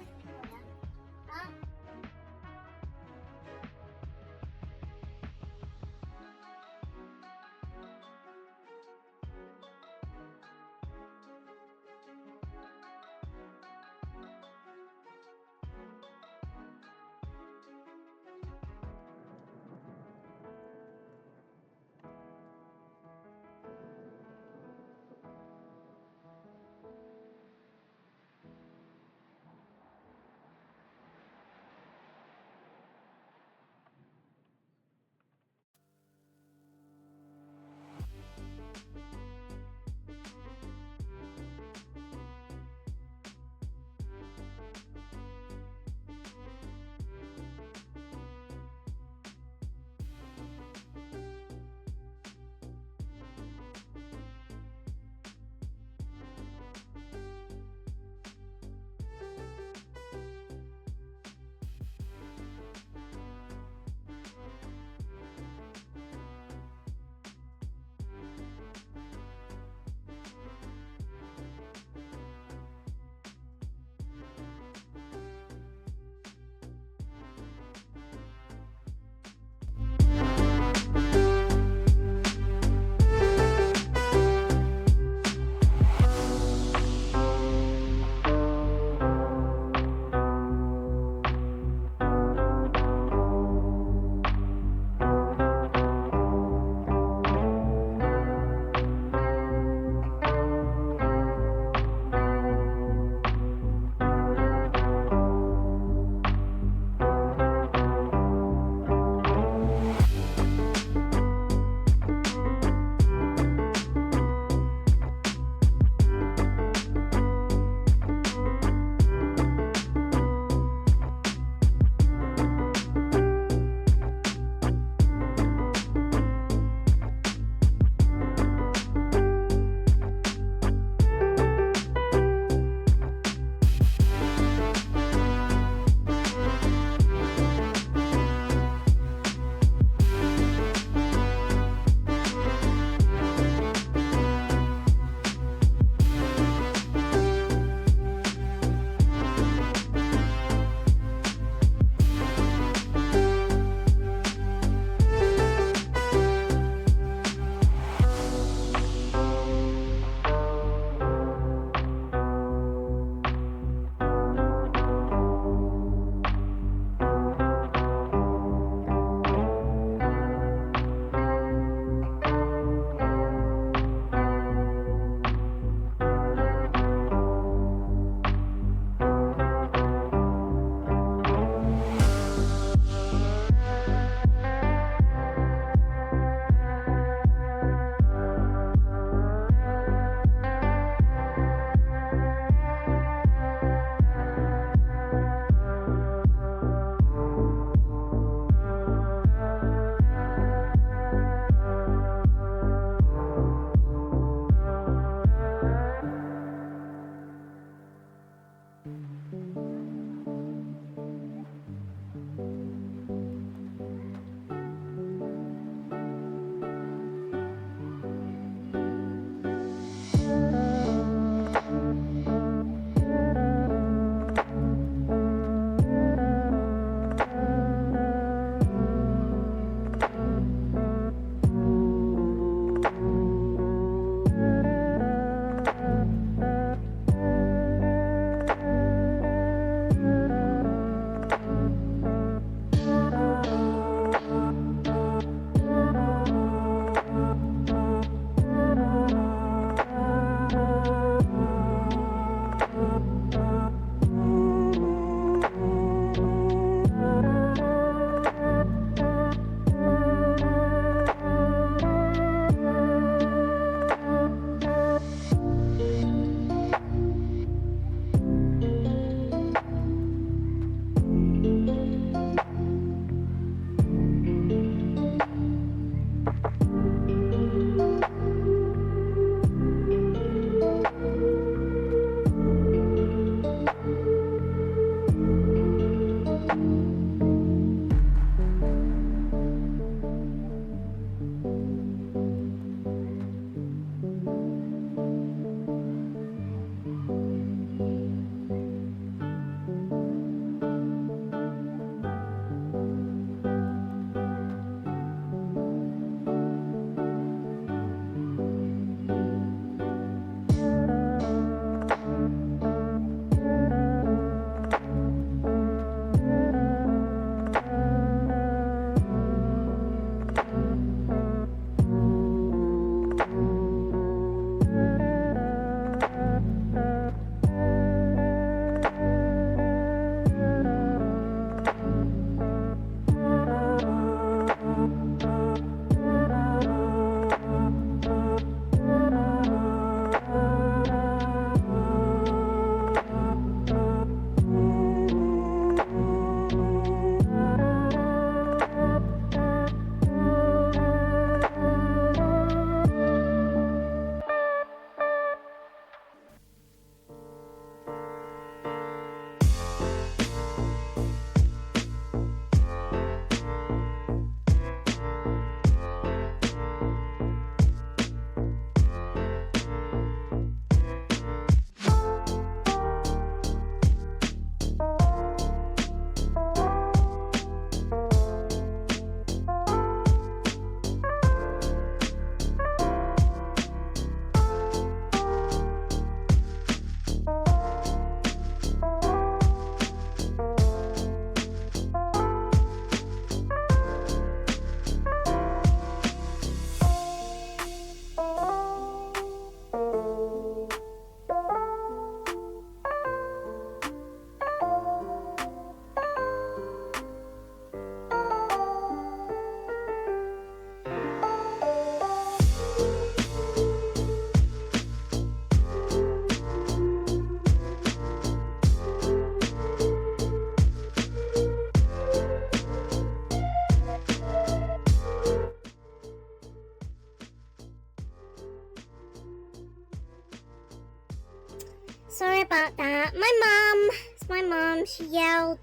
Sorry about that. It's my mom. She yelled.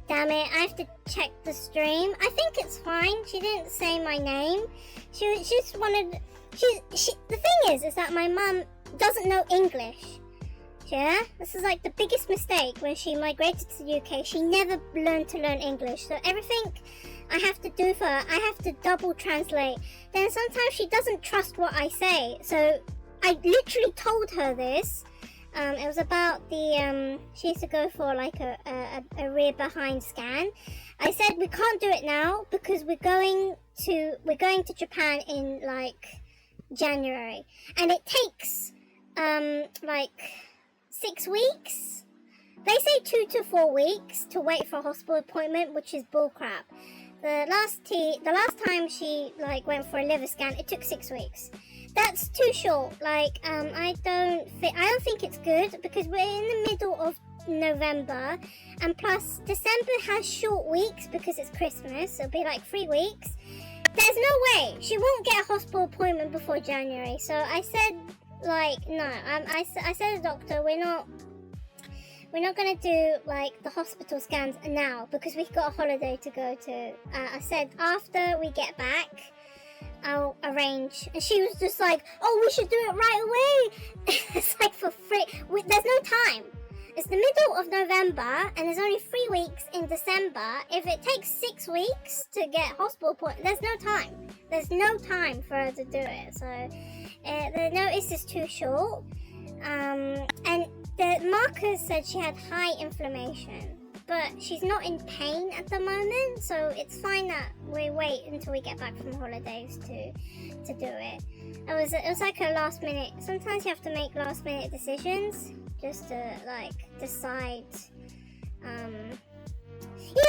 Damn it, I have to check the stream. I think it's fine. She didn't say my name. She just wanted... the thing is that my mom doesn't know English. Yeah? This is like the biggest mistake when she migrated to the UK. She never learned to learn English. So everything I have to do for her, I have to double translate. Then sometimes she doesn't trust what I say. So I literally told her this. It was about the, she used to go for like a rear behind scan. I said we can't do it now because we're going to Japan in like January. And it takes, like 6 weeks. They say 2 to 4 weeks to wait for a hospital appointment, which is bullcrap. The last time she like went for a liver scan, it took 6 weeks. That's too short. Like, I don't think it's good because we're in the middle of November, and plus December has short weeks because it's Christmas. It'll be like 3 weeks. There's no way she won't get a hospital appointment before January. So I said, like, no. I said to the doctor, we're not gonna do like the hospital scans now because we've got a holiday to go to. I said after we get back, I'll arrange. And she was just like, oh, we should do it right away. It's like for free. There's no time. It's the middle of November and there's only 3 weeks in December. If it takes 6 weeks to get hospital appointment, there's no time. There's no time for her to do it. So the notice is too short. And the markers said she had high inflammation. But she's not in pain at the moment, so it's fine that we wait until we get back from holidays to do it. It was like a last minute. Sometimes you have to make last minute decisions just to like decide.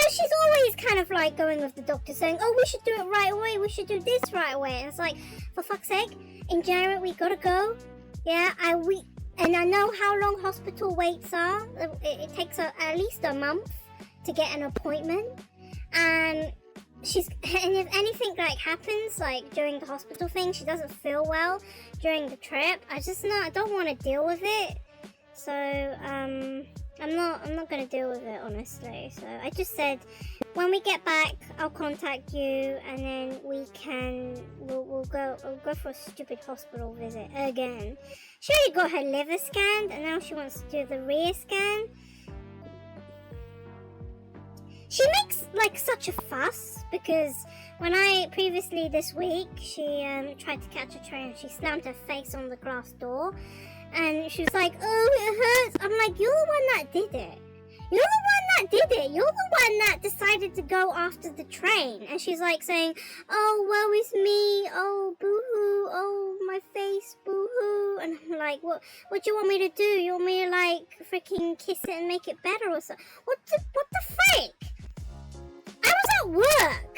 She's always kind of like going with the doctor saying, "Oh, we should do it right away. We should do this right away." And it's like, for fuck's sake, in January we gotta go. Yeah, And I know how long hospital waits are. It takes at least a month to get an appointment. And if anything like happens, like during the hospital thing, she doesn't feel well during the trip. I don't want to deal with it. So I'm not gonna deal with it, honestly. So I just said, when we get back, I'll contact you, and then we'll go for a stupid hospital visit again. She already got her liver scanned, and now she wants to do the rear scan. She makes like such a fuss because when previously this week, she tried to catch a train, she slammed her face on the glass door. And she was like, oh, it hurts. I'm like, you're the one that did it. You're the one that did it. You're the one that decided to go after the train. And she's like saying, oh, woe is me. Oh, boo-hoo. Oh, my face, boo-hoo. And I'm like, what do you want me to do? You want me to like freaking kiss it and make it better or something? What the frick? I was at work.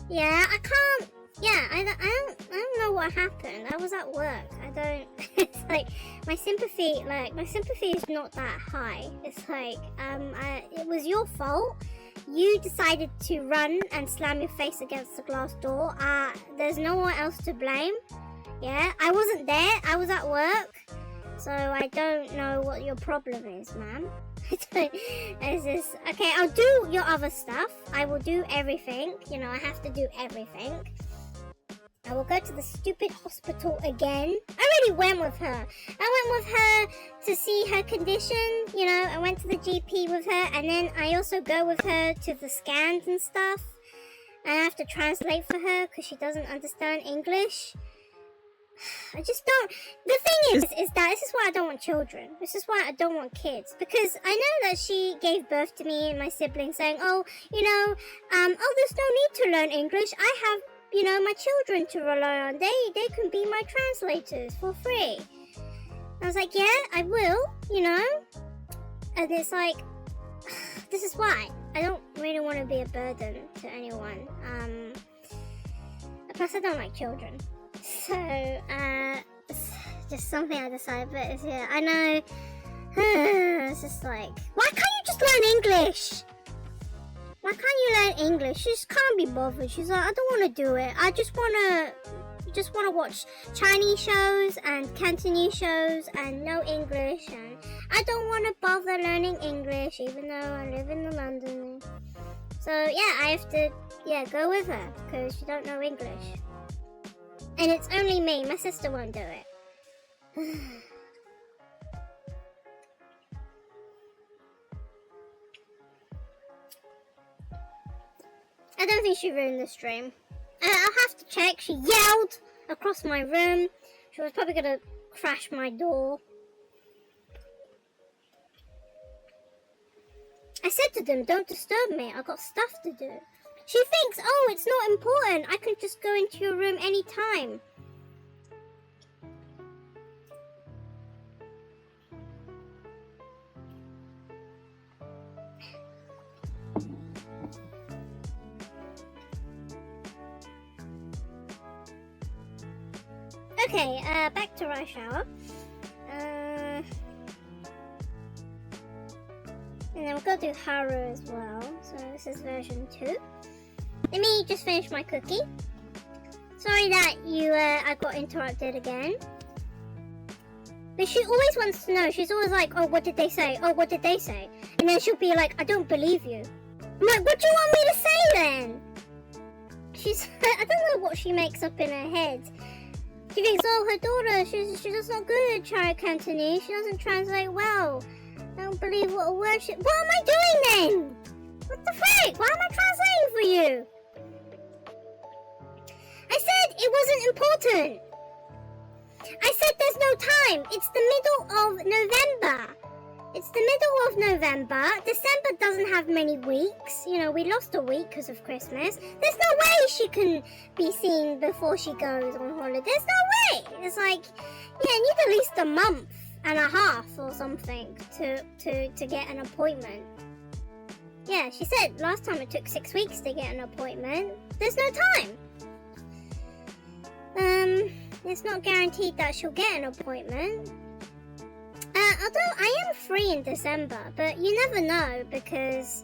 Yeah, I can't. Yeah, I don't know what happened. I was at work. It's like my sympathy is not that high. It's like it was your fault. You decided to run and slam your face against the glass door. There's no one else to blame. Yeah, I wasn't there. I was at work. So I don't know what your problem is, ma'am. Okay, I'll do your other stuff. I will do everything. I have to do everything. I will go to the stupid hospital again. I already went with her. I went with her to see her condition. I went to the GP with her, and then I also go with her to the scans and stuff. And I have to translate for her because she doesn't understand English. I just don't. The thing is that this is why I don't want children. This is why I don't want kids. Because I know that she gave birth to me and my siblings saying, oh, there's no need to learn English. I have my children to rely on. They can be my translators for free. I was like, yeah, I will, And it's like, this is why. I don't really want to be a burden to anyone. Plus I don't like children. So, it's just something I decided, but I know, it's just like, why can't you just learn English? Why can't you learn English? She just can't be bothered. She's like, I don't want to do it. I just want to watch Chinese shows and Cantonese shows and know English. And I don't want to bother learning English, even though I live in London. So yeah, I have to go with her because she don't know English. And it's only me. My sister won't do it. I don't think she ruined the stream. I'll have to check. She yelled across my room. She was probably gonna crash my door. I said to them, don't disturb me. I got stuff to do. She thinks, oh, it's not important. I can just go into your room anytime. Okay, back to Rush Hour. And then we'll go do Haru as well. So this is version 2. Let me just finish my cookie. Sorry that I got interrupted again. But she always wants to know. She's always like, oh, what did they say? Oh, what did they say? And then she'll be like, I don't believe you. I'm like, what do you want me to say then? I don't know what she makes up in her head. She thinks, oh, her daughter, she's just not good at Charo Cantonese. She doesn't translate well. I don't believe what a word she... What am I doing then? What the frick? Why am I translating for you? I said it wasn't important. I said there's no time. It's the middle of November. It's the middle of November. December doesn't have many weeks. You know, we lost a week because of Christmas. There's no way she can be seen before she goes on holiday. There's no way. It's like, yeah, you need at least a month and a half or something to get an appointment. Yeah, she said last time it took 6 weeks to get an appointment. There's no time. It's not guaranteed that she'll get an appointment. Although I am free in December, but you never know because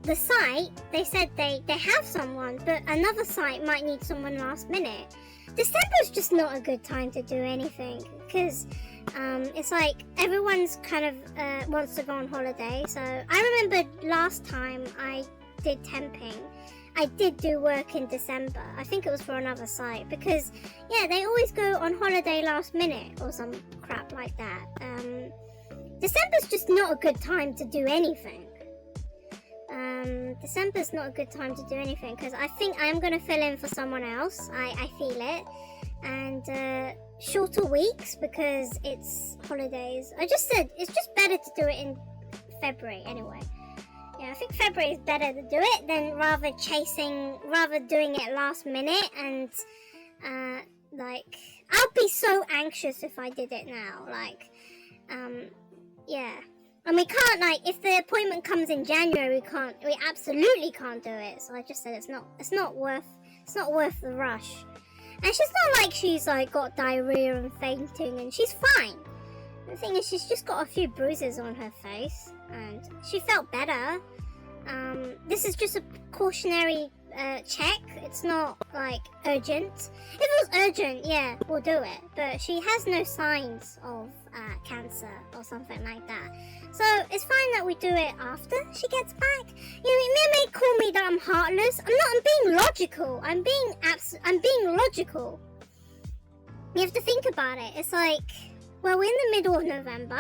the site, they said they have someone, but another site might need someone last minute. December's just not a good time to do anything because it's like everyone's kind of wants to go on holiday. So I remember last time I did temping, I did do work in December. I think it was for another site because, yeah, they always go on holiday last minute or some crap like that. December's just not a good time to do anything. December's not a good time to do anything because I think I am going to fill in for someone else. I feel it. And shorter weeks because it's holidays. I just said it's just better to do it in February anyway. Yeah, I think February is better to do it than rather doing it last minute and like I'll be so anxious if I did it now. Like, yeah. And we can't, like, if the appointment comes in January, we absolutely can't do it. So I just said it's not worth the rush. And she's not like she's like got diarrhea and fainting, and she's fine. The thing is, she's just got a few bruises on her face, and she felt better. This is just a cautionary check. It's not like urgent. If it was urgent, yeah, we'll do it. But she has no signs of cancer or something like that. So it's fine that we do it after she gets back. You know, you may call me that I'm heartless. I'm not. I'm being logical. I'm being logical. You have to think about it. It's like, well, we're in the middle of November.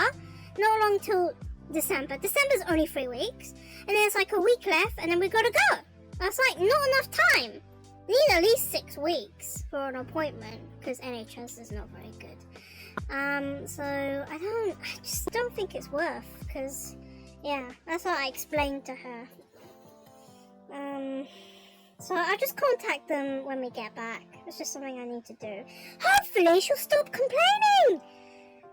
Not long till December. December's only 3 weeks. And then it's like a week left and then we gotta go. That's like not enough time. We need at least 6 weeks for an appointment because NHS is not very good. So I just don't think it's worth because, yeah, that's what I explained to her. So I'll just contact them when we get back. It's just something I need to do. Hopefully she'll stop complaining.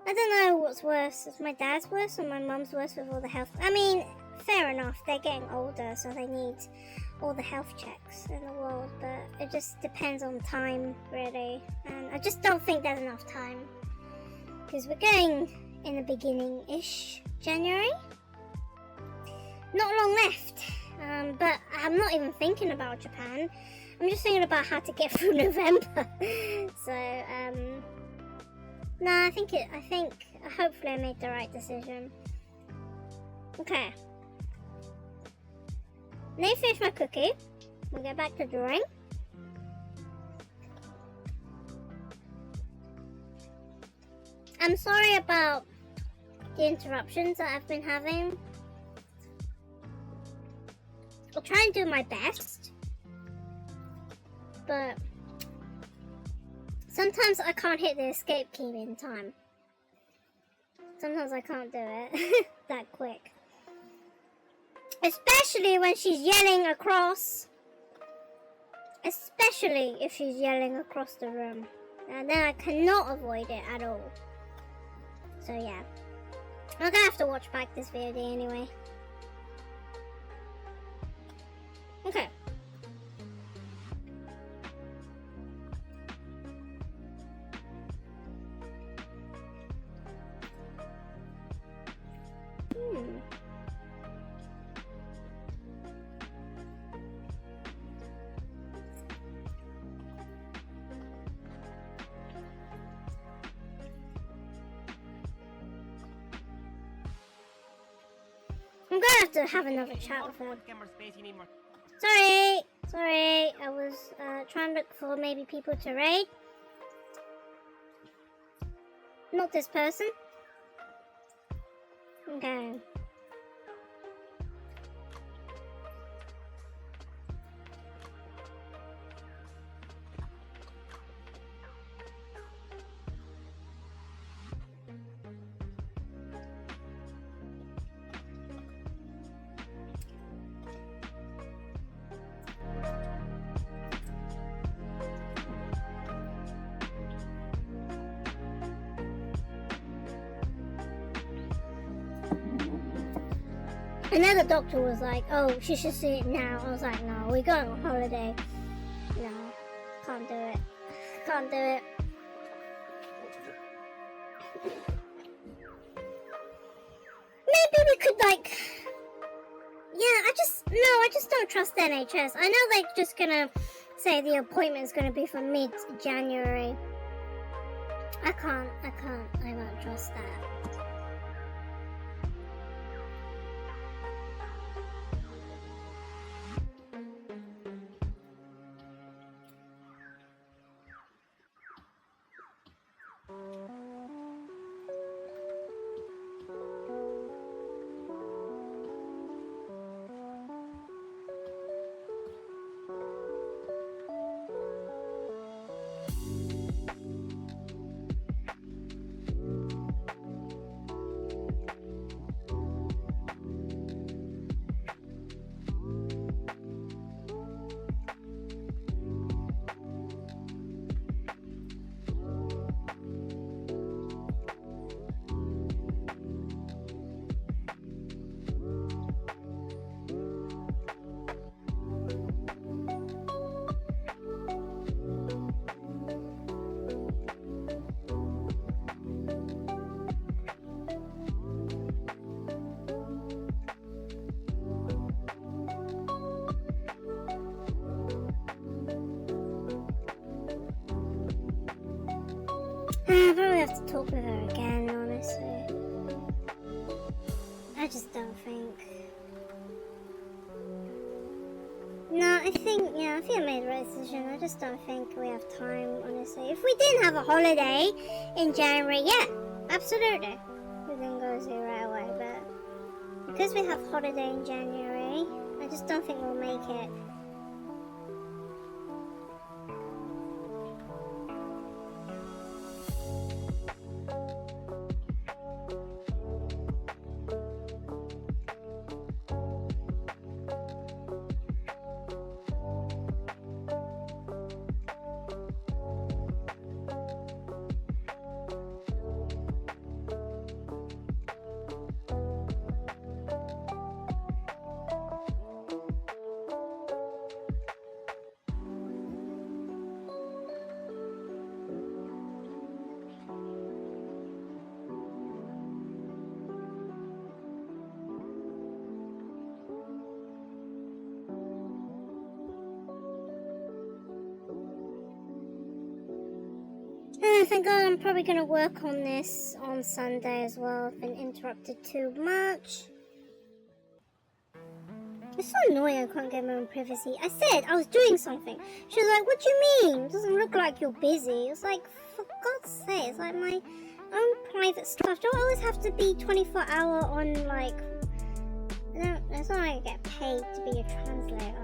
I don't know what's worse. Is my dad's worse or my mum's worse with all the health? I mean, fair enough. They're getting older, so they need all the health checks in the world. But it just depends on time, really. And I just don't think there's enough time. Because we're going in the beginning-ish January. Not long left. But I'm not even thinking about Japan. I'm just thinking about how to get through November. So, no, I think hopefully I made the right decision. Okay. Let me finish my cookie. We'll get back to drawing. I'm sorry about the interruptions that I've been having. I'll try and do my best, but sometimes I can't hit the escape key in time. Sometimes I can't do it that quick. Especially when she's yelling across. Especially if she's yelling across the room. And then I cannot avoid it at all. So yeah. I'm gonna have to watch back this video anyway. Okay. I'm gonna have to have another chat with her. Sorry, I was trying to look for maybe people to raid. Not this person. Okay. And then the doctor was like, oh, she should see it now. I was like, no, we're going on holiday. No, can't do it. Can't do it. Maybe we could like... Yeah, I just don't trust the NHS. I know they're just gonna say the appointment's gonna be for mid-January. I don't trust that. I probably have to talk with her again, honestly. I just don't think. No, I think I made the right decision. I just don't think we have time, honestly. If we didn't have a holiday in January, yeah, absolutely. We can go see right away, but because we have holiday in January, I just don't think we'll make it. Thank God I'm probably going to work on this on Sunday as well. I've been interrupted too much. It's so annoying I can't get my own privacy. I said I was doing something. She was like, what do you mean? It doesn't look like you're busy. It's like, for God's sake, it's like my own private stuff. Don't always have to be 24-hour on, like... It's not like I get paid to be a translator.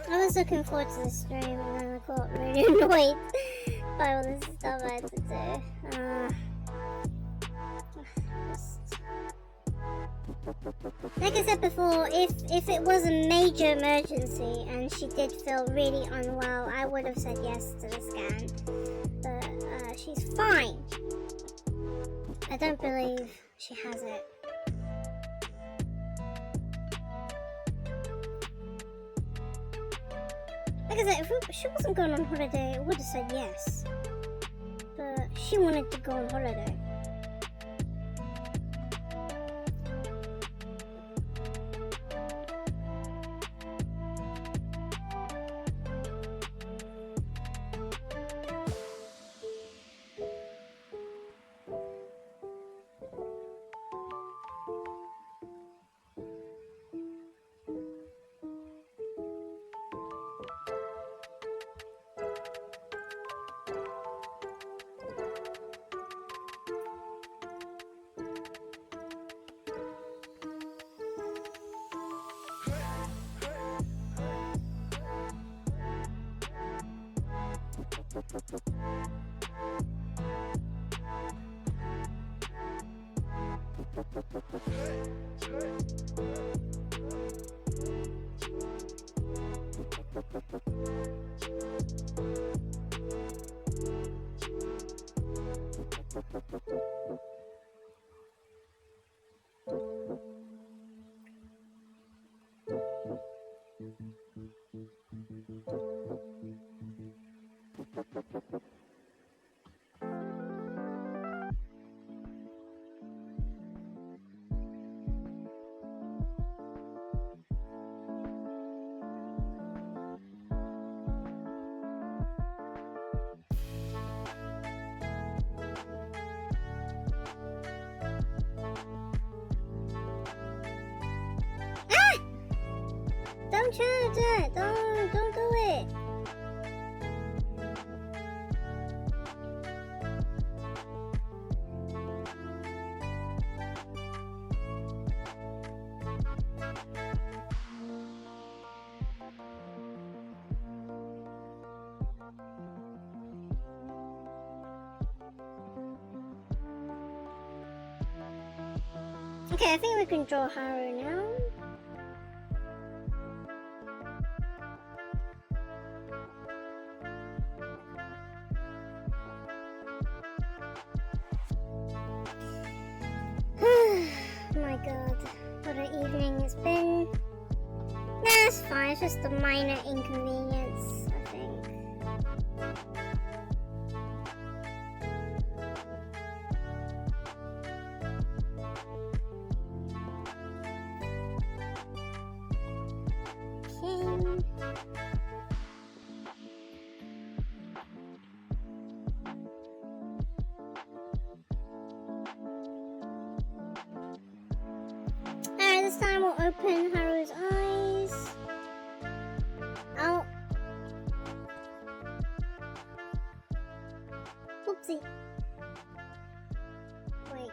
I was looking forward to the stream and then I got really annoyed by all this stuff I had to do. Like I said before, if it was a major emergency and she did feel really unwell, I would have said yes to the scan. But she's fine. I don't believe she has it. Like I said, if she wasn't going on holiday, I would have said yes. But she wanted to go on holiday. Don't change it! Don't do it! Okay, I think we can draw Haru now. My god, what an evening it's been. Nah, it's fine, it's just a minor inconvenience, I think. Okay. Alright, this time we'll open Haru's eyes. Oh. Oopsie. Wait.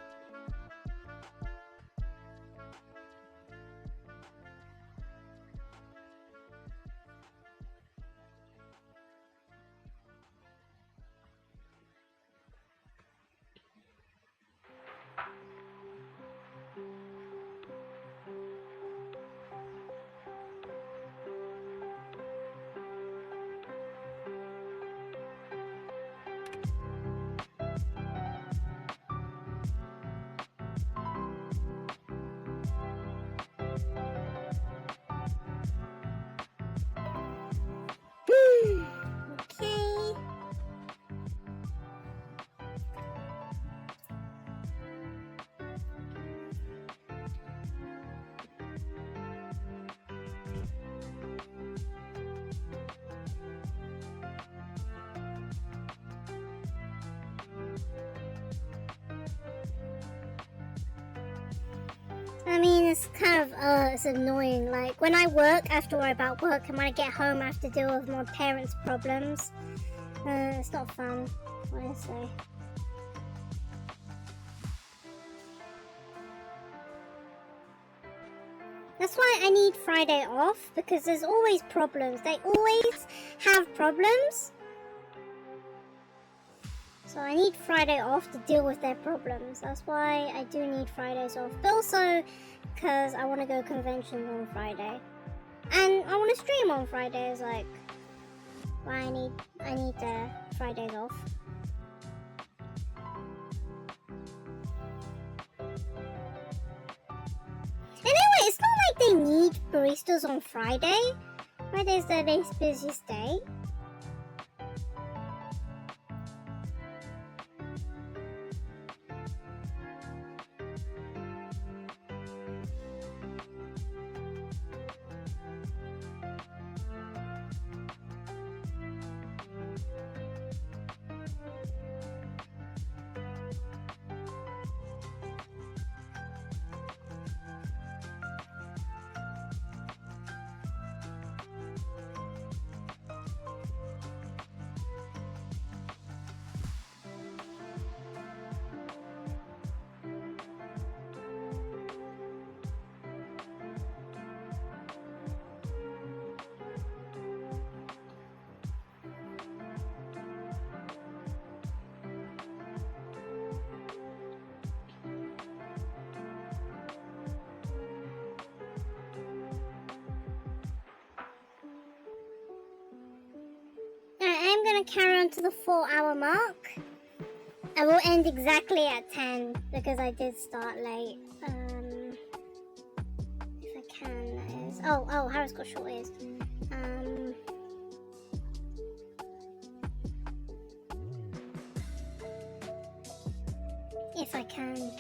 Okay. I mean, it's kind of, it's annoying. Like, when I work, I have to worry about work, and when I get home, I have to deal with my parents' problems. It's not fun, honestly. That's why I need Friday off, because there's always problems. They always have problems. So I need Friday off to deal with their problems. That's why I do need Fridays off. But also because I want to go conventions on Friday. And I want to stream on Fridays, like why I need Fridays off. Anyway, it's not like they need baristas on Friday. Friday's their busiest day. I'm gonna carry on to the 4-hour mark. I will end exactly at 10 because I did start late. If I can, that is. Oh, Harry's got short ears. If I can.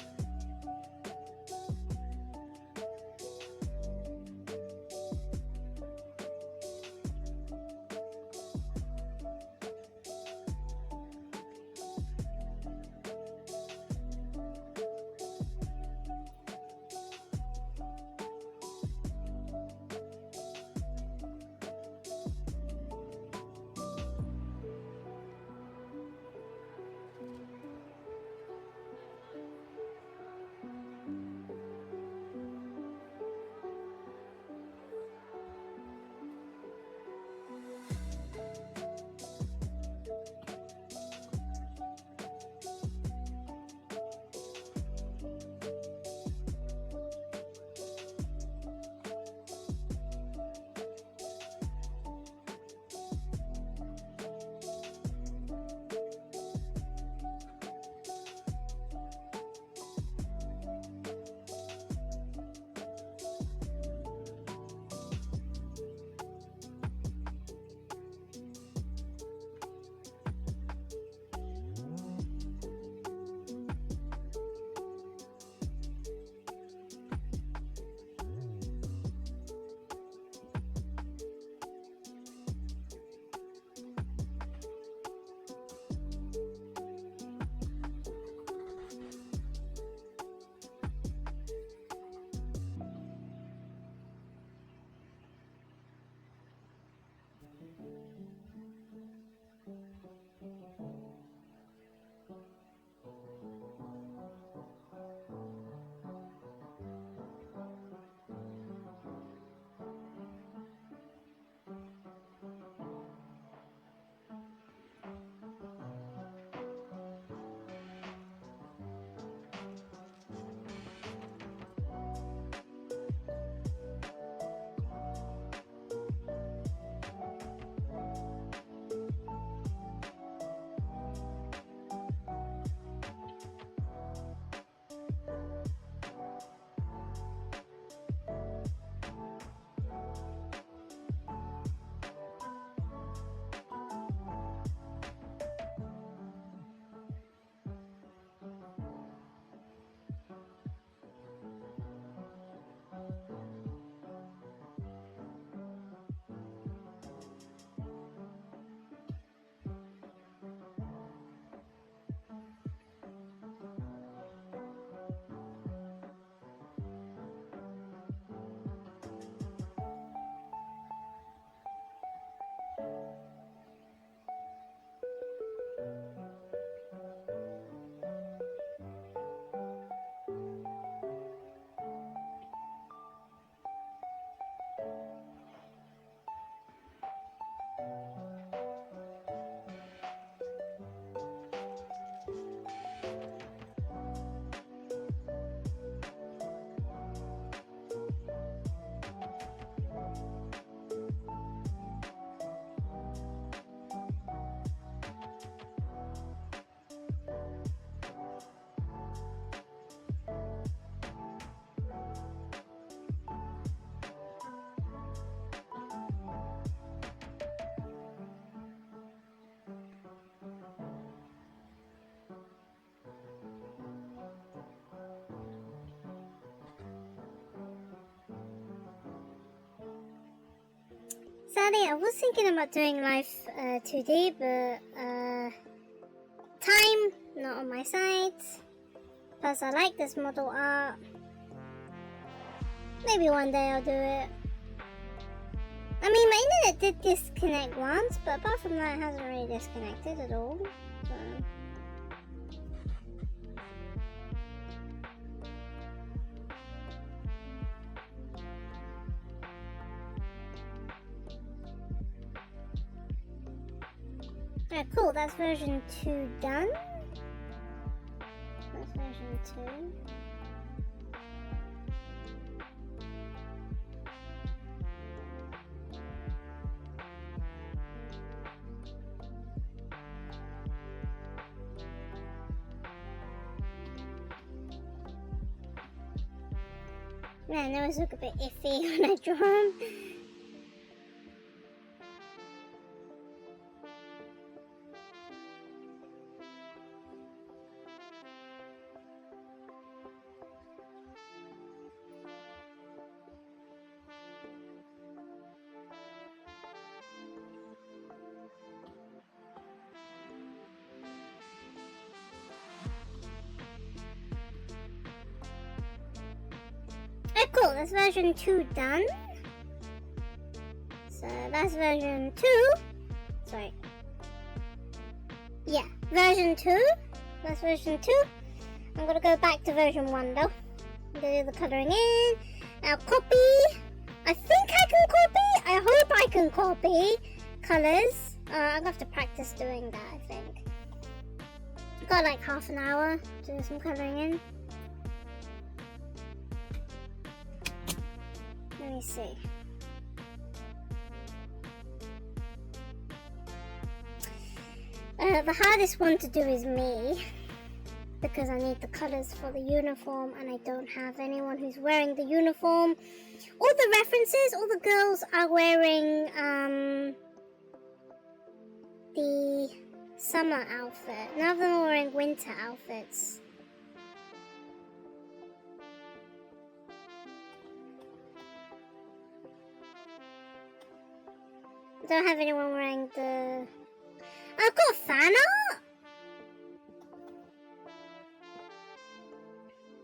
Sadly, I was thinking about doing Life 2D, but time not on my side. Plus, I like this model art. Maybe one day I'll do it. I mean, my internet did disconnect once, but apart from that, it hasn't really disconnected at all. So. Yeah, cool, that's version 2 done. That's version 2. Man, they always look a bit iffy when I draw them. Oh, cool, that's version 2 done. So that's version 2. Sorry. Yeah, version 2. That's version 2. I'm gonna go back to version 1 though. I'm gonna do the colouring in. Now copy. I think I can copy. I hope I can copy colours. I'm gonna have to practice doing that, I think. I've got like half an hour to do some colouring in. Let me see. The hardest one to do is me, because I need the colours for the uniform and I don't have anyone who's wearing the uniform. All the references, all the girls are wearing the summer outfit. None of them are wearing winter outfits. I don't have anyone wearing the... I've got fan art!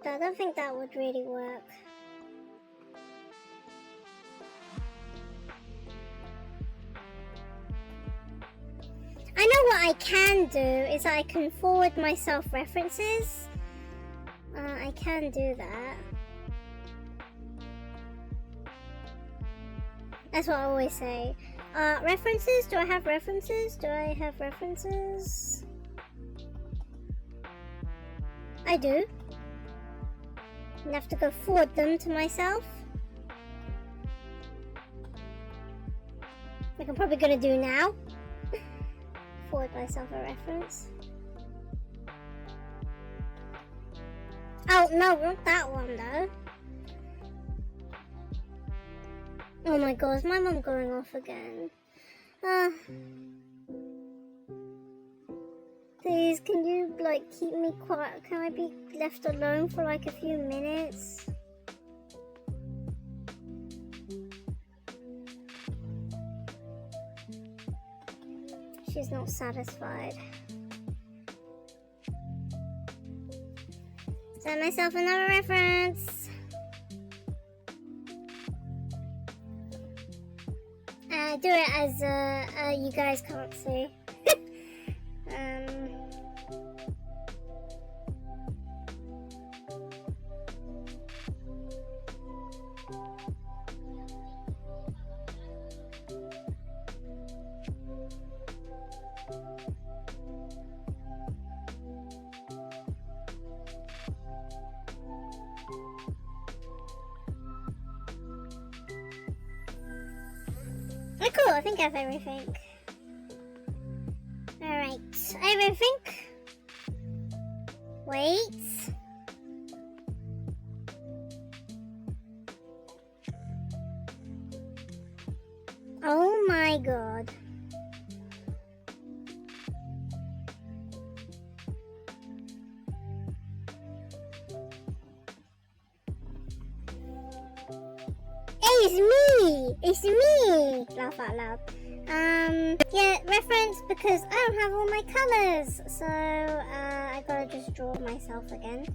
But I don't think that would really work. I know what I can do is I can forward myself references. I can do that. That's what I always say. References? Do I have references? Do I have references? I do. I have to go forward them to myself. Like I'm probably gonna do now. Forward myself a reference. Oh no, not that one though. Oh my god, is my mum going off again? Please, can you like keep me quiet? Can I be left alone for like a few minutes? She's not satisfied. Send myself another reference. Do it as you guys can't see. Oh, cool, I think I have everything. Alright, everything. Wait. Oh my god. it's me! It's me! Laugh out loud. Yeah, reference because I don't have all my colours. So, I gotta just draw myself again.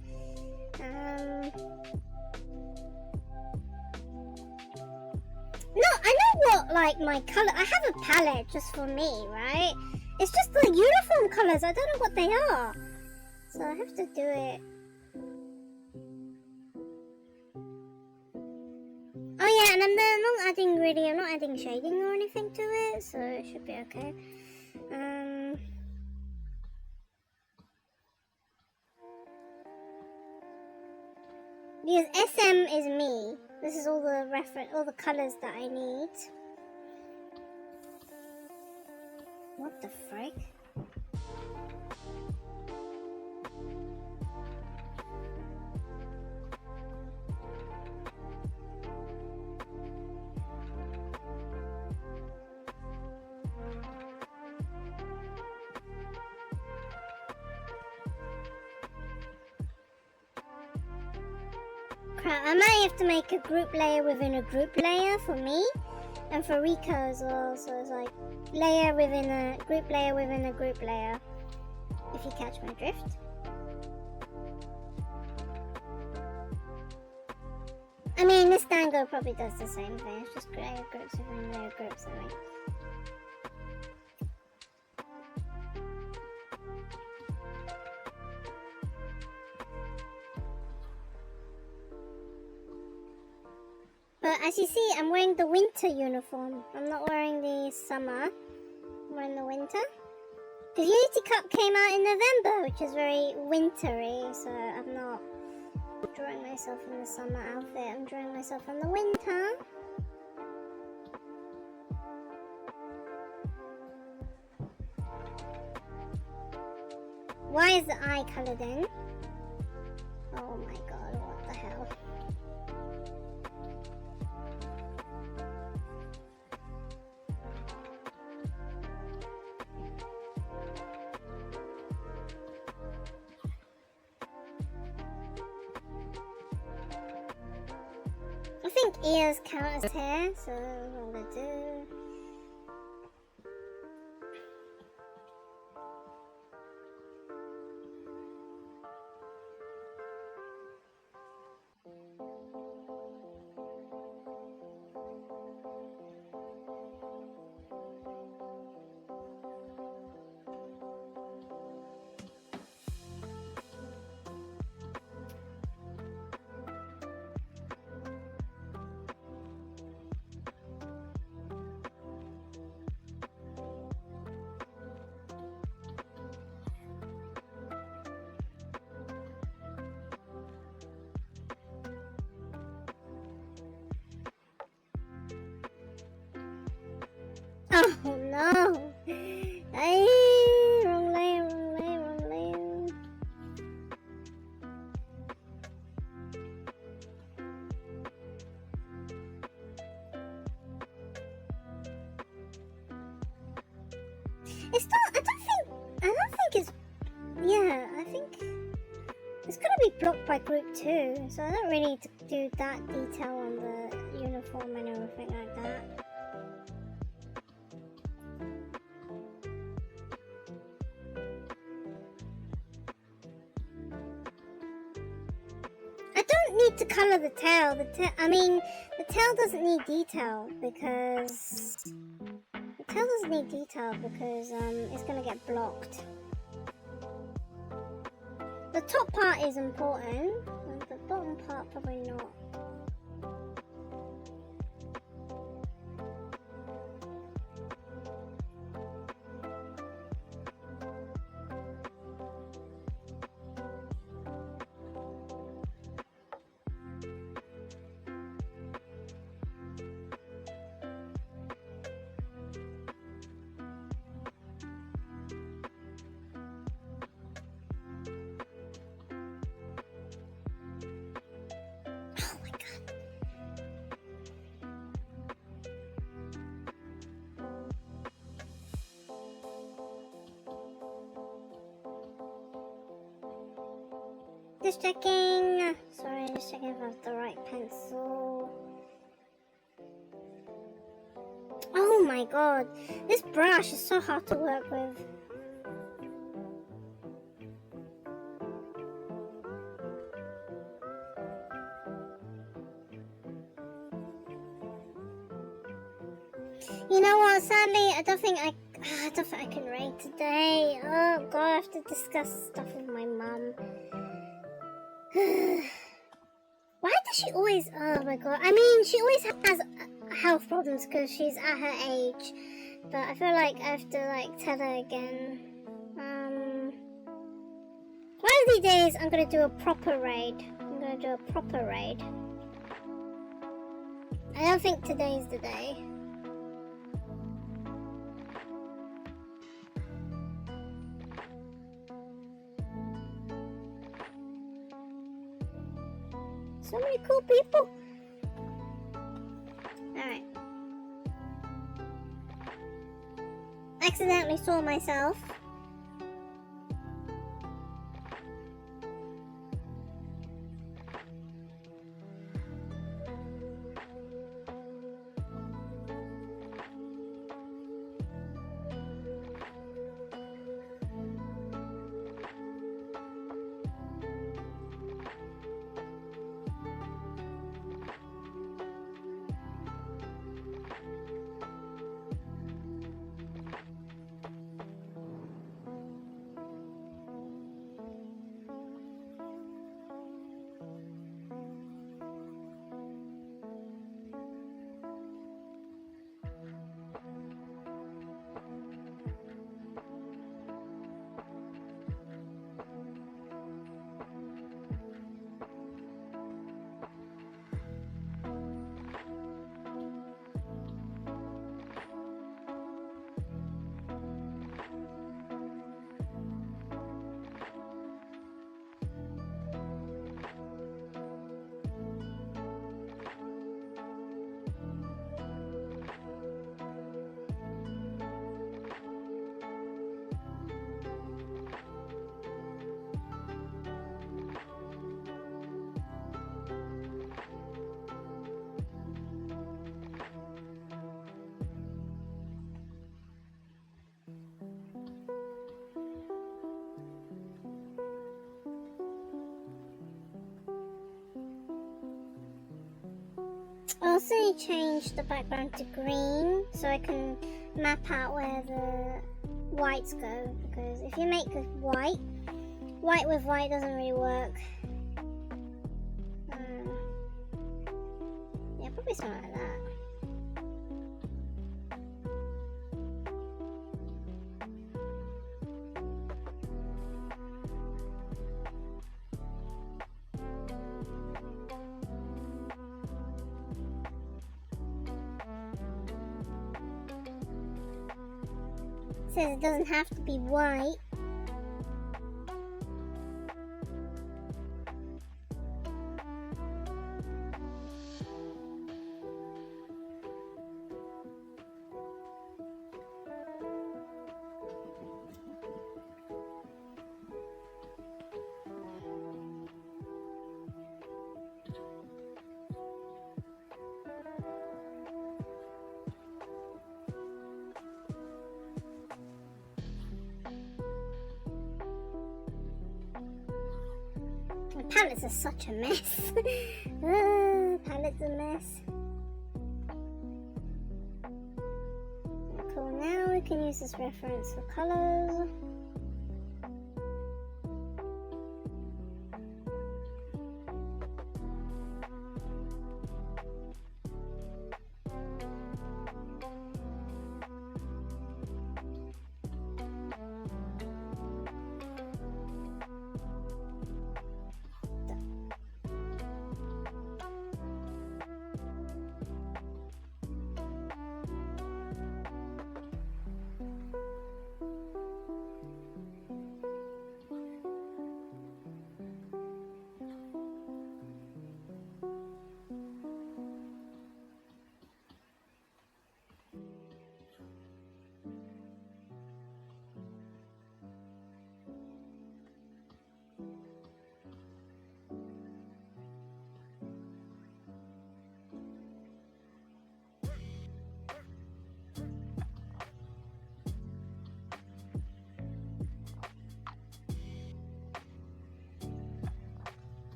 No, I know what, like, my colour... I have a palette just for me, right? It's just the uniform colours. I don't know what they are. So I have to do it. Oh yeah, and I'm not adding shading or anything to it, so it should be okay. Because SM is me. This is all the colors that I need. What the frick? Crap, I might have to make a group layer within a group layer for me and for Rico as well, so it's like layer within a group layer within a group layer, if you catch my drift. I mean, this Dango probably does the same thing, it's just layer groups within layer groups, I mean. But as you see, I'm wearing the winter uniform. I'm not wearing the summer. I'm wearing the winter. Because Unity Cup came out in November, which is very wintry, so I'm not drawing myself in the summer outfit. I'm drawing myself in the winter. Why is the eye coloured in? Oh my god, what the hell? I think ears count as hair, so what I'm gonna do. Oh no! Ay, wrong layer, wrong layer, wrong layer. It's not, I don't think it's, yeah, I think it's gonna be blocked by group 2, so I don't really need to do that detail on the uniform and everything like that. I don't need to color the tail. The tail doesn't need detail because it's gonna get blocked. The top part is important, and the bottom part probably not. Oh my god. Just checking. Sorry, just checking if I have the right pencil. my god, this brush is so hard to work with. You know what? Sadly, I don't think I can raid today. Oh god, I have to discuss stuff with my mum. Why does she always? Oh my god! I mean, she always has health problems because she's at her age. But I feel like I have to tell her again. One of these days, I'm gonna do a proper raid. I don't think today's the day. So many cool people. Alright. Accidentally saw myself. I also change the background to green so I can map out where the whites go, because if you make it white with white doesn't really work. Yeah, probably something like that. Says it doesn't have to be white. Palettes are such a mess. Palettes are a mess. Cool, now we can use this reference for colors.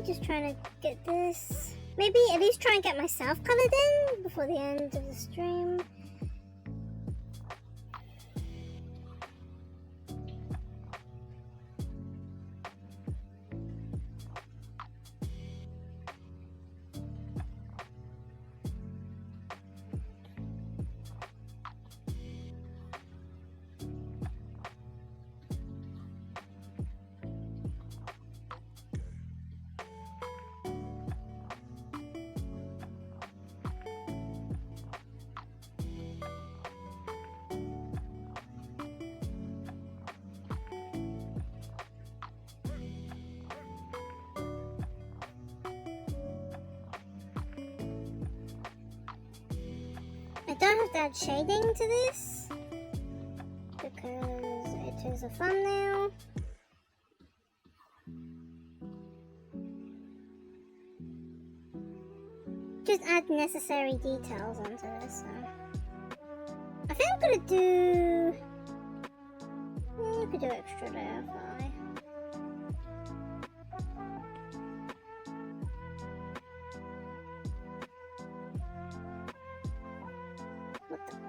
Just trying to get this. Maybe at least try and get myself colored in before the end of the stream. I don't have to add shading to this because it is a thumbnail. Just add necessary details onto this. So. I think I'm gonna do. I could do extra there if I. What the?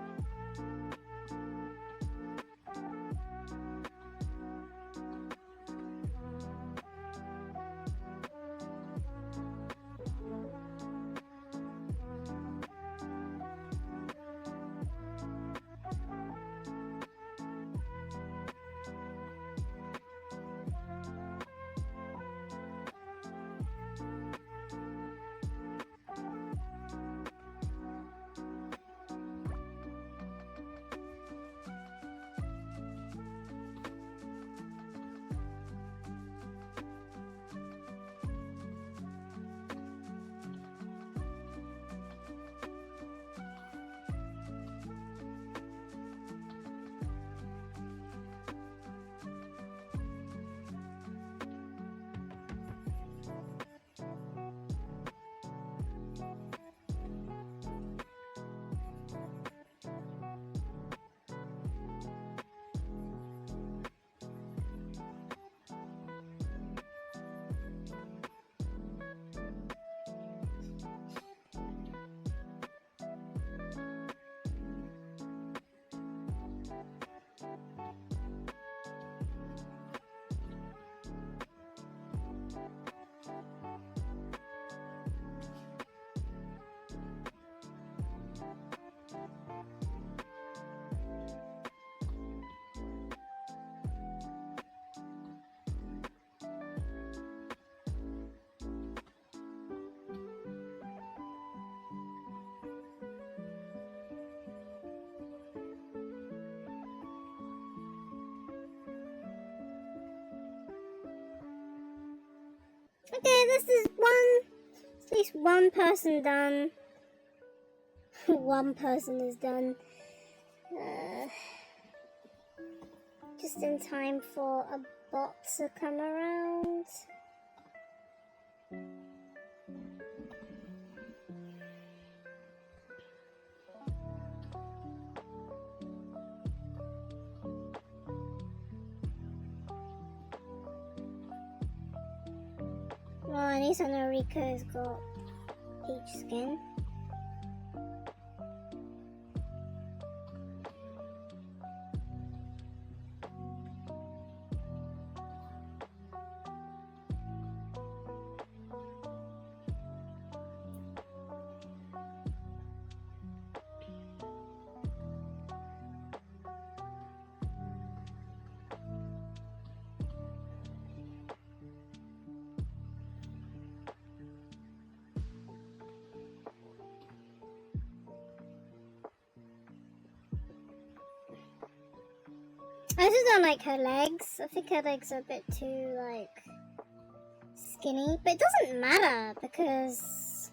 Okay, this is at least one person done. One person is done. Just in time for a bot to come around. Well, at least I know Rika's got peach skin. I just don't like her legs. I think her legs are a bit too, like, skinny. But it doesn't matter because...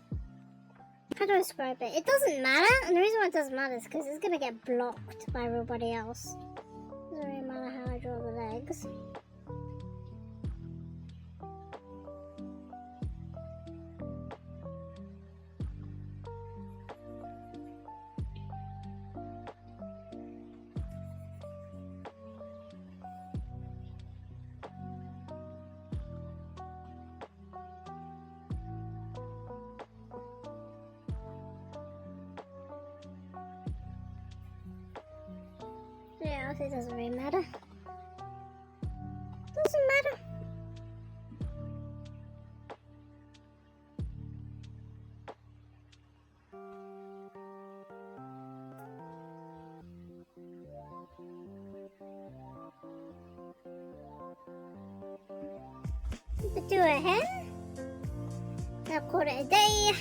How do I describe it? It doesn't matter, and the reason why it doesn't matter is because it's gonna get blocked by everybody else. It doesn't really matter how I draw the legs. but it doesn't really matter. Doesn't matter. But do it ahead. I'll call it a day.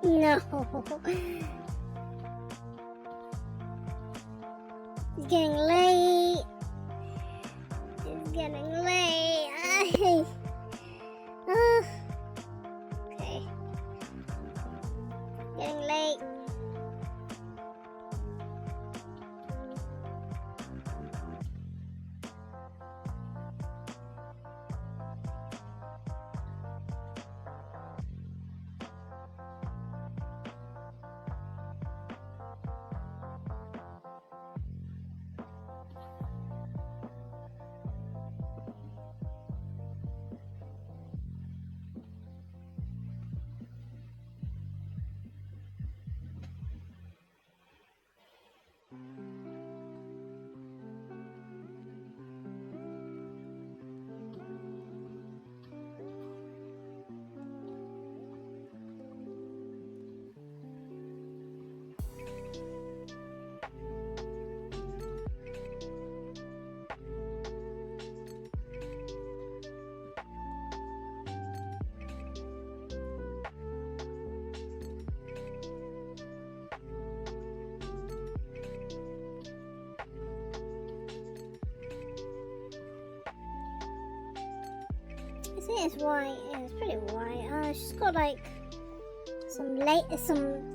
No. It's getting late. It's getting late. Okay. Getting late. I think it's white. Yeah, it's pretty white. She's got like some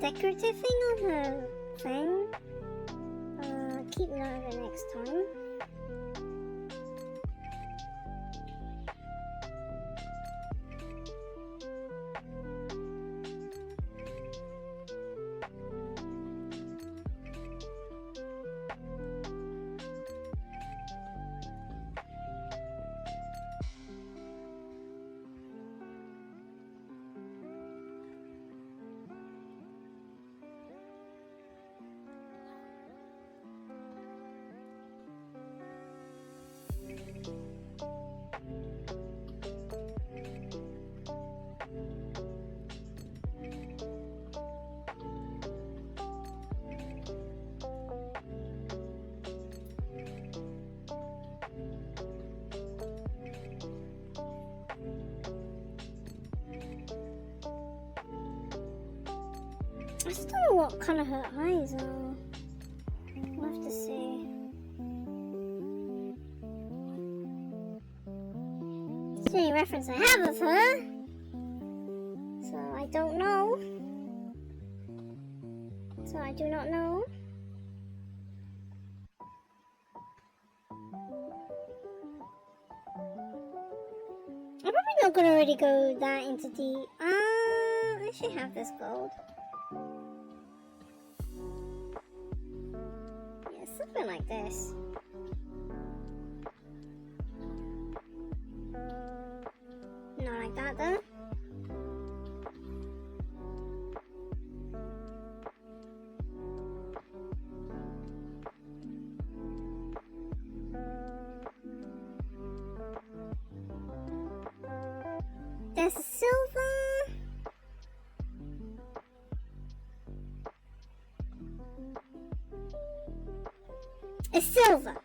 decorative thing on her thing. Keep note of it next time. I just don't know what colour her eyes are. We'll have to see. It's the only reference I have of her. So I don't know. So I do not know. I'm probably not gonna really go that into deep. I should have this gold. something like this. Not like that though. There's a silver. It's silver.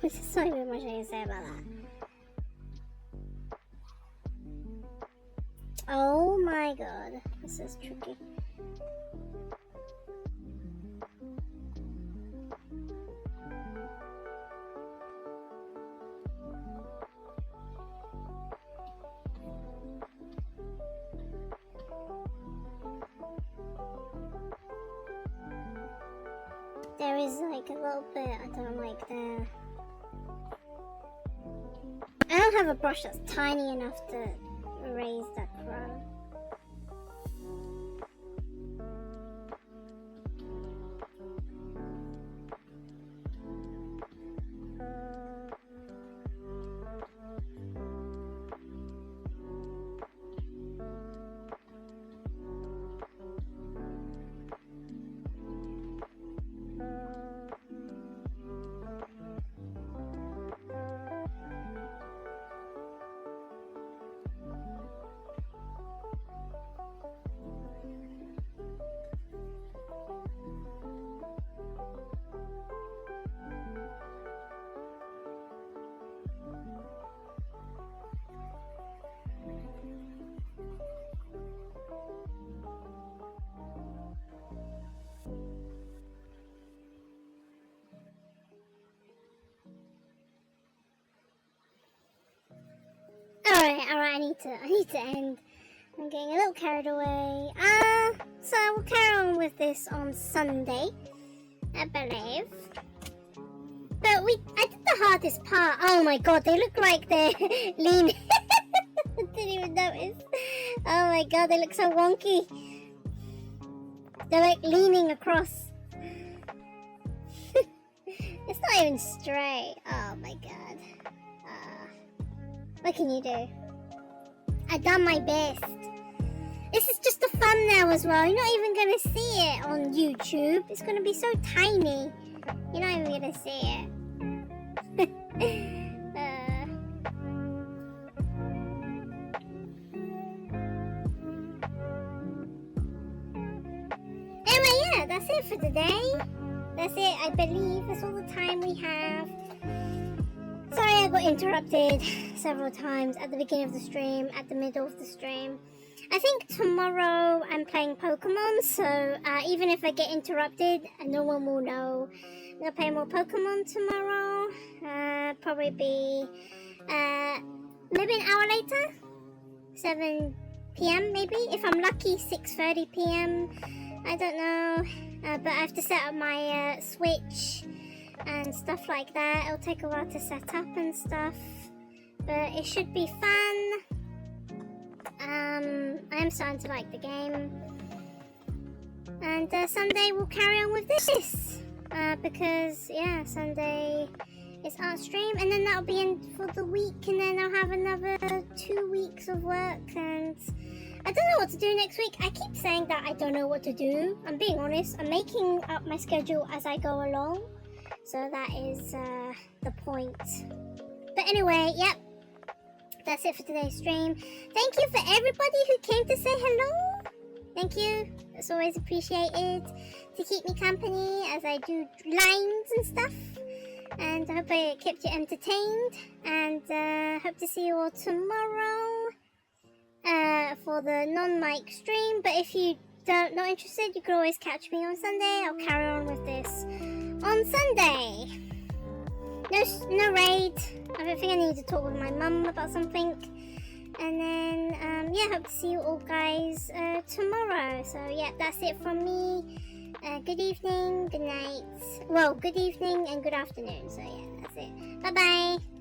There's not even much I can say about that. Oh my god, this is tricky. There is like a little bit I don't like there. I don't have a brush that's tiny enough to erase that crow. Alright, I need to end. I'm getting a little carried away. So we'll carry on with this on Sunday, I believe. But I did the hardest part. Oh my god, they look like they're leaning. I didn't even notice. Oh my god, they look so wonky. They're like leaning across. It's not even straight. Oh my god. What can you do? I done my best. This is just a thumbnail as well. You're not even gonna see it on YouTube. It's gonna be so tiny. You're not even gonna see it. Anyway, yeah, that's it for today. That's it, I believe. That's all the time we have. Sorry I got interrupted several times at the beginning of the stream, at the middle of the stream. I think tomorrow I'm playing Pokemon, so even if I get interrupted, no one will know. I'm gonna play more Pokemon tomorrow. Probably be maybe an hour later, 7 p.m. maybe. If I'm lucky, 6:30 p.m. I don't know, but I have to set up my Switch and stuff like that. It'll take a while to set up and stuff, but it should be fun. I am starting to like the game, and Sunday we'll carry on with this because yeah, Sunday is art stream, and then that'll be in for the week, and then I'll have another 2 weeks of work, and I don't know what to do next week. I keep saying that I don't know what to do. I'm being honest. I'm making up my schedule as I go along. So that is the point. But anyway, yep. That's it for today's stream. Thank you for everybody who came to say hello. Thank you. It's always appreciated to keep me company as I do lines and stuff. And I hope I kept you entertained. And hope to see you all tomorrow for the non-mic stream. But if you not interested, you can always catch me on Sunday. I'll carry on with this on Sunday. No raid. I don't think I need to talk with my mum about something. And then yeah, hope to see you all guys tomorrow. So yeah, that's it from me. Good evening, good night. Well, good evening and good afternoon. So yeah, that's it. Bye bye.